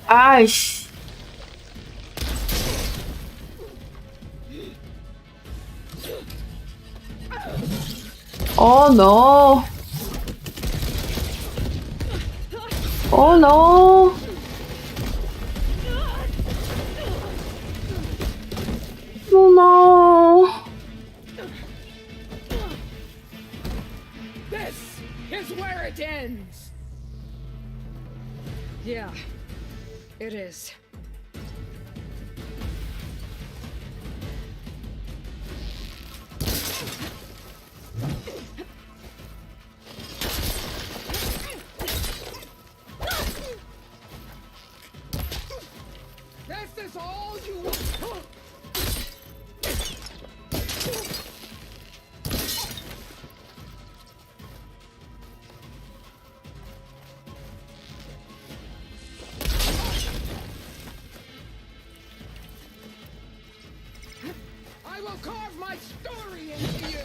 아이씨. Oh no. Oh no. Oh no. This is where it ends. Yeah, it is. This is all you want. I will carve my story into you.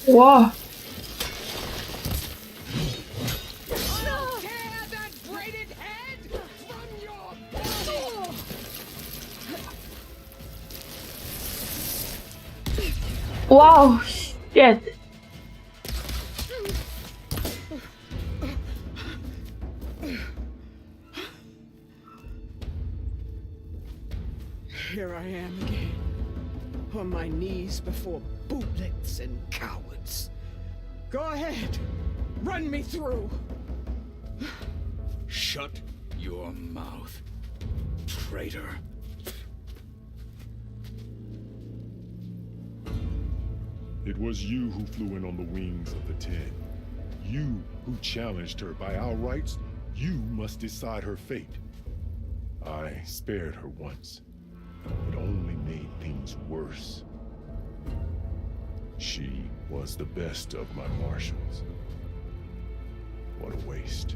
와. Tear that braided head from your body. 와우. 쉣. Here I am again, on my knees before bootlets and cowards. Go ahead, run me through. Shut your mouth, traitor. It was you who flew in on the wings of the Ten. You who challenged her by our rights. You must decide her fate. I spared her once, but only made things worse. She was the best of my marshals. What a waste.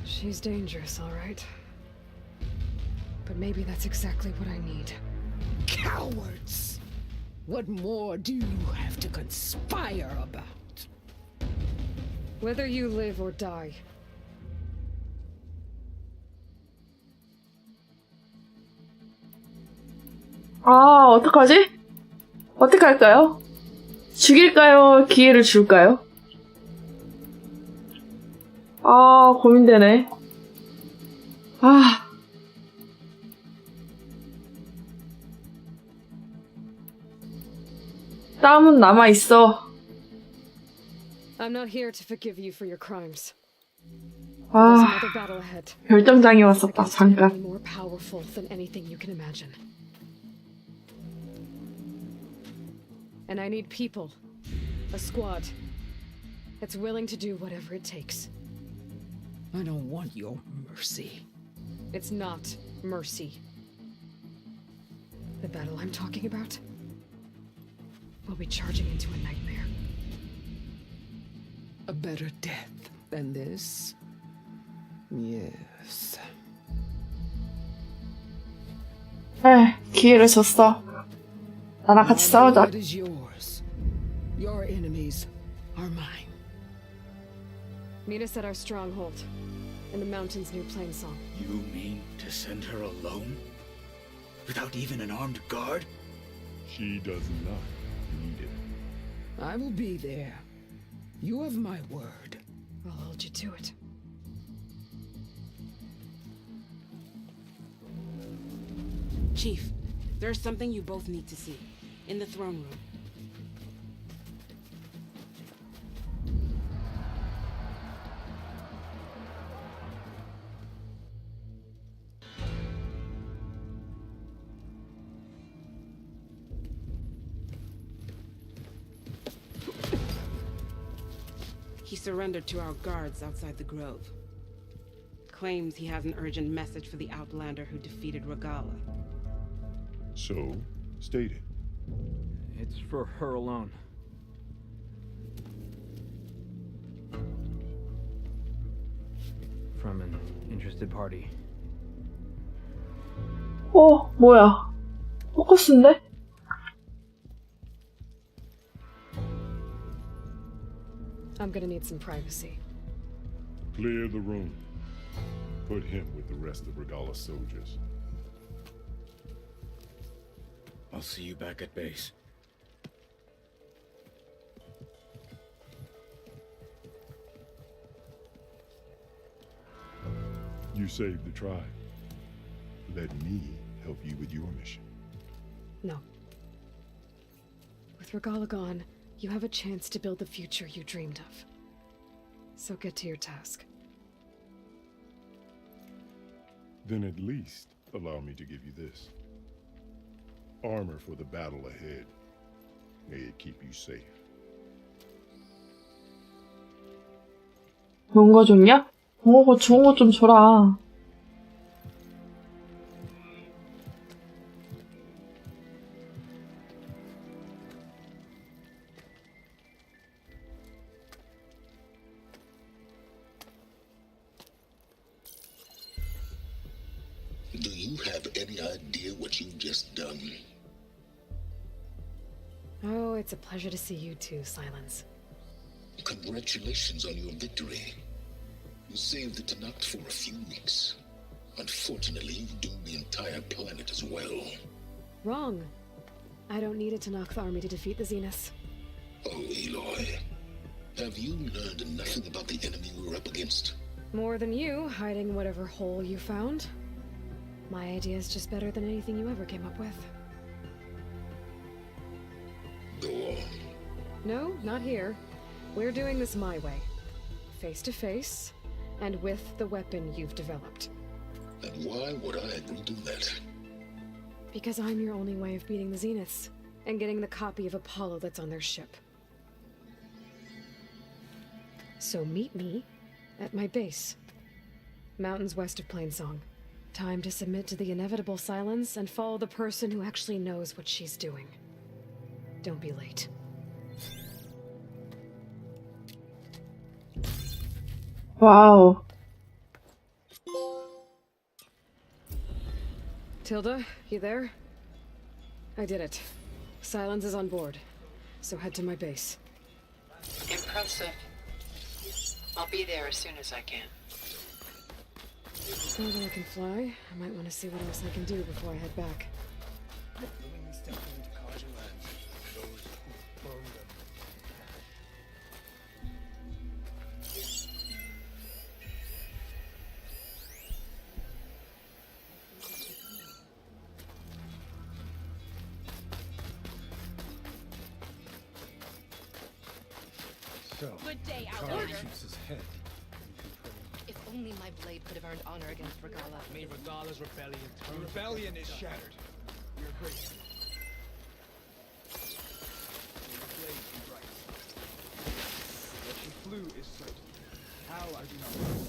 She's dangerous, all right. But maybe that's exactly what I need. Cowards! What more do you have to conspire about? Whether you live or die. 아, 어떡하지? 어떻게 할까요? 죽일까요? 기회를 줄까요? 아, 고민되네. 아. 땀은 남아있어. I'm not here to forgive you for your crimes. There's 아, another battle ahead. 결정장이 왔었다, Against an enemy 잠깐. more powerful than anything you can imagine. And I need people. A squad. That's willing to do whatever it takes. I don't want your mercy. It's not mercy. The battle I'm talking about will be charging into a nightmare. A better death than this? Yes. 에, 기회를 줬어. 나랑 같이 My 싸우자. blood is yours. Your enemies are mine. Meet us at our stronghold, in the mountains near Plainsong. You mean to send her alone? Without even an armed guard? She does not need it. I will be there. You have my word. I'll hold you to it. Chief, there's something you both need to see. In the throne room. He surrendered to our guards outside the grove. Claims he has an urgent message for the Outlander who defeated Regala. So, state it. It's for her alone. From an interested party. 뭐야. 포커스인데? I'm gonna need some privacy. Clear the room. Put him with the rest of Regala's soldiers. I'll see you back at base. You saved the tribe. Let me help you with your mission. No. With Regala gone, you have a chance to build the future you dreamed of. So get to your task. Then at least allow me to give you this. Armor for the battle ahead. May it keep you safe. 좋은 거 줬냐? 좋은 거 좀 줘라. Do you have any idea what you've just done? Oh, it's a pleasure to see you too, Silence. Congratulations on your victory. You saved the Tanakh for a few weeks. Unfortunately, you've doomed the entire planet as well. Wrong. I don't need a Tanakh army to defeat the Zeniths. Oh, Aloy. Have you learned nothing about the enemy we're up against? More than you, hiding whatever hole you found. My idea is just better than anything you ever came up with. Go on. No, not here. We're doing this my way. Face to face, and with the weapon you've developed. And why would I agree to that? Because I'm your only way of beating the Zeniths, and getting the copy of Apollo that's on their ship. So meet me at my base. Mountains west of Plainsong. Time to submit to the inevitable silence and follow the person who actually knows what she's doing. Don't be late. Wow. Tilda, you there? I did it. Silence is on board, so head to my base. Impressive. I'll be there as soon as I can. Now that I can fly, I might want to see what else I can do before I head back. So, Good day, Carl Outlander. shoots his head. If only my blade could have earned honor against Regala. May Regala's rebellion turn. The rebellion is shattered. You're great. May the blade be right. That she flew is certain. How I do not know.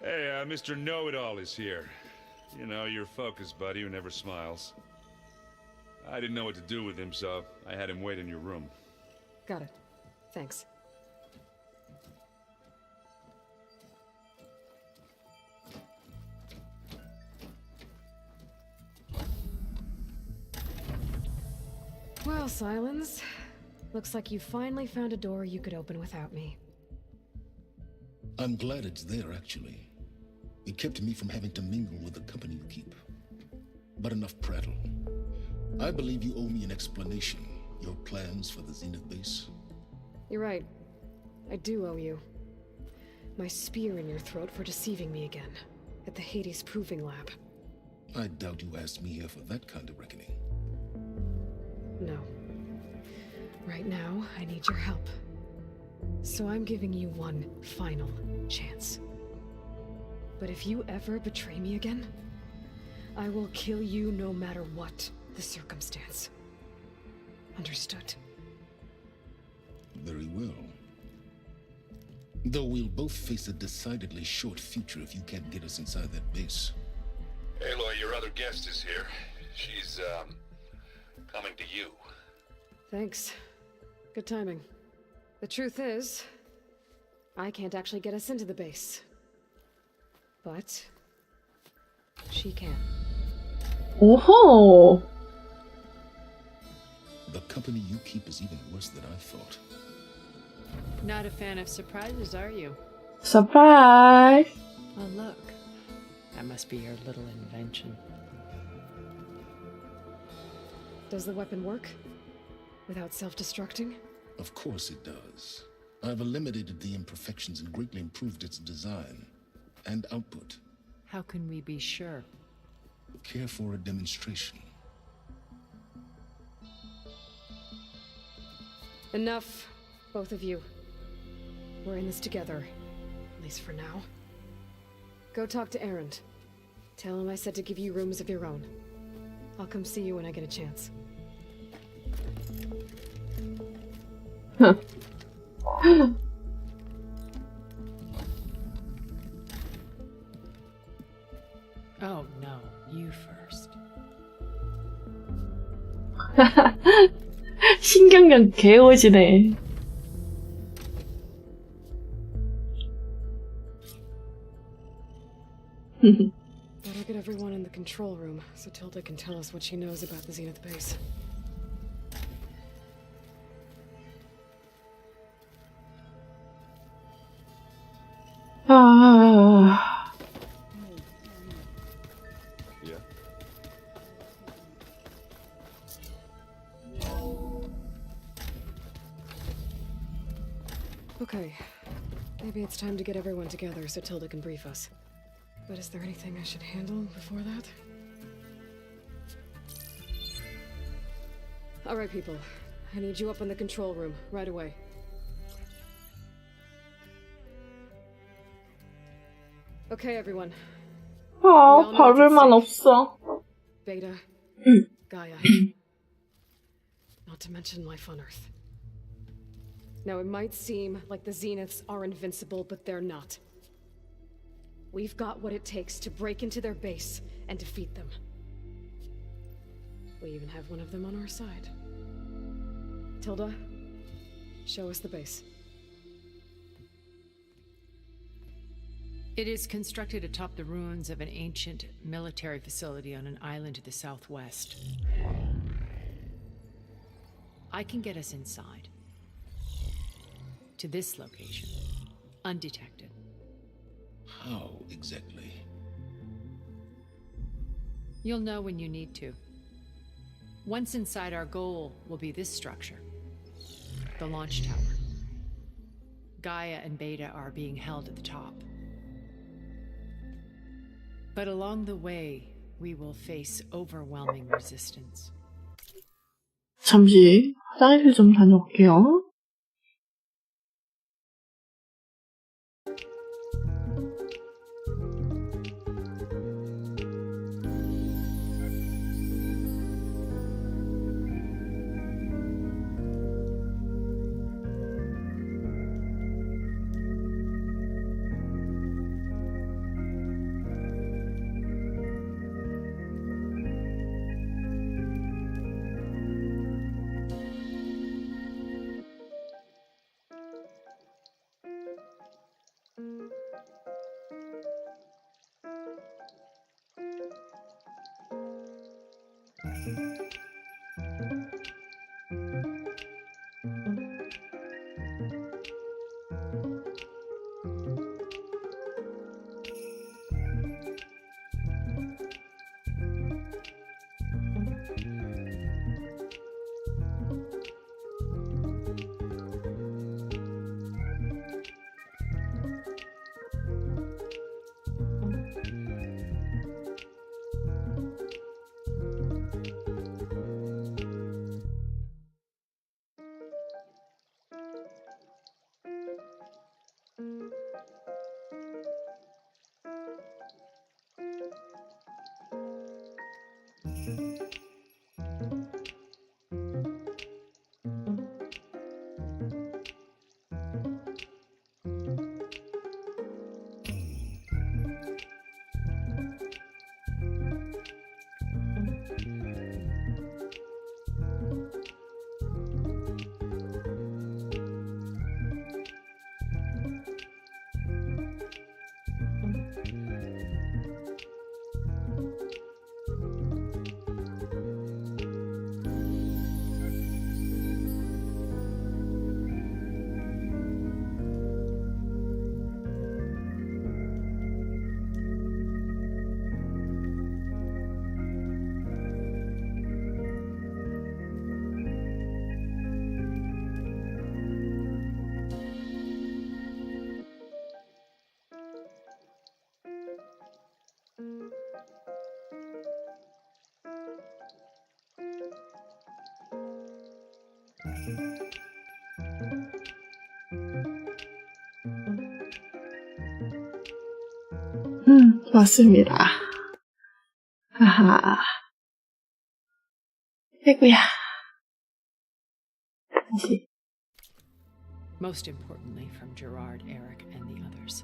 Hey, Mr. Know-It-All is here. You know, your focus buddy who never smiles. I didn't know what to do with him, so I had him wait in your room. Got it. Thanks. Well, Silence. Looks like you finally found a door you could open without me. I'm glad it's there, actually. It kept me from having to mingle with the company you keep. But enough prattle. I believe you owe me an explanation. Your plans for the Zenith base? You're right. I do owe you. My spear in your throat for deceiving me again. At the Hades Proving Lab. I doubt you asked me here for that kind of reckoning. No. Right now, I need your help. So I'm giving you one final chance. But if you ever betray me again, I will kill you no matter what the circumstance. Understood? Very well. Though we'll both face a decidedly short future if you can't get us inside that base. Aloy, your other guest is here. She's, coming to you. Thanks. Good timing. The truth is, I can't actually get us into the base. But she can. Oh. The company you keep is even worse than I thought. Not a fan of surprises, are you? Surprise! Oh, look. That must be your little invention. Does the weapon work? Without self-destructing? Of course it does. I've eliminated the imperfections and greatly improved its design and output. How can we be sure? Care for a demonstration? Enough, both of you. We're in this together, at least for now. Go talk to Erend. Tell him I said to give you rooms of your own. I'll come see you when I get a chance. Oh no, you first. 신경전 개오지네. Better get everyone in the control room so Tilda can tell us what she knows about the Zenith base. 아, Yeah. Okay, maybe it's time to get everyone together so Tilda can brief us. But is there anything I should handle before that? All right, people. I need you up in the control room right away. Okay, everyone. 아, 바를만 없어. Beta, Gaia. Not to mention life on Earth. Now, it might seem like the Zeniths are invincible, but they're not. We've got what it takes to break into their base and defeat them. We even have one of them on our side. Tilda, show us the base. It is constructed atop the ruins of an ancient military facility on an island to the southwest. I can get us inside. To this location, undetected. How exactly? You'll know when you need to. Once inside, our goal will be this structure. The launch tower. Gaia and Beta are being held at the top. But along the way, we will face overwhelming resistance. 잠시 화장실 좀 다녀올게요. 맞습니다. 하하. 아이고야. 다시. Most importantly from Gerard, Eric, and the others.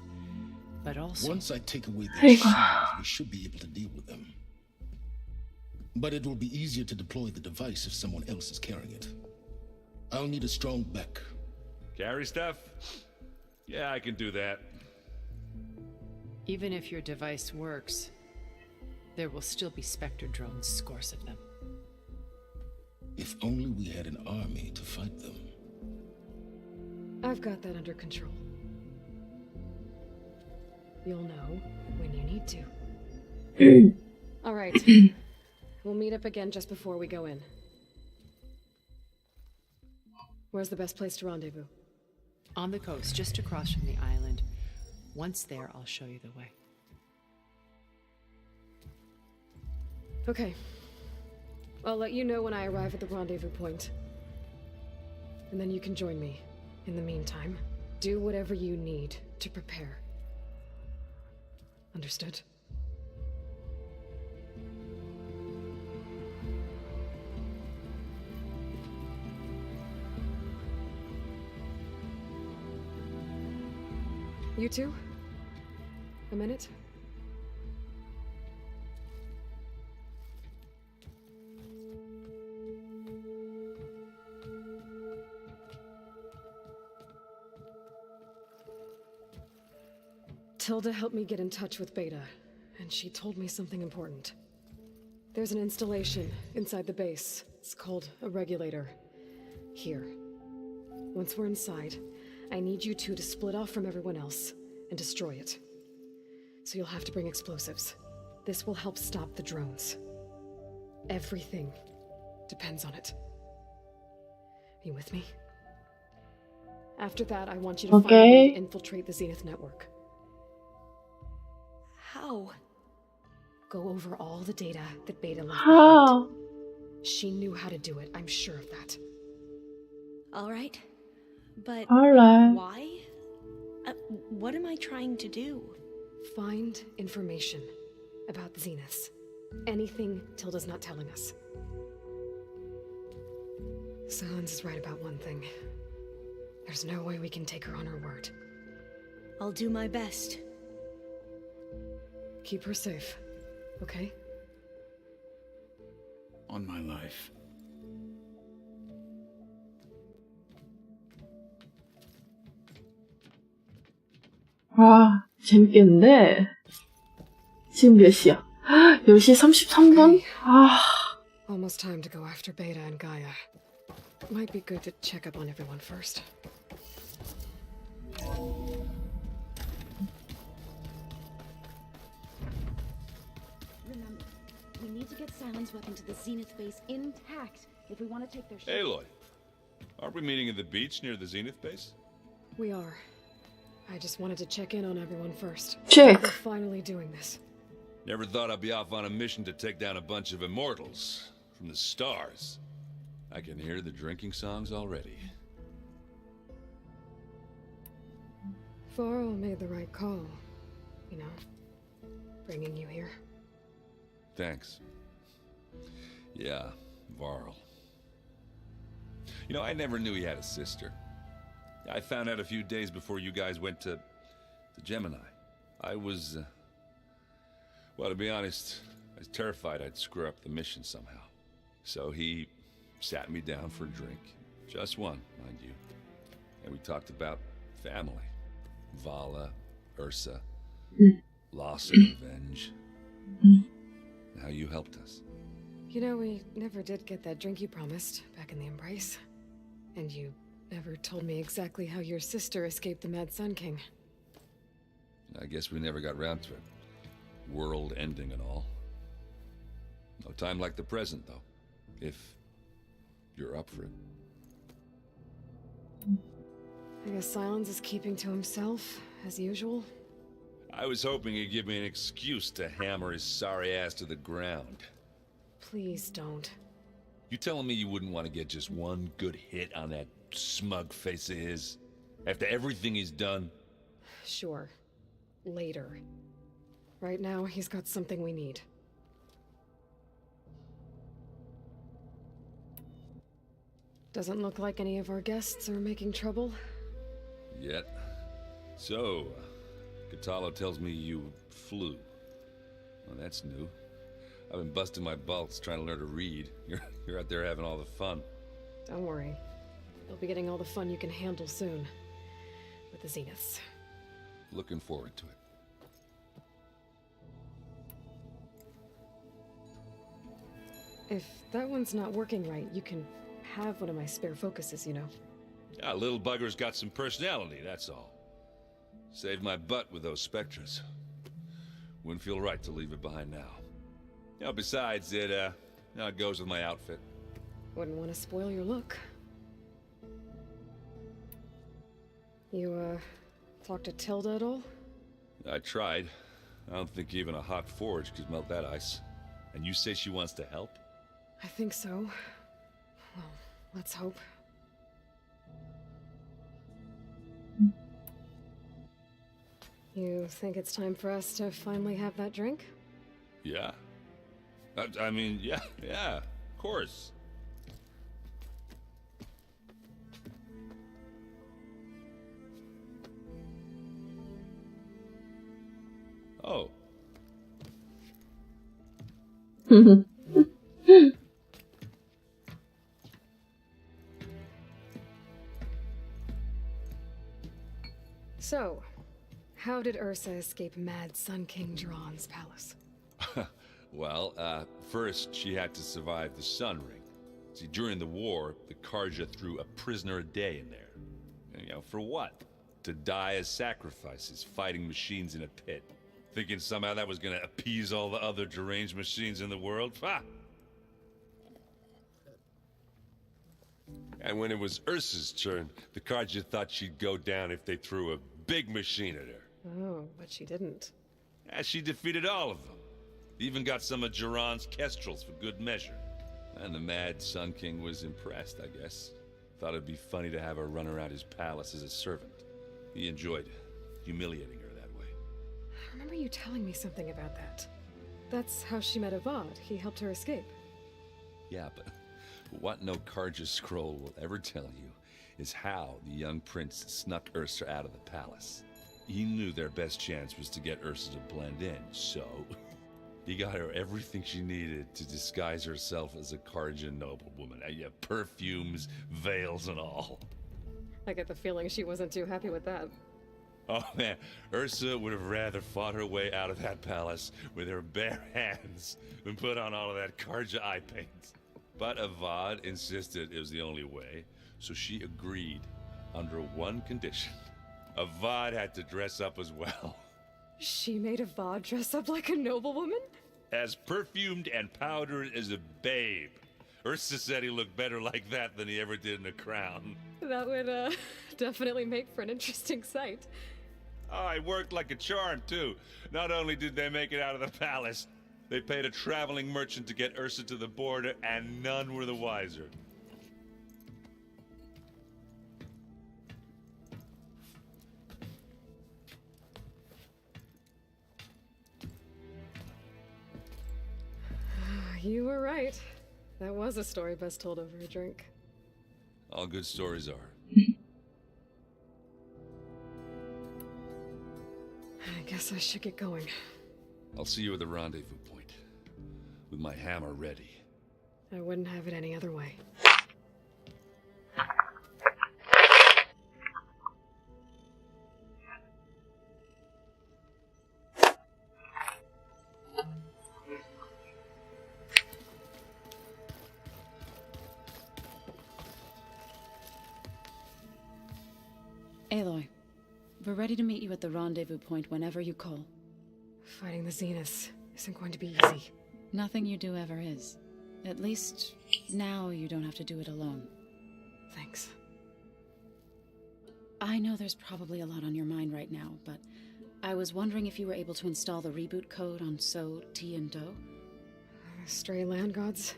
But also... Once I take away their 아이고. shields, we should be able to deal with them. But it will be easier to deploy the device if someone else is carrying it. I'll need a strong back. Carry stuff? Yeah, I can do that. Even if your device works, there will still be Spectre drones, scores of them. If only we had an army to fight them. I've got that under control. You'll know when you need to. All right. We'll meet up again just before we go in. Where's the best place to rendezvous? On the coast, just across from the island. Once there, I'll show you the way. Okay. I'll let you know when I arrive at the rendezvous point. And then you can join me. In the meantime, do whatever you need to prepare. Understood? You two? A minute? Tilda helped me get in touch with Beta, and she told me something important. There's an installation inside the base. It's called a regulator. Here. Once we're inside, I need you two to split off from everyone else and destroy it. So you'll have to bring explosives. This will help stop the drones. Everything depends on it. Are you with me? After that, I want you to find a way to infiltrate the Zenith network. How? Go over all the data that Beta left How? behind. She knew how to do it, I'm sure of that. All right. But Alright. why? What am I trying to do? Find information about the Zeniths. Anything Tilda's not telling us. Silence is right about one thing. There's no way we can take her on her word. I'll do my best. Keep her safe, okay? On my life. 와, 재밌겠는데? 지금 몇 시야? 10시 33분? 아. Almost time to go after Beta and Gaia. Might be good to check up on everyone first. Remember, we need to get Silence weapon to the Zenith base intact if we want to take their ship. Aloy, aren't we meeting at the beach near the Zenith base? We are. I just wanted to check in on everyone first. Check. We're finally doing this. Never thought I'd be off on a mission to take down a bunch of immortals from the stars. I can hear the drinking songs already. Varl made the right call. You know, bringing you here. Thanks. Yeah, Varl. You know, I never knew he had a sister. I found out a few days before you guys went to Gemini. I was, well, to be honest, I was terrified I'd screw up the mission somehow. So he sat me down for a drink. Just one, mind you. And we talked about family. Vala, Ursa, loss and revenge. And how you helped us. You know, we never did get that drink you promised back in the Embrace. And you never told me exactly how your sister escaped the Mad Sun King. I guess we never got round to it. World ending and all. No time like the present, though. If you're up for it. I guess Silence is keeping to himself, as usual. I was hoping he'd give me an excuse to hammer his sorry ass to the ground. Please don't. You telling me you wouldn't want to get just one good hit on that smug face of his? After everything he's done? Sure. Later. Right now, he's got something we need. Doesn't look like any of our guests are making trouble. Yet. So, Katalo tells me you flew. Well, that's new. I've been busting my balls trying to learn to read. You're out there having all the fun. Don't worry. You'll be getting all the fun you can handle soon. With the Zeniths. Looking forward to it. If that one's not working right, you can have one of my spare focuses, you know. Yeah, little bugger's got some personality, that's all. Saved my butt with those spectras. Wouldn't feel right to leave it behind now. You know, besides, it goes with my outfit. Wouldn't want to spoil your look. You, talked to Tilda at all? I tried. I don't think even a hot forge could melt that ice. And you say she wants to help? I think so. Well, let's hope. You think it's time for us to finally have that drink? Yeah. I mean, yeah, of course. Oh. So, how did Ursa escape Mad Sun King Jiran's palace? Well, first she had to survive the Sun Ring. See, during the war, the Karja threw a prisoner a day in there. And, you know, for what? To die as sacrifices, fighting machines in a pit. Thinking somehow that was gonna appease all the other deranged machines in the world? Ha! And when it was Ursa's turn, the Karja thought she'd go down if they threw a big machine at her. Oh, but she didn't. Yeah, she defeated all of them. Even got some of Jiran's kestrels for good measure. And the Mad Sun King was impressed, I guess. Thought it'd be funny to have her run around his palace as a servant. He enjoyed humiliating her that way. I remember you telling me something about that. That's how she met Avad. He helped her escape. Yeah, but what no Karja scroll will ever tell you is how the young prince snuck Ursa out of the palace. He knew their best chance was to get Ursa to blend in, so he got her everything she needed to disguise herself as a Karja noblewoman. Yeah, perfumes, veils, and all. I get the feeling she wasn't too happy with that. Oh man, Ursa would have rather fought her way out of that palace with her bare hands than put on all of that Karja eye paint. But Avad insisted it was the only way, so she agreed under one condition. Avad had to dress up as well. She made Avad dress up like a noblewoman? As perfumed and powdered as a babe. Ursa said he looked better like that than he ever did in a crown. That would, definitely make for an interesting sight. Oh, it worked like a charm, too. Not only did they make it out of the palace, they paid a traveling merchant to get Ursa to the border, and none were the wiser. You were right. That was a story best told over a drink. All good stories are. I guess I should get going. I'll see you at the rendezvous point, with my hammer ready. I wouldn't have it any other way. Aloy, we're ready to meet you at the rendezvous point whenever you call. Fighting the Zeniths isn't going to be easy. Nothing you do ever is. At least, now you don't have to do it alone. Thanks. I know there's probably a lot on your mind right now, but I was wondering if you were able to install the reboot code on So, T, and Do? Stray land gods?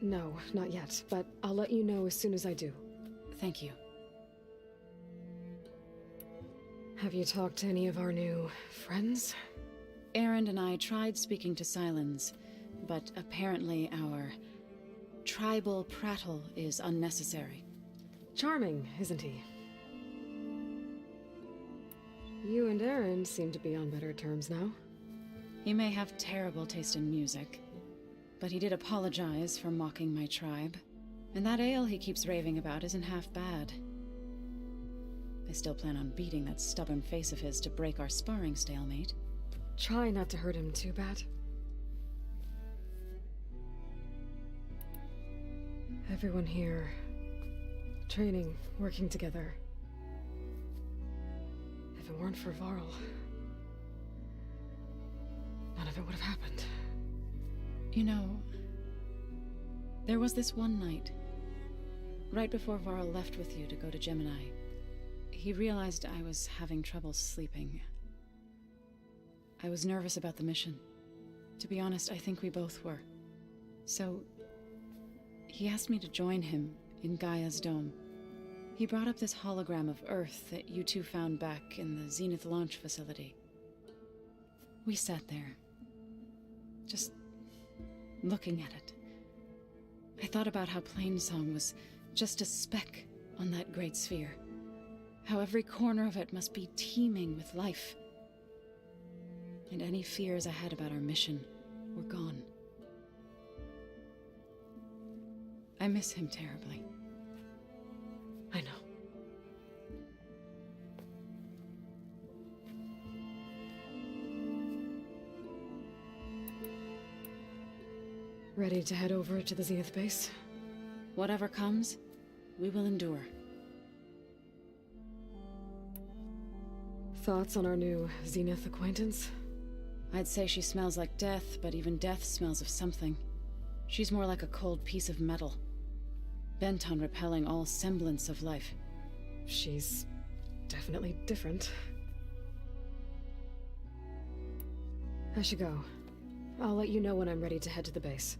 No, not yet, but I'll let you know as soon as I do. Thank you. Have you talked to any of our new friends? Aaron and I tried speaking to Silence, but apparently our tribal prattle is unnecessary. Charming, isn't he? You and Aaron seem to be on better terms now. He may have terrible taste in music, but he did apologize for mocking my tribe. And that ale he keeps raving about isn't half bad. I still plan on beating that stubborn face of his to break our sparring stalemate. Try not to hurt him too bad. Everyone here, training, working together. If it weren't for Varl, none of it would have happened. You know, there was this one night, right before Varl left with you to go to Gemini. He realized I was having trouble sleeping. I was nervous about the mission. To be honest, I think we both were. So, he asked me to join him in Gaia's dome. He brought up this hologram of Earth that you two found back in the Zenith launch facility. We sat there, just looking at it. I thought about how Plainsong was just a speck on that great sphere. How every corner of it must be teeming with life. And any fears I had about our mission were gone. I miss him terribly. I know. Ready to head over to the Zenith base? Whatever comes, we will endure. Thoughts on our new Zenith acquaintance? I'd say she smells like death, but even death smells of something. She's more like a cold piece of metal, bent on repelling all semblance of life. She's definitely different. I should go. I'll let you know when I'm ready to head to the base.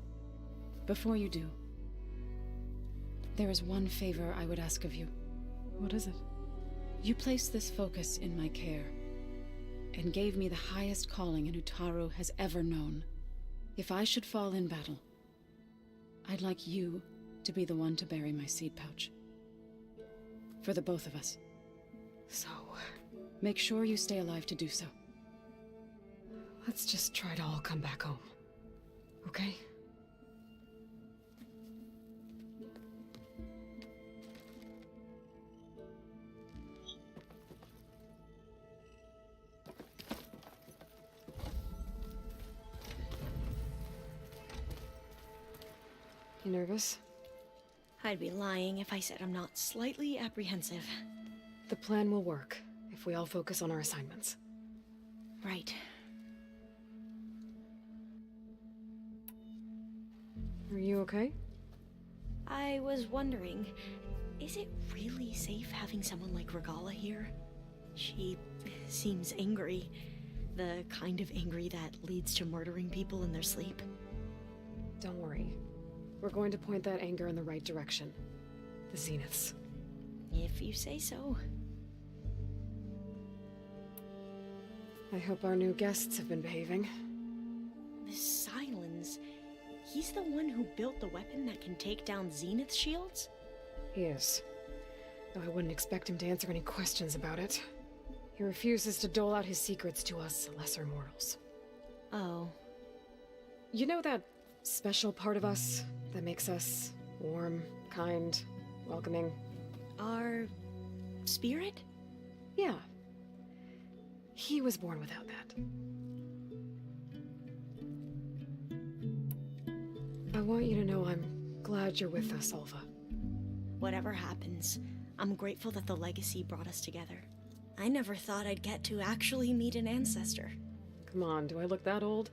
Before you do, there is one favor I would ask of you. What is it? You placed this focus in my care, and gave me the highest calling an Utaru has ever known. If I should fall in battle, I'd like you to be the one to bury my seed pouch. For the both of us. So, make sure you stay alive to do so. Let's just try to all come back home. Okay? You nervous? I'd be lying if I said I'm not slightly apprehensive. The plan will work if we all focus on our assignments. Right. Are you okay? I was wondering, is it really safe having someone like Regala here? She seems angry. The kind of angry that leads to murdering people in their sleep. Don't worry. We're going to point that anger in the right direction. The Zeniths. If you say so. I hope our new guests have been behaving. This Silence, he's the one who built the weapon that can take down Zenith shields? He is. Though I wouldn't expect him to answer any questions about it. He refuses to dole out his secrets to us lesser mortals. Oh. You know that special part of us that makes us warm, kind, welcoming? Our spirit? Yeah. He was born without that. I want you to know I'm glad you're with us, Alva. Whatever happens, I'm grateful that the legacy brought us together. I never thought I'd get to actually meet an ancestor. Come on, do I look that old?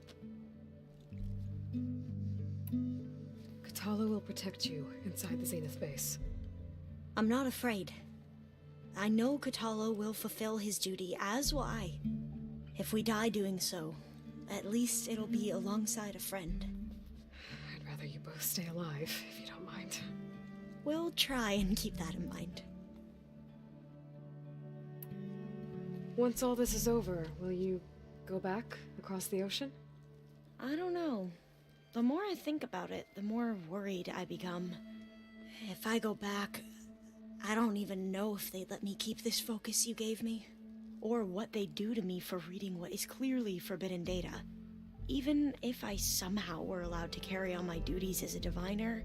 Katala will protect you inside the Zenith base. I'm not afraid. I know Katala will fulfill his duty, as will I. If we die doing so, at least it'll be alongside a friend. I'd rather you both stay alive, if you don't mind. We'll try and keep that in mind. Once all this is over, will you go back across the ocean? I don't know. The more I think about it, the more worried I become. If I go back, I don't even know if they'd let me keep this focus you gave me, or what they'd do to me for reading what is clearly forbidden data. Even if I somehow were allowed to carry on my duties as a diviner,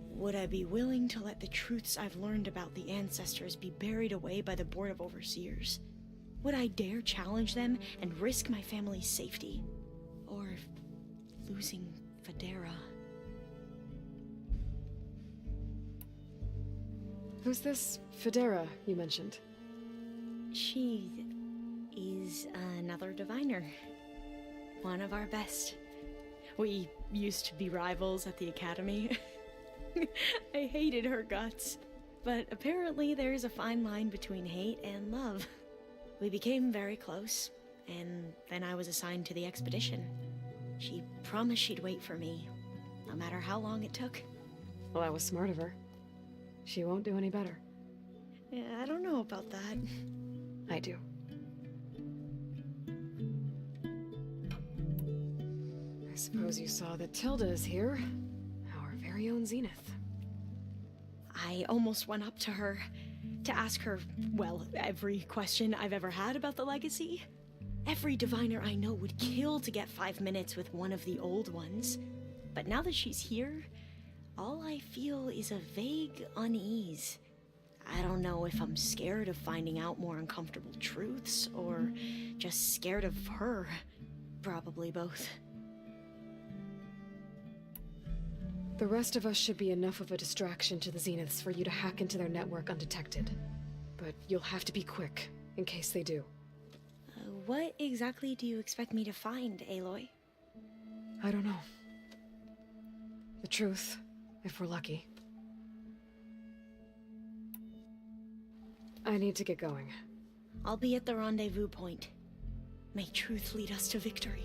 would I be willing to let the truths I've learned about the ancestors be buried away by the Board of Overseers? Would I dare challenge them and risk my family's safety? Or losing Federa? Who's this Federa you mentioned? She is another diviner. One of our best. We used to be rivals at the academy. I hated her guts. But apparently there's a fine line between hate and love. We became very close, and then I was assigned to the expedition. She promised she'd wait for me, no matter how long it took. Well, that was smart of her. She won't do any better. Yeah, I don't know about that. I do. I suppose you saw that Tilda is here. Our very own Zenith. I almost went up to her to ask her, well, every question I've ever had about the legacy. Every diviner I know would kill to get 5 minutes with one of the old ones. But now that she's here, all I feel is a vague unease. I don't know if I'm scared of finding out more uncomfortable truths, or just scared of her. Probably both. The rest of us should be enough of a distraction to the Zeniths for you to hack into their network undetected. But you'll have to be quick, in case they do. What exactly do you expect me to find, Aloy? I don't know. The truth, if we're lucky. I need to get going. I'll be at the rendezvous point. May truth lead us to victory.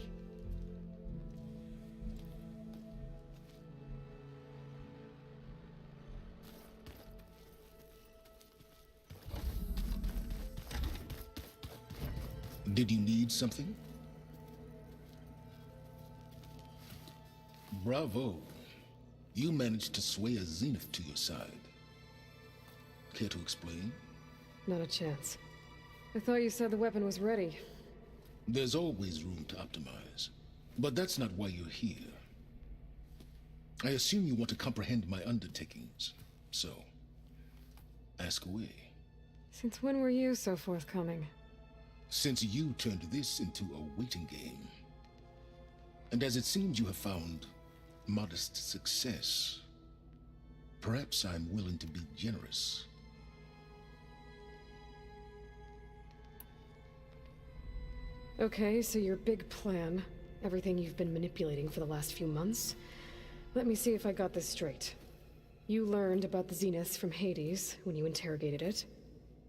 Did you need something? Bravo. You managed to sway a Zenith to your side. Care to explain? Not a chance. I thought you said the weapon was ready. There's always room to optimize. But that's not why you're here. I assume you want to comprehend my undertakings. So, ask away. Since when were you so forthcoming? Since you turned this into a waiting game. And as it seems you have found modest success, perhaps I'm willing to be generous. Okay, so your big plan, everything you've been manipulating for the last few months. Let me see if I got this straight. You learned about the Zeniths from Hades when you interrogated it.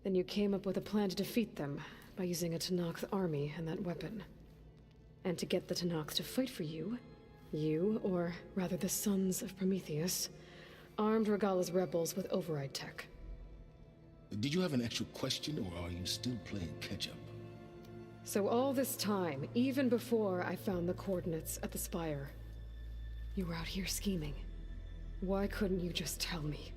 Then you came up with a plan to defeat them by using a Tenakth army and that weapon. And to get the Tenakth to fight for you, or rather the Sons of Prometheus, armed Regala's rebels with override tech. Did you have an actual question, or are you still playing catch-up? So all this time, even before I found the coordinates at the Spire, you were out here scheming. Why couldn't you just tell me?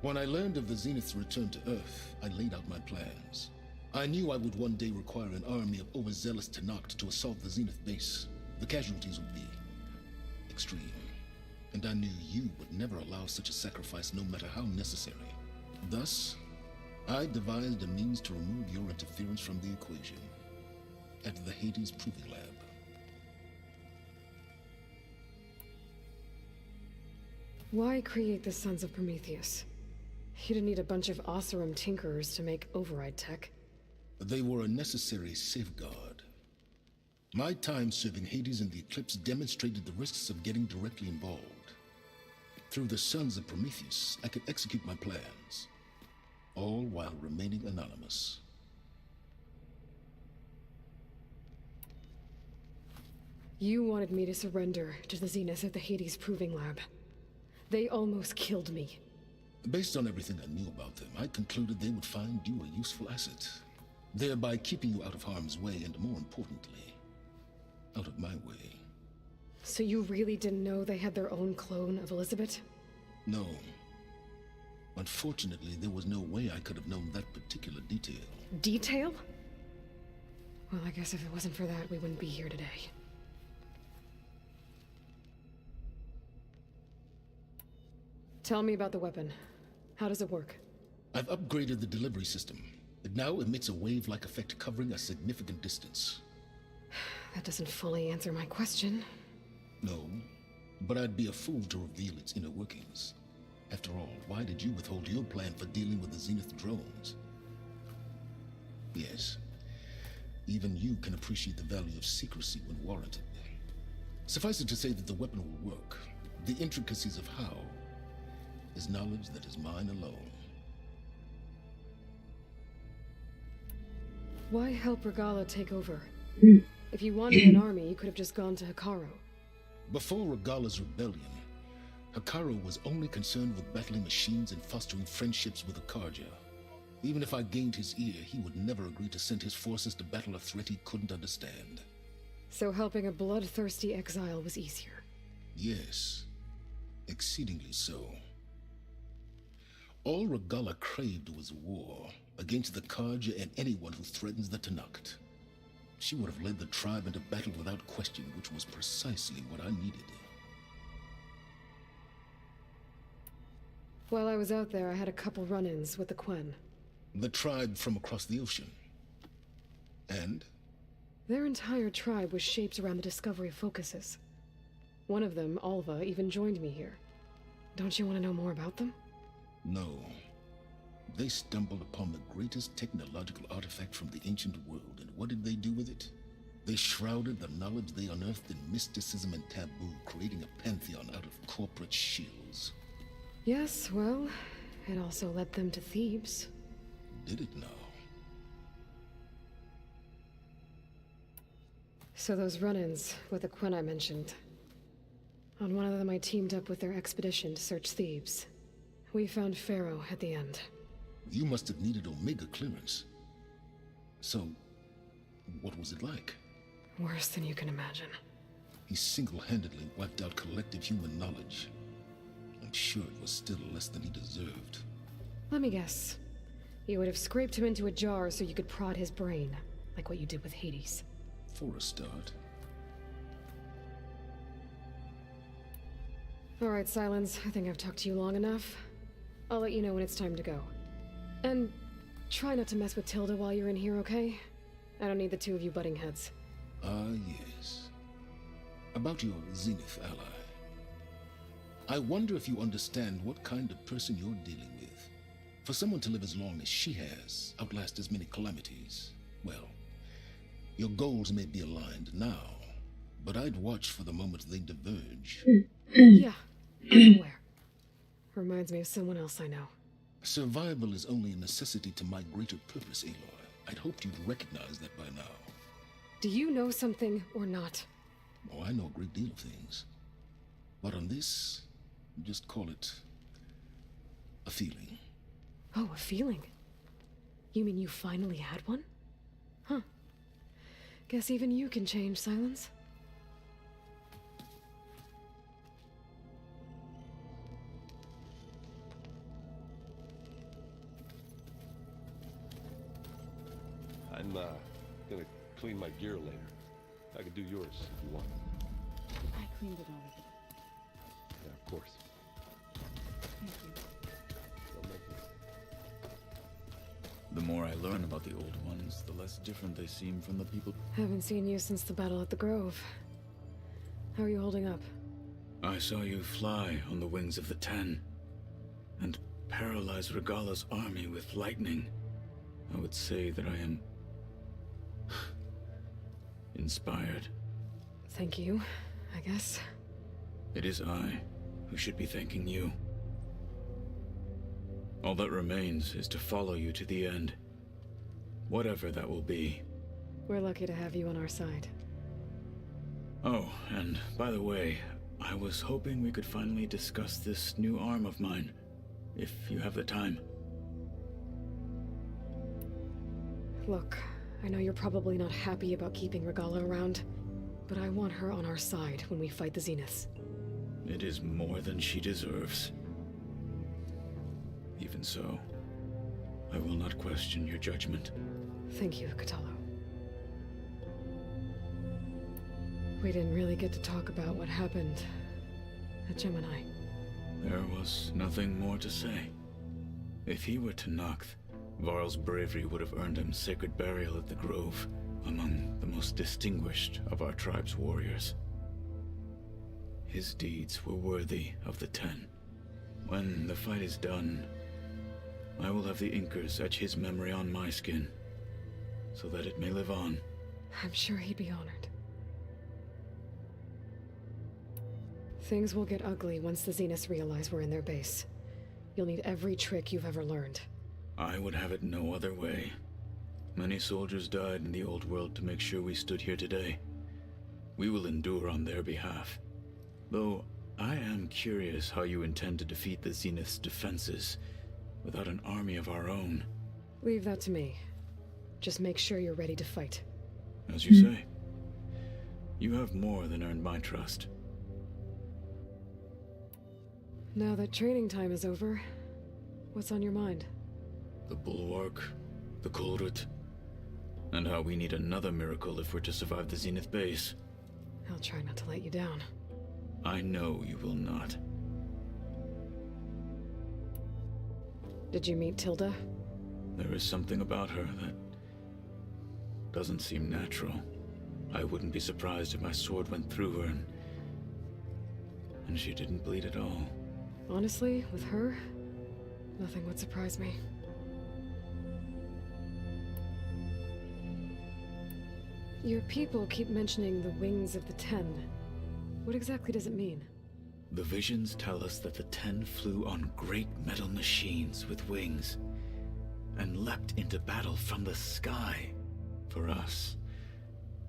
When I learned of the Zenith's return to Earth, I laid out my plans. I knew I would one day require an army of overzealous Tenakth to assault the Zenith base. The casualties would be extreme. And I knew you would never allow such a sacrifice, no matter how necessary. Thus, I devised a means to remove your interference from the equation at the Hades Proving Lab. Why create the Sons of Prometheus? You didn't need a bunch of Oseram tinkerers to make override tech. They were a necessary safeguard. My time serving Hades and the Eclipse demonstrated the risks of getting directly involved. Through the Sons of Prometheus, I could execute my plans, all while remaining anonymous. You wanted me to surrender to the Zenith at the Hades Proving Lab. They almost killed me. Based on everything I knew about them, I concluded they would find you a useful asset, thereby keeping you out of harm's way and, more importantly, out of my way. So you really didn't know they had their own clone of Elizabeth? No. Unfortunately, there was no way I could have known that particular detail. Detail? Well, I guess if it wasn't for that, we wouldn't be here today. Tell me about the weapon. How does it work? I've upgraded the delivery system. It now emits a wave-like effect covering a significant distance. That doesn't fully answer my question. No, but I'd be a fool to reveal its inner workings. After all, why did you withhold your plan for dealing with the Zenith drones? Yes, even you can appreciate the value of secrecy when warranted. Suffice it to say that the weapon will work. The intricacies of how is knowledge that is mine alone. Why help Regala take over? If you wanted an army, you could have just gone to Hikaru. Before Regala's rebellion, Hikaru was only concerned with battling machines and fostering friendships with Akarja. Even if I gained his ear, he would never agree to send his forces to battle a threat he couldn't understand. So helping a bloodthirsty exile was easier? Yes, exceedingly so. All Regala craved was war against the Karja and anyone who threatens the Tanakh. She would have led the tribe into battle without question, which was precisely what I needed. While I was out there, I had a couple run-ins with the Quen. The tribe from across the ocean. And? Their entire tribe was shaped around the discovery of focuses. One of them, Alva, even joined me here. Don't you want to know more about them? No. They stumbled upon the greatest technological artifact from the ancient world, and what did they do with it? They shrouded the knowledge they unearthed in mysticism and taboo, creating a pantheon out of corporate shills. Yes, well, it also led them to Thebes. Did it now? So those run-ins with the Quen I mentioned. On one of them I teamed up with their expedition to search Thebes. We found Pharaoh at the end. You must have needed Omega clearance. So, what was it like? Worse than you can imagine. He single-handedly wiped out collective human knowledge. I'm sure it was still less than he deserved. Let me guess. You would have scraped him into a jar so you could prod his brain, like what you did with Hades. For a start. Alright, Silence. I think I've talked to you long enough. I'll let you know when it's time to go. And try not to mess with Tilda while you're in here, okay? I don't need the two of you butting heads. Ah, yes. About your Zenith ally. I wonder if you understand what kind of person you're dealing with. For someone to live as long as she has, outlast as many calamities, well, your goals may be aligned now, but I'd watch for the moment they diverge. Yeah, I'm aware. Reminds me of someone else I know. Survival is only a necessity to my greater purpose, Aloy. I'd hoped you'd recognize that by now. Do you know something or not? Oh, I know a great deal of things. But on this, just call it a feeling. Oh, a feeling? You mean you finally had one? Huh. Guess even you can change, Silence. I'm gonna clean my gear later. I can do yours if you want. I cleaned it already. Yeah, of course. Thank you. Don't make me. The more I learn about the old ones, the less different they seem from the people. Haven't seen you since the battle at the Grove. How are you holding up? I saw you fly on the wings of the Ten, and paralyze Regala's army with lightning. I would say that I am inspired. Thank you, I guess. It is I who should be thanking you. All that remains is to follow you to the end. Whatever that will be. We're lucky to have you on our side. Oh, and by the way, I was hoping we could finally discuss this new arm of mine, if you have the time. Look, I know you're probably not happy about keeping Regala around, but I want her on our side when we fight the Zeniths. It is more than she deserves. Even so, I will not question your judgment. Thank you, Katalo. We didn't really get to talk about what happened at Gemini. There was nothing more to say. If he were to Noct, Varl's bravery would have earned him sacred burial at the Grove, among the most distinguished of our tribe's warriors. His deeds were worthy of the Ten. When the fight is done, I will have the Inkers etch his memory on my skin, so that it may live on. I'm sure he'd be honored. Things will get ugly once the Zeniths realize we're in their base. You'll need every trick you've ever learned. I would have it no other way. Many soldiers died in the old world to make sure we stood here today. We will endure on their behalf. Though, I am curious how you intend to defeat the Zenith's defenses without an army of our own. Leave that to me. Just make sure you're ready to fight. As you say, you have more than earned my trust. Now that training time is over, what's on your mind? The Bulwark, the Kulrut, and how we need another miracle if we're to survive the Zenith base. I'll try not to let you down. I know you will not. Did you meet Tilda? There is something about her that doesn't seem natural. I wouldn't be surprised if my sword went through her and she didn't bleed at all. Honestly, with her, nothing would surprise me. Your people keep mentioning the wings of the Ten. What exactly does it mean? The visions tell us that the Ten flew on great metal machines with wings and leapt into battle from the sky. For us,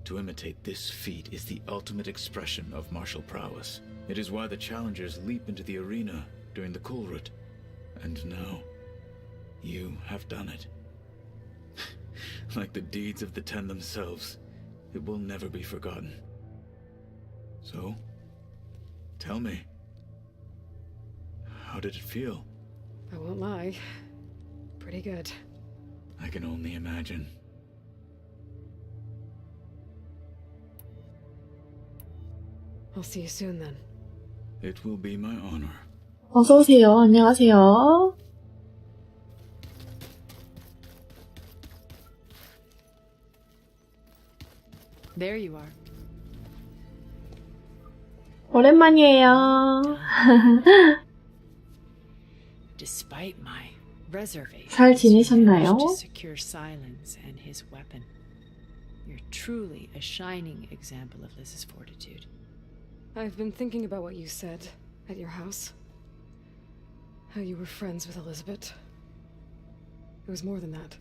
to imitate this feat is the ultimate expression of martial prowess. It is why the challengers leap into the arena during the Kulrut. And now, you have done it. Like the deeds of the Ten themselves, it will never be forgotten. So, tell me, how did it feel? I won't lie. Pretty good. I can only imagine. I'll see you soon then. It will be my honor. 어서 오세요. 안녕하세요. There you are. 오랜만이에요. Despite my reservations, 잘 지내셨나요? you managed to secure Silence and his weapon. You're truly a shining example of Liz's fortitude. I've been thinking about what you said at your house. How you were friends with Elizabeth. It was more than that,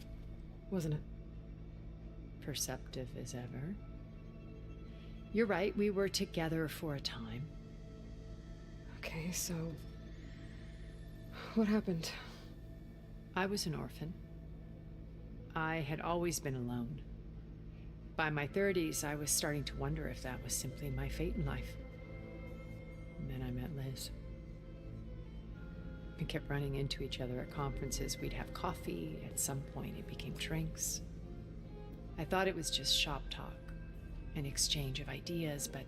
wasn't it? Perceptive as ever. You're right, we were together for a time. Okay, so... what happened? I was an orphan. I had always been alone. By my 30s, I was starting to wonder if that was simply my fate in life. And then I met Liz. We kept running into each other at conferences. We'd have coffee. At some point, it became drinks. I thought it was just shop talk, an exchange of ideas, but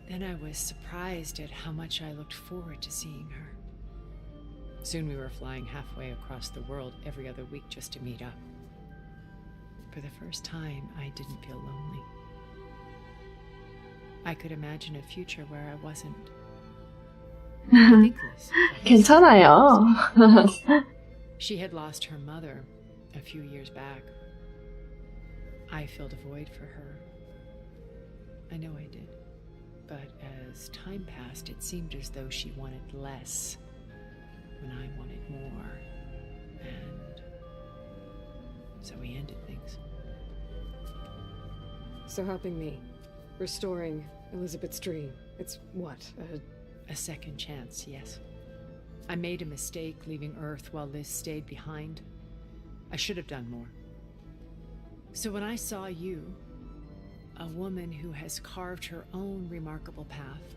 then I was surprised at how much I looked forward to seeing her. Soon we were flying halfway across the world every other week just to meet up. For the first time, I didn't feel lonely. I could imagine a future where I wasn't thinkless. 괜찮아요. She had lost her mother a few years back. I filled a void for her. I know I did. But as time passed, it seemed as though she wanted less when I wanted more. And so we ended things. So helping me, restoring Elizabeth's dream. It's what? A second chance, yes. I made a mistake leaving Earth while Liz stayed behind. I should have done more. So when I saw you, a woman who has carved her own remarkable path,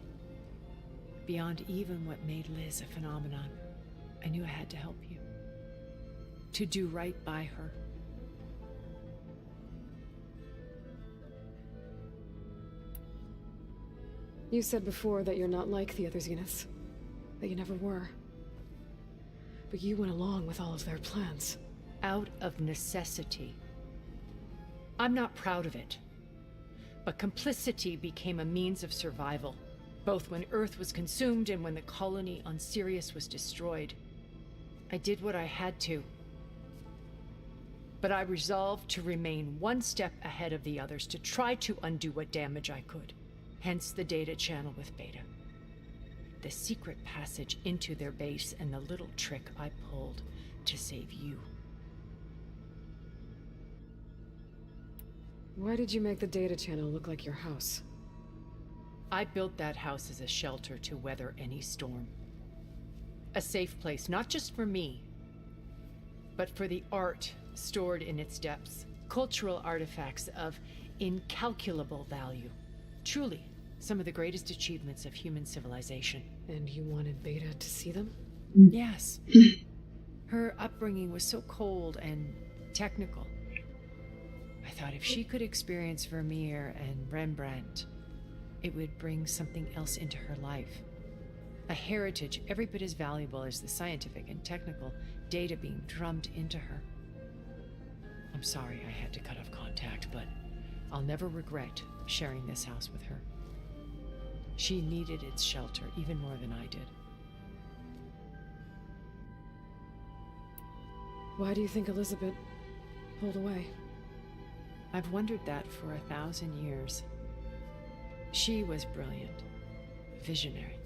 beyond even what made Liz a phenomenon, I knew I had to help you. To do right by her. You said before that you're not like the other Zeniths. That you never were. But you went along with all of their plans. Out of necessity. I'm not proud of it. But complicity became a means of survival, both when Earth was consumed and when the colony on Sirius was destroyed. I did what I had to. But I resolved to remain one step ahead of the others, to try to undo what damage I could. Hence the data channel with Beta. The secret passage into their base and the little trick I pulled to save you. Why did you make the data channel look like your house? I built that house as a shelter to weather any storm. A safe place, not just for me, but for the art stored in its depths. Cultural artifacts of incalculable value. Truly, some of the greatest achievements of human civilization. And you wanted Beta to see them? Yes. Her upbringing was so cold and technical. I thought if she could experience Vermeer and Rembrandt, it would bring something else into her life. A heritage every bit as valuable as the scientific and technical data being drummed into her. I'm sorry I had to cut off contact, but I'll never regret sharing this house with her. She needed its shelter even more than I did. Why do you think Elizabeth pulled away? I've wondered that for 1,000 years. She was brilliant, visionary.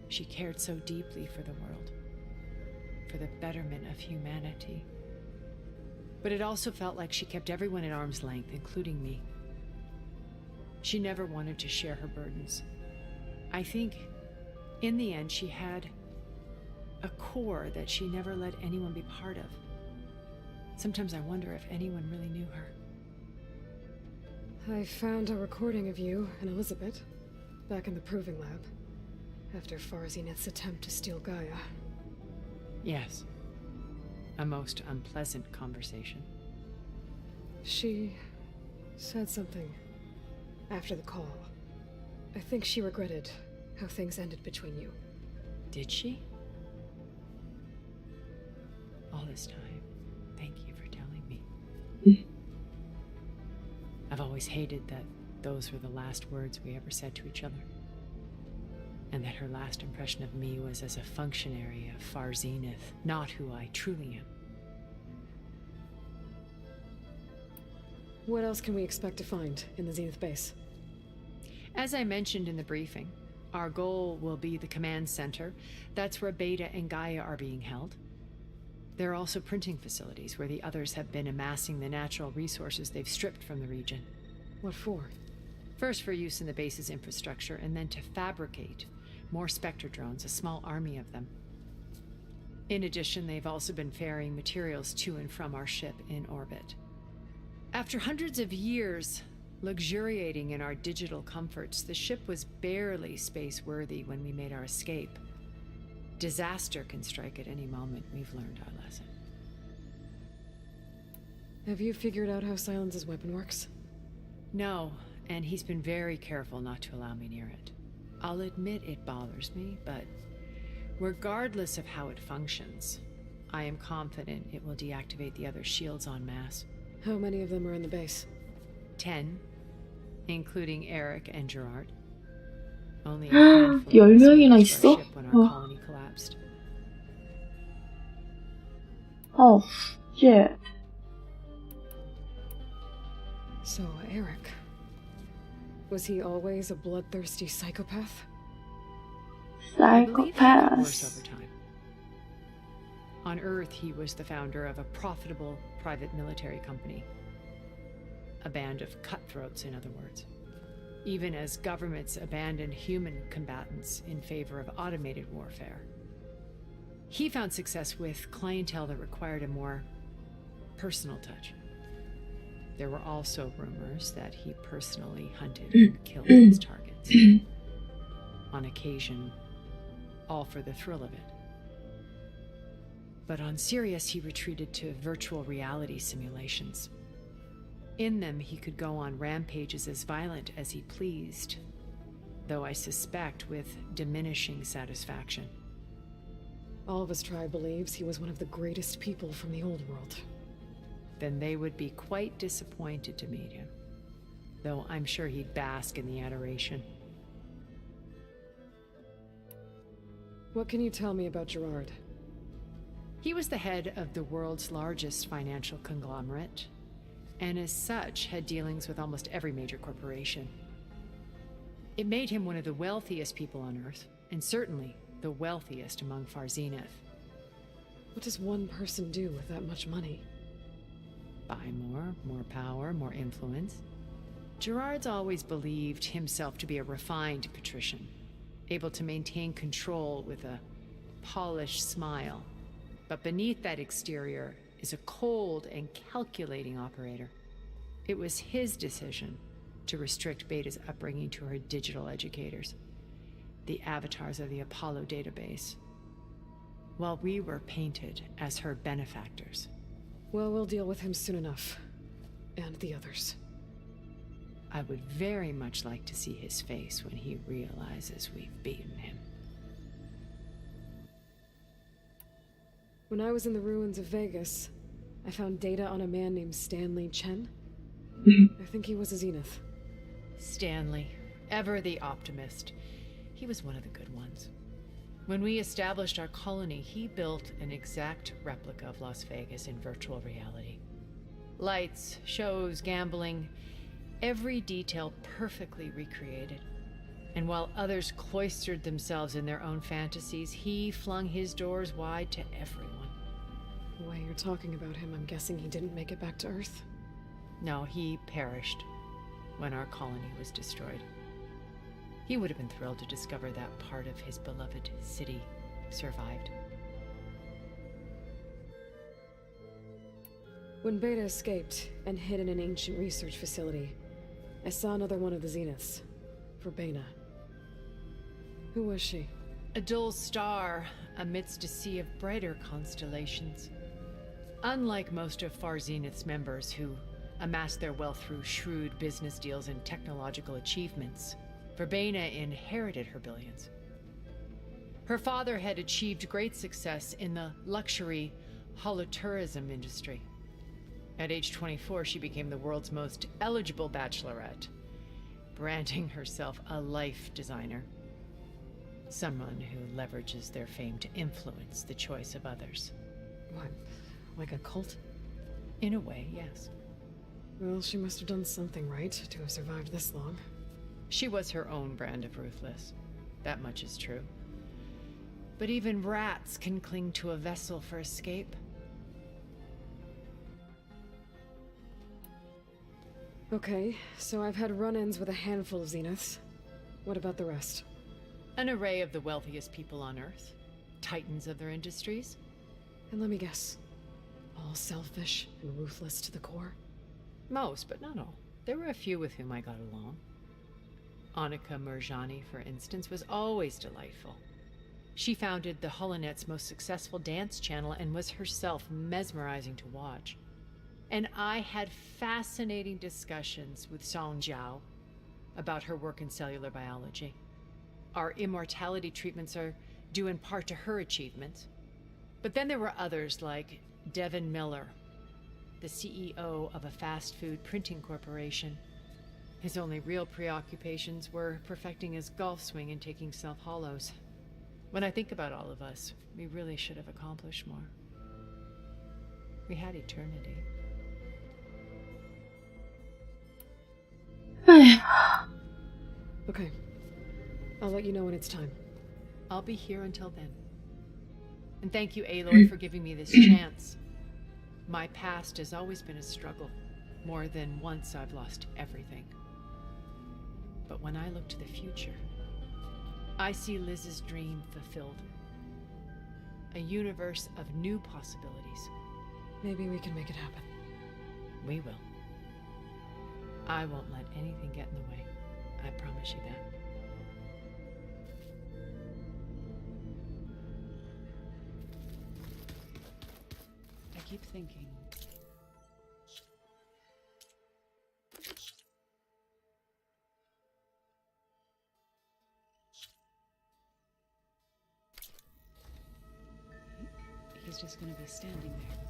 She cared so deeply for the world, for the betterment of humanity. But it also felt like she kept everyone at arm's length, including me. She never wanted to share her burdens. I think, in the end, she had a core that she never let anyone be part of. Sometimes I wonder if anyone really knew her. I found a recording of you and Elizabeth back in the Proving Lab after Far Zenith's attempt to steal Gaia. Yes. A most unpleasant conversation. She said something after the call. I think she regretted how things ended between you. Did she? All this time, thank you for telling me. I've always hated that those were the last words we ever said to each other. And that her last impression of me was as a functionary of Far Zenith, not who I truly am. What else can we expect to find in the Zenith base? As I mentioned in the briefing, our goal will be the command center. That's where Beta and Gaia are being held. There are also printing facilities where the others have been amassing the natural resources they've stripped from the region. What for? First for use in the base's infrastructure, and then to fabricate more Spectre drones, a small army of them. In addition, they've also been ferrying materials to and from our ship in orbit. After hundreds of years luxuriating in our digital comforts, the ship was barely space-worthy when we made our escape. Disaster can strike at any moment. We've learned our lesson. Have you figured out how Silence's weapon works? No, and he's been very careful not to allow me near it. I'll admit it bothers me, but regardless of how it functions, I am confident it will deactivate the other shields en masse. How many of them are in the base? 10, including Eric and Gerard. Only a handful of us 10명이나 went to 있어? our ship when our colony collapsed. Oh, shit. So, Eric. Was he always a bloodthirsty psychopath? I believe he got worse Psychopath. over time. On Earth, he was the founder of a profitable private military company. A band of cutthroats, in other words. even as governments abandoned human combatants in favor of automated warfare. He found success with clientele that required a more personal touch. There were also rumors that he personally hunted and killed his targets. On occasion, all for the thrill of it. But on Sirius, he retreated to virtual reality simulations. In them, he could go on rampages as violent as he pleased, though I suspect with diminishing satisfaction. All of his tribe believes he was one of the greatest people from the old world. Then they would be quite disappointed to meet him, though I'm sure he'd bask in the adoration. What can you tell me about Gerard? He was the head of the world's largest financial conglomerate, and as such had dealings with almost every major corporation. It made him one of the wealthiest people on Earth, and certainly the wealthiest among Far Zenith. What does one person do with that much money? Buy more power, more influence. Gerard's always believed himself to be a refined patrician, able to maintain control with a polished smile. But beneath that exterior is a cold and calculating operator. It was his decision to restrict Beta's upbringing to her digital educators, the avatars of the Apollo database, while we were painted as her benefactors. Well, we'll deal with him soon enough. And the others. I would very much like to see his face when he realizes we've beaten him. When I was in the ruins of Vegas, I found data on a man named Stanley Chen. I think he was a Zenith. Stanley, ever the optimist. He was one of the good ones. When we established our colony, he built an exact replica of Las Vegas in virtual reality. Lights, shows, gambling, every detail perfectly recreated. And while others cloistered themselves in their own fantasies, he flung his doors wide to everyone. The way you're talking about him, I'm guessing he didn't make it back to Earth? No, he perished when our colony was destroyed. He would have been thrilled to discover that part of his beloved city survived. When Beta escaped and hid in an ancient research facility, I saw another one of the Zeniths, Verbena. Who was she? A dull star amidst a sea of brighter constellations. Unlike most of Far Zenith's members who amassed their wealth through shrewd business deals and technological achievements, Verbena inherited her billions. Her father had achieved great success in the luxury holotourism industry. At age 24, she became the world's most eligible bachelorette, branding herself a life designer. Someone who leverages their fame to influence the choice of others. What, like a cult? In a way, yes. Well, she must have done something right to have survived this long. She was her own brand of ruthless. That much is true. But even rats can cling to a vessel for escape. Okay, so I've had run-ins with a handful of Zeniths. What about the rest? An array of the wealthiest people on Earth. Titans of their industries. And let me guess. All selfish and ruthless to the core? Most, but not all. There were a few with whom I got along. Annika Murjani, for instance, was always delightful. She founded the HoloNet's most successful dance channel and was herself mesmerizing to watch. And I had fascinating discussions with Song Jiao about her work in cellular biology. Our immortality treatments are due in part to her achievements. But then there were others like Devin Miller, the CEO of a fast food printing corporation. His only real preoccupations were perfecting his golf swing and taking self-hollows. When I think about all of us, we really should have accomplished more. We had eternity. Okay. I'll let you know when it's time. I'll be here until then. And thank you, Aloy, for giving me this chance. My past has always been a struggle. More than once I've lost everything. But when I look to the future, I see Liz's dream fulfilled. A universe of new possibilities. Maybe we can make it happen. We will. I won't let anything get in the way. I promise you that. I keep thinking. He's just gonna be standing there.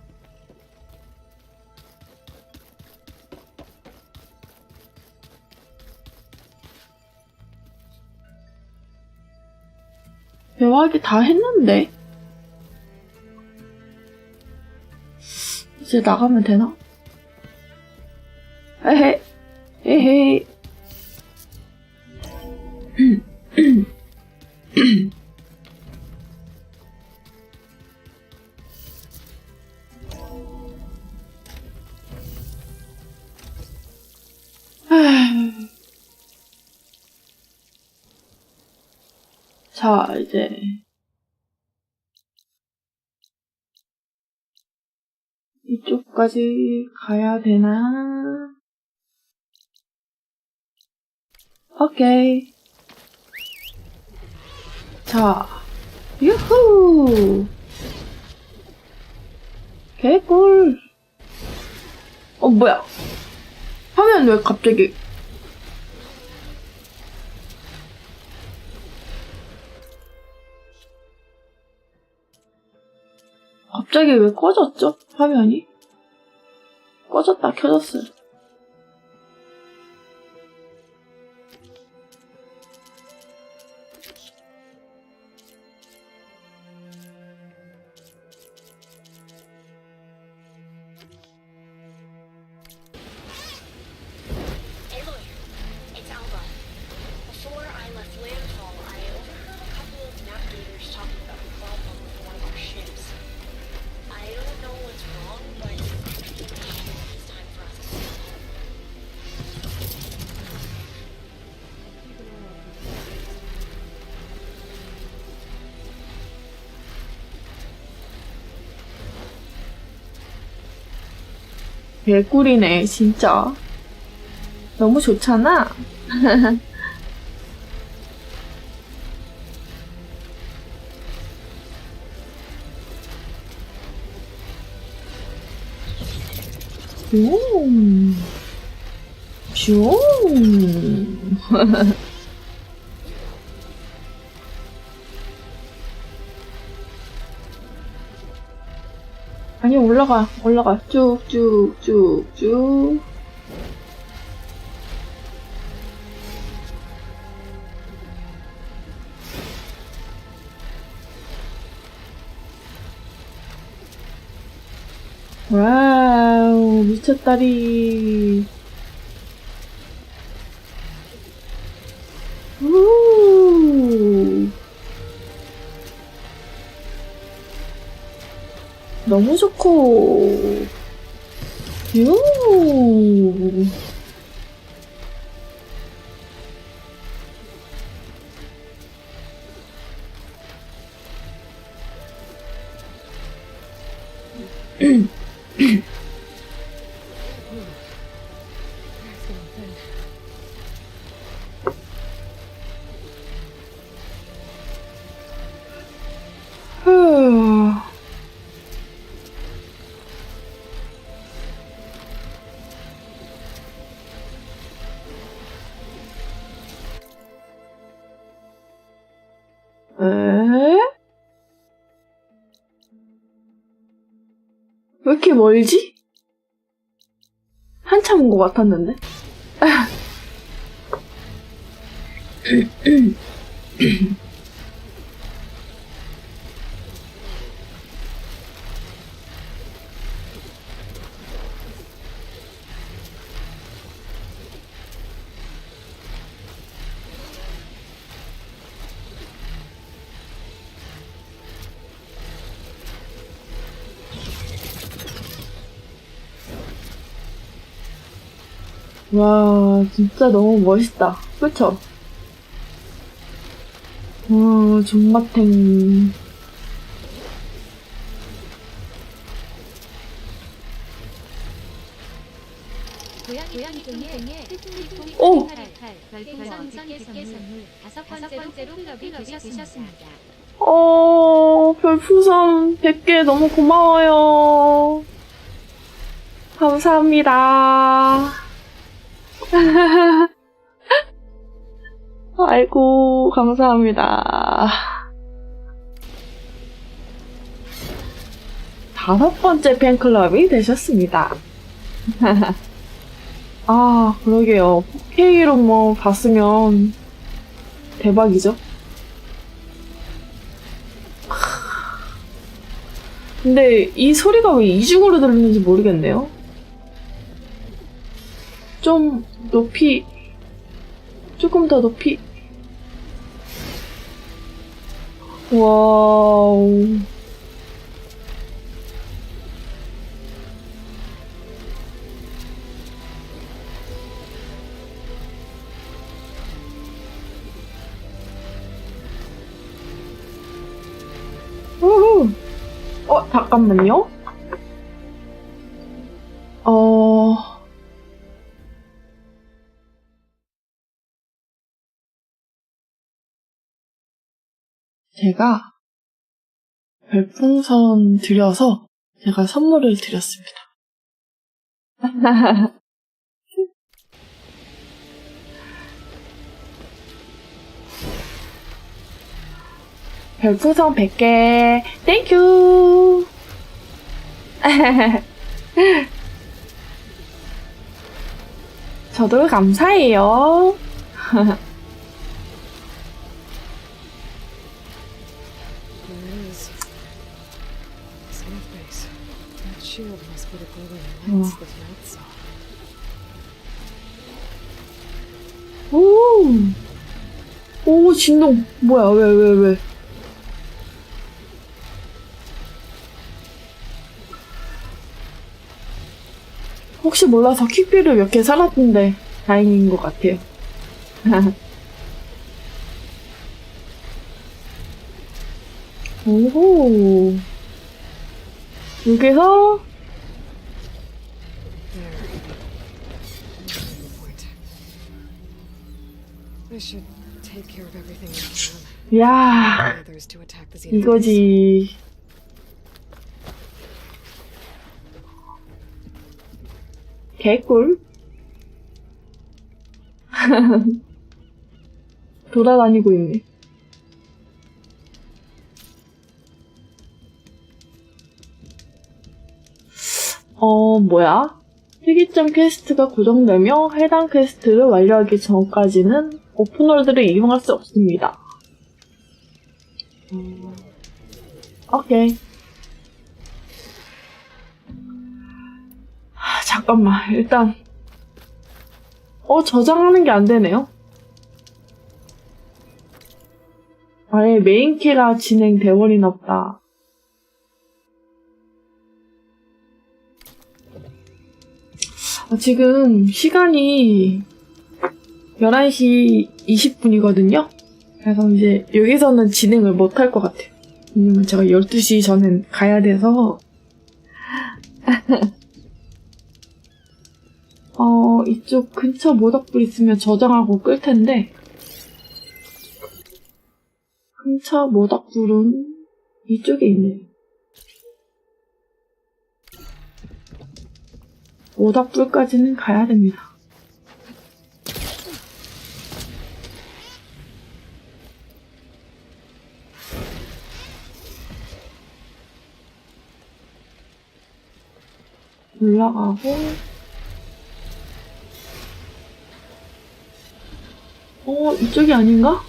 대화하기 다 했는데 이제 나가면 되나? 에헤 에헤 자, 이제 이쪽까지 가야 되나? 오케이. 자, 유후! 개꿀! 뭐야? 화면 왜 갑자기 왜 꺼졌죠? 화면이? 꺼졌다 켜졌어요. 개꿀이네 진짜. 너무 좋잖아. 슝. 아니 올라가 쭉쭉쭉쭉. 와우 미쳤다리. 우 너무 좋고. 유 왜 이렇게 멀지? 한참 온 것 같았는데. 와, 진짜 너무 멋있다. 그쵸? 존맛탱. 고양이 중에 오! 별풍선 100개 선물 5번째로 클럽이 되셨습니다. 별풍선 100개 너무 고마워요. 감사합니다. 아이고, 감사합니다. 5번째 팬클럽이 되셨습니다. 아, 그러게요. 4K로 뭐 봤으면 대박이죠? 근데 이 소리가 왜 이중으로 들리는지 모르겠네요. 좀 높이, 조금 더 높이. 와우. 우후. 잠깐만요. 제가 별풍선 드려서 제가 선물을 드렸습니다. 별풍선 100개 땡큐. 저도 감사해요. There it is. Zenith base. That shield must be the glowing lights that melts off. 오, 진동. 뭐야, 왜. 혹시 몰라서 퀵비를 몇 개 살았는데 다행인 것 같아요. 오호. 여기서 I should take care of everything in town. 야, Others to attack the Zenith base. 이거지. 개꿀. 돌아다니고 있네. 뭐야? 특이점 퀘스트가 고정되며 해당 퀘스트를 완료하기 전까지는 오픈월드를 이용할 수 없습니다. 오케이. 잠깐만, 일단 저장하는 게 안 되네요. 아예 메인키가 진행돼버리나 보다. 지금 시간이 11시 20분이거든요? 그래서 이제 여기서는 진행을 못 할 것 같아요. 왜냐면 제가 12시 전엔 가야 돼서. 이쪽 근처 모닥불 있으면 저장하고 끌 텐데. 근처 모닥불은 이쪽에 있네. 모닥불까지는 가야 됩니다. 올라가고 이쪽이 아닌가?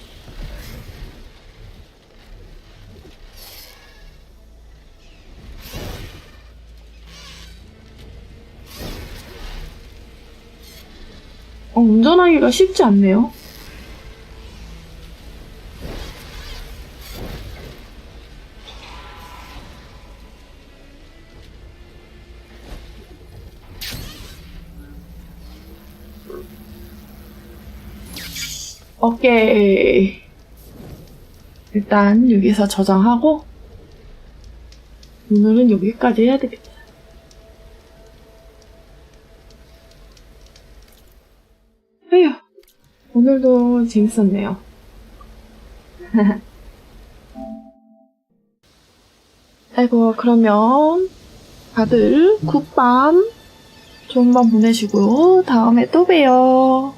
운전하기가 쉽지 않네요. 오케이. 일단 여기서 저장하고 오늘은 여기까지 해야 되겠다. 에휴, 오늘도 재밌었네요. 아이고, 그러면 다들 굿밤, 좋은 밤 보내시고요. 다음에 또 봬요.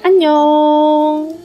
안녕.